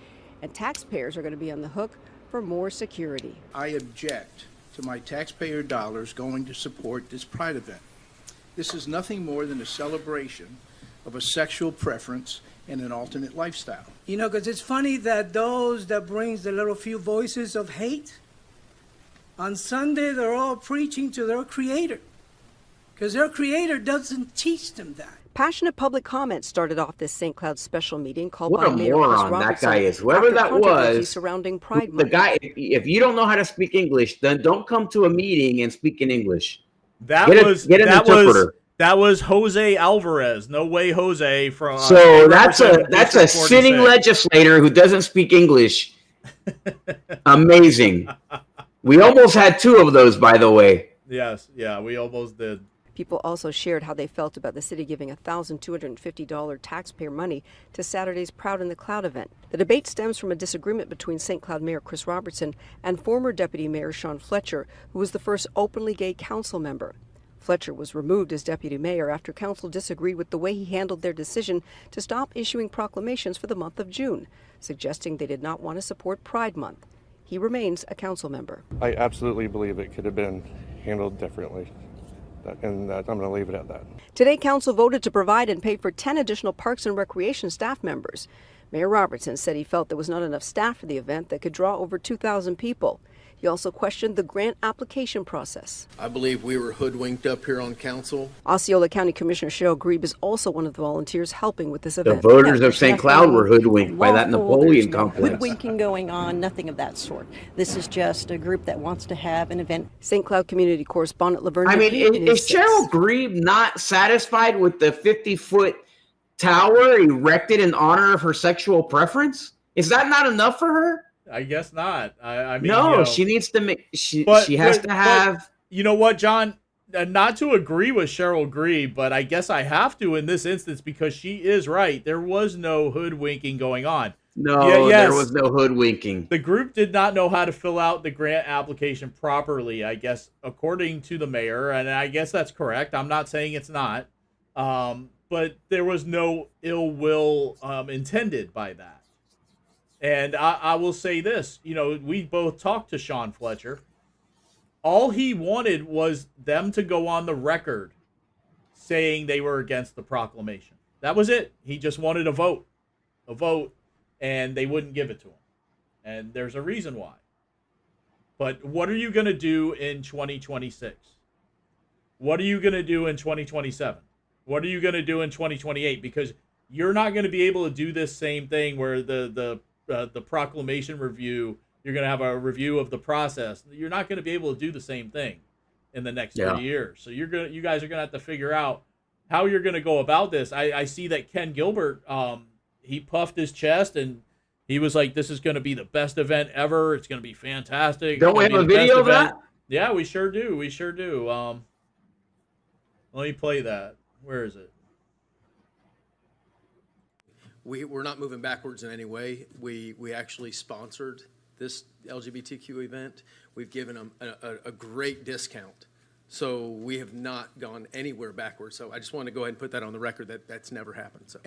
And taxpayers are going to be on the hook for more security. I object to my taxpayer dollars going to support this Pride event. This is nothing more than a celebration of a sexual preference and an alternate lifestyle. You know, because it's funny that those that brings the little few voices of hate, on Sunday they're all preaching to their creator, because their creator doesn't teach them that. Passionate public comments started off this St. Cloud special meeting called What by a Mayor moron Chris that guy is. Whoever after that controversy was, surrounding Pride the Month. guy, if you don't know how to speak English, then don't come to a meeting and speak in English. That was Jose Alvarez. No way, Jose from. So that's a sitting legislator who doesn't speak English. Amazing. We almost had two of those, by the way. Yes, yeah, we almost did. People also shared how they felt about the city giving $1,250 taxpayer money to Saturday's Proud in the Cloud event. The debate stems from a disagreement between St. Cloud Mayor Chris Robertson and former Deputy Mayor Sean Fletcher, who was the first openly gay council member. Fletcher was removed as deputy mayor after council disagreed with the way he handled their decision to stop issuing proclamations for the month of June, suggesting they did not want to support Pride Month. He remains a council member. I absolutely believe it could have been handled differently, and I'm going to leave it at that. Today, council voted to provide and pay for 10 additional Parks and Recreation staff members. Mayor Robertson said he felt there was not enough staff for the event that could draw over 2,000 people. He also questioned the grant application process. I believe we were hoodwinked up here on council. Osceola County Commissioner Cheryl Grebe is also one of the volunteers helping with this The event. voters of St. Cloud were hoodwinked by that Napoleon complex. Hoodwinking going on, nothing of that sort. This is just a group that wants to have an event. St. Cloud community correspondent Laverne. I mean, is Cheryl Grebe not satisfied with the 50-foot tower erected in honor of her sexual preference? Is that not enough for her? I guess not. I mean, no, you know, she needs to make. She has to have. But you know what, John? Not to agree with Cheryl Grebe, but I guess I have to in this instance because she is right. There was no hoodwinking going on. No, there was no hoodwinking. The group did not know how to fill out the grant application properly, I guess, according to the mayor, and I guess that's correct. I'm not saying it's not, but there was no ill will intended by that. And I will say this, you know, we both talked to Sean Fletcher. All he wanted was them to go on the record saying they were against the proclamation. That was it. He just wanted a vote, and they wouldn't give it to him. And there's a reason why. But what are you going to do in 2026? What are you going to do in 2027? What are you going to do in 2028? Because you're not going to be able to do this same thing where the proclamation review, you're going to have a review of the process. You're not going to be able to do the same thing in the next 3 years. So you guys are going to have to figure out how you're going to go about this. I see that Ken Gilbert, he puffed his chest and he was like, this is going to be the best event ever. It's going to be fantastic. Don't we have a video of that? Yeah, we sure do. We sure do. Let me play that. Where is it? We're not moving backwards in any way. We actually sponsored this LGBTQ event. We've given them a great discount. So we have not gone anywhere backwards. So I just want to go ahead and put that on the record that that's never happened. So.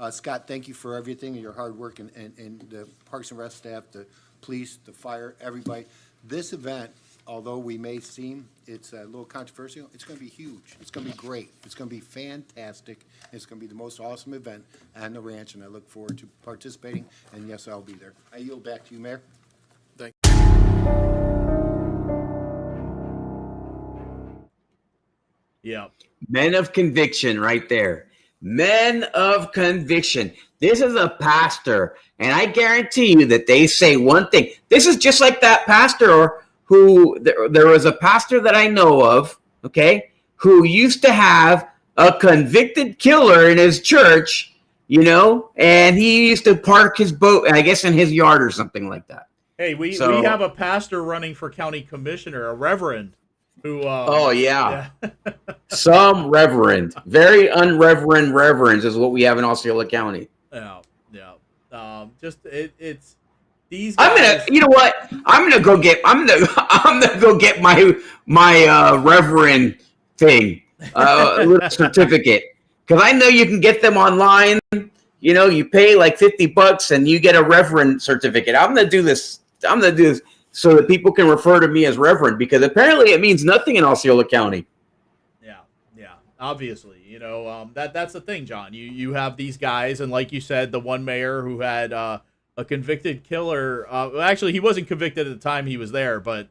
Scott, thank you for everything and your hard work, and the Parks and Rec staff, the police, the fire, everybody. This event, although we may seem it's a little controversial, it's going to be huge. It's going to be great. It's going to be fantastic. It's going to be the most awesome event on the ranch, and I look forward to participating. And yes, I'll be there. I yield back to you, Mayor. Thank Yeah. Men of conviction right there. Men of conviction. This is a pastor, and I guarantee you that they say one thing. This is just like that pastor who, there was a pastor that I know of, okay, who used to have a convicted killer in his church, you know, and he used to park his boat, I guess, in his yard or something like that. Hey, we have a pastor running for county commissioner, a reverend. Who, oh, yeah. Some reverend. Very unreverend reverends is what we have in Osceola County. Yeah, yeah. It's these guys. I'm gonna, you know what? I'm gonna go get my reverend thing, little certificate, because I know you can get them online. You know, you pay like $50 and you get a reverend certificate. I'm gonna do this so that people can refer to me as reverend, because apparently it means nothing in Osceola County. Yeah, obviously, you know, that's the thing, John. You have these guys, and like you said, the one mayor who had a convicted killer. Actually, he wasn't convicted at the time he was there, but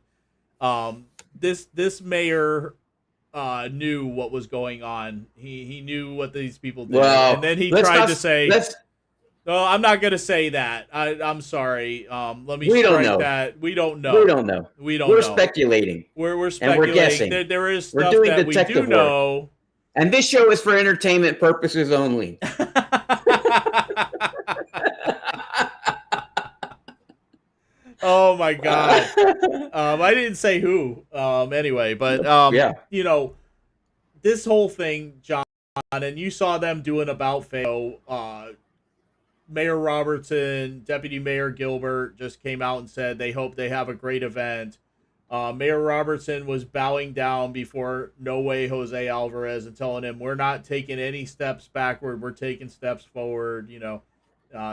this mayor knew what was going on. He knew what these people did, and then he tried to say. No, I'm not going to say that. I'm sorry. Let me strike that. We don't know. We don't know. We're speculating. We're speculating. And we're guessing. There is stuff that we do know. And this show is for entertainment purposes only. Oh, my God. I didn't say who. Anyway, but, yeah. You know, this whole thing, John, and you saw them doing about face. Mayor Robertson, Deputy Mayor Gilbert just came out and said they hope they have a great event. Mayor Robertson was bowing down before No Way Jose Alvarez and telling him, we're not taking any steps backward. We're taking steps forward. You know,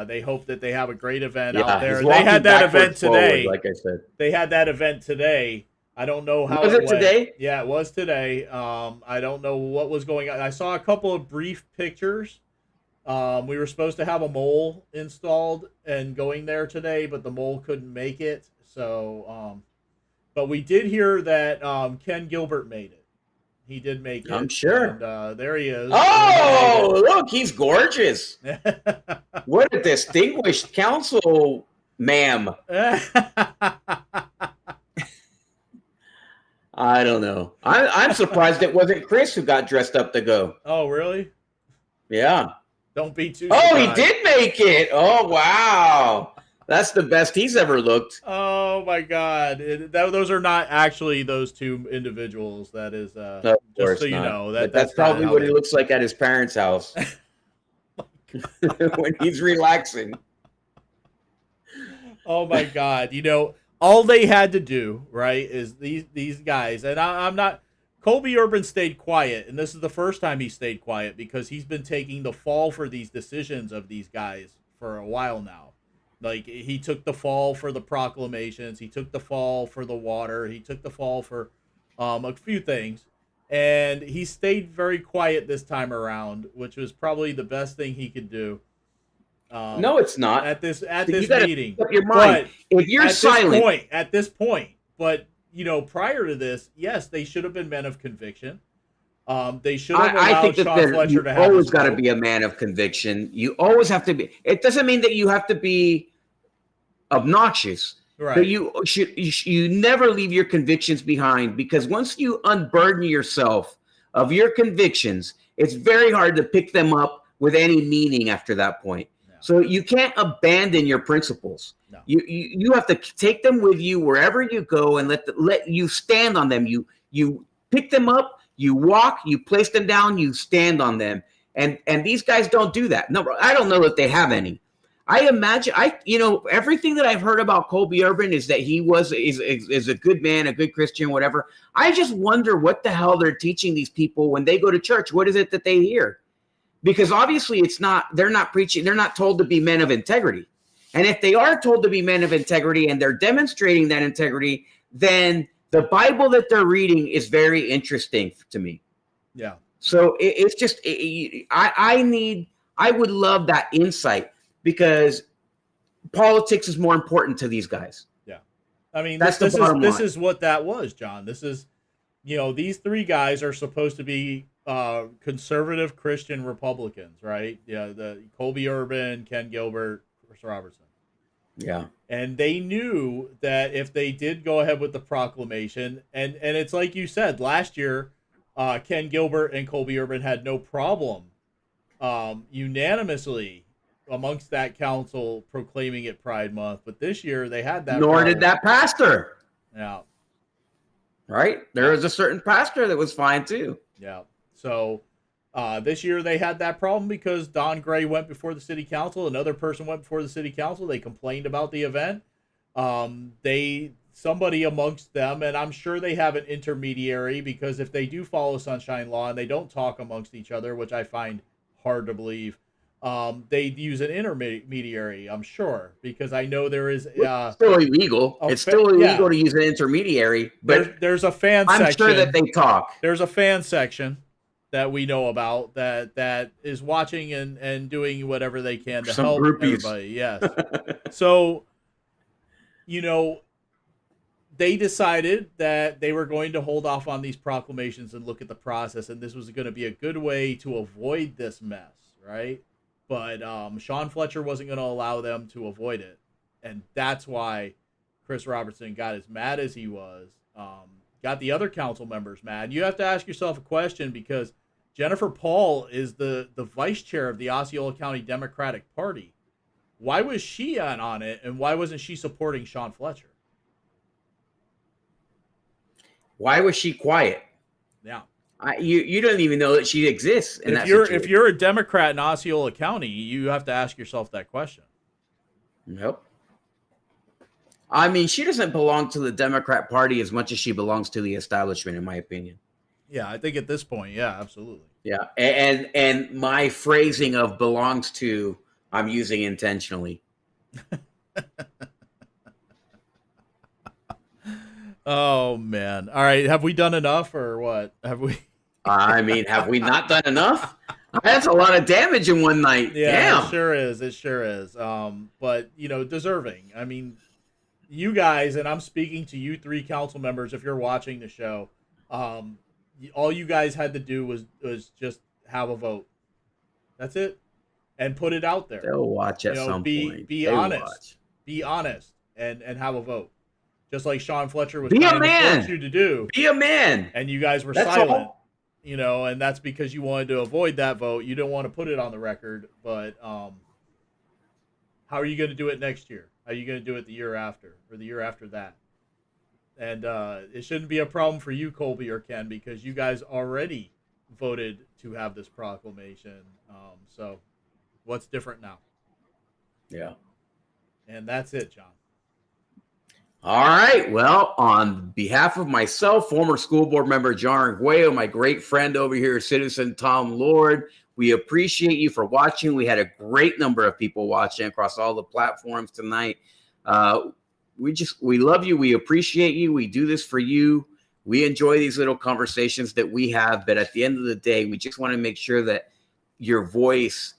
they hope that they have a great event out there. They had that event today. Forward, like I said. They had that event today. I don't know how was it went. Today? Yeah, it was today. I don't know what was going on. I saw a couple of brief pictures. We were supposed to have a mole installed and going there today, but the mole couldn't make it. So, but we did hear that Ken Gilbert made it. He did make it. I'm sure. And there he is. Oh, look, he's gorgeous. What a distinguished council, ma'am. I don't know. I'm surprised it wasn't Chris who got dressed up to go. Oh, really? Yeah. Don't be too surprised. surprised. He did make it. Oh, wow. That's the best he's ever looked. Oh, my God. Those are not actually those two individuals. That is, just so you know. That's probably what he looks like at his parents' house when he's relaxing. Oh, my God. You know, all they had to do, right, is these guys, and I'm not... Colby Urban stayed quiet, and this is the first time he stayed quiet because he's been taking the fall for these decisions of these guys for a while now. Like, he took the fall for the proclamations, he took the fall for the water, he took the fall for a few things, and he stayed very quiet this time around, which was probably the best thing he could do. No, it's not. At this meeting. Up your mind. But if you're silent. At this point, but... You know, prior to this, yes, they should have been men of conviction. They should have allowed Sean Fletcher to have. You always got to be a man of conviction. You always have to be. It doesn't mean that you have to be obnoxious. Right. But you never leave your convictions behind, because once you unburden yourself of your convictions, it's very hard to pick them up with any meaning after that point. No. So you can't abandon your principles. No. You have to take them with you wherever you go and let you stand on them. You pick them up, you walk, you place them down, you stand on them. And these guys don't do that. No, I don't know that they have any. I imagine everything that I've heard about Colby Urban is that he is a good man, a good Christian, whatever. I just wonder what the hell they're teaching these people when they go to church. What is it that they hear? because obviously they're not preaching, they're not told to be men of integrity. And if they are told to be men of integrity and they're demonstrating that integrity, then the Bible that they're reading is very interesting to me. Yeah. So it's just, I would love that insight, because politics is more important to these guys. Yeah. I mean, That's this is what that was, John. This is, these three guys are supposed to be conservative Christian Republicans, right? Yeah. The Colby Urban, Ken Gilbert, Chris Robertson. Yeah. And they knew that if they did go ahead with the proclamation, and it's like you said, last year, Ken Gilbert and Colby Urban had no problem unanimously amongst that council proclaiming it Pride Month. But this year they had that. Nor did that pastor. Yeah. Right? There was a certain pastor that was fine too. Yeah. So this year they had that problem because Don Gray went before the city council. Another person went before the city council. They complained about the event. Somebody amongst them, and I'm sure they have an intermediary, because if they do follow Sunshine Law and they don't talk amongst each other, which I find hard to believe, they use an intermediary, I'm sure, because I know there is it's still illegal. It's still illegal to use an intermediary, but there's a fan I'm section. sure that they talk. There's a fan section that we know about that is watching and doing whatever they can to help everybody. Yes. So, they decided that they were going to hold off on these proclamations and look at the process, and this was going to be a good way to avoid this mess, right? But Sean Fletcher wasn't going to allow them to avoid it, and that's why Chris Robertson got as mad as he was, got the other council members mad. You have to ask yourself a question, because Jennifer Paul is the vice chair of the Osceola County Democratic Party. Why was she on it, and why wasn't she supporting Sean Fletcher? Why was she quiet? Yeah. You don't even know that she exists. If you're a Democrat in Osceola County, you have to ask yourself that question. Nope. I mean, she doesn't belong to the Democrat Party as much as she belongs to the establishment, in my opinion. Yeah, I think at this point, yeah, absolutely. Yeah, and my phrasing of belongs to, I'm using intentionally. Oh, man. All right. Have we done enough, or what? Have we? I mean, have we not done enough? That's a lot of damage in one night. Yeah, Damn. It sure is. It sure is. But, deserving. I mean, you guys, and I'm speaking to you three council members, if you're watching the show, all you guys had to do was just have a vote. That's it. And put it out there. They'll watch at some point. Be honest. Be honest and have a vote. Just like Sean Fletcher was trying to force you to do. Be a man. And you guys were silent. And that's because you wanted to avoid that vote. You didn't want to put it on the record. But how are you going to do it next year? How are you going to do it the year after, or the year after that? And it shouldn't be a problem for you, Colby or Ken, because you guys already voted to have this proclamation. So what's different now? Yeah. And that's it, John. All right. Well, on behalf of myself, former school board member John Arguello, my great friend over here, citizen Tom Lord, we appreciate you for watching. We had a great number of people watching across all the platforms tonight. We love you. We appreciate you. We do this for you. We enjoy these little conversations that we have. But at the end of the day, we just want to make sure that your voice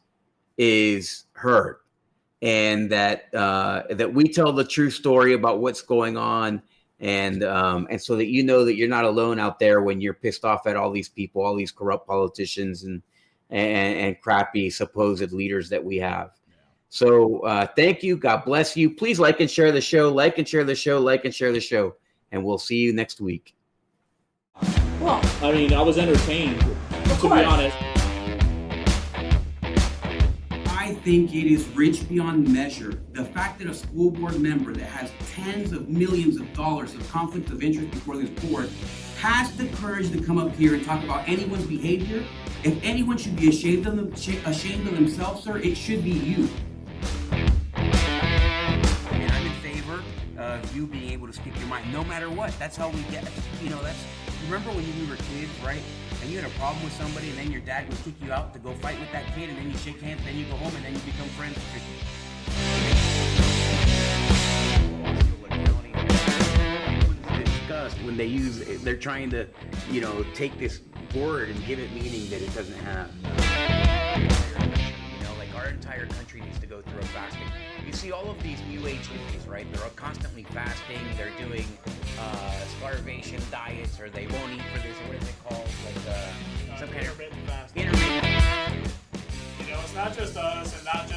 is heard, and that that we tell the true story about what's going on, and so that you know that you're not alone out there when you're pissed off at all these people, all these corrupt politicians and crappy supposed leaders that we have. So thank you. God bless you. Please like and share the show. Like and share the show. Like and share the show. And we'll see you next week. Well, I mean, I was entertained, to be honest. I think it is rich beyond measure. The fact that a school board member that has tens of millions of dollars of conflict of interest before this board has the courage to come up here and talk about anyone's behavior. If anyone should be ashamed of themselves, sir, it should be you. And I'm in favor of you being able to speak your mind no matter what. That's how we get, that's Remember when we were kids, right? And you had a problem with somebody, and then your dad would kick you out to go fight with that kid, and then you shake hands, then you go home, and then you become friends officially. Discussed when they're trying to, take this word and give it meaning that it doesn't have. Like our entire country needs to go through a fasting. You see all of these new age hippies, right? They're constantly fasting. They're doing starvation diets, or they won't eat for this. What is it called? Like some kind of intermittent fasting. It's not just us and not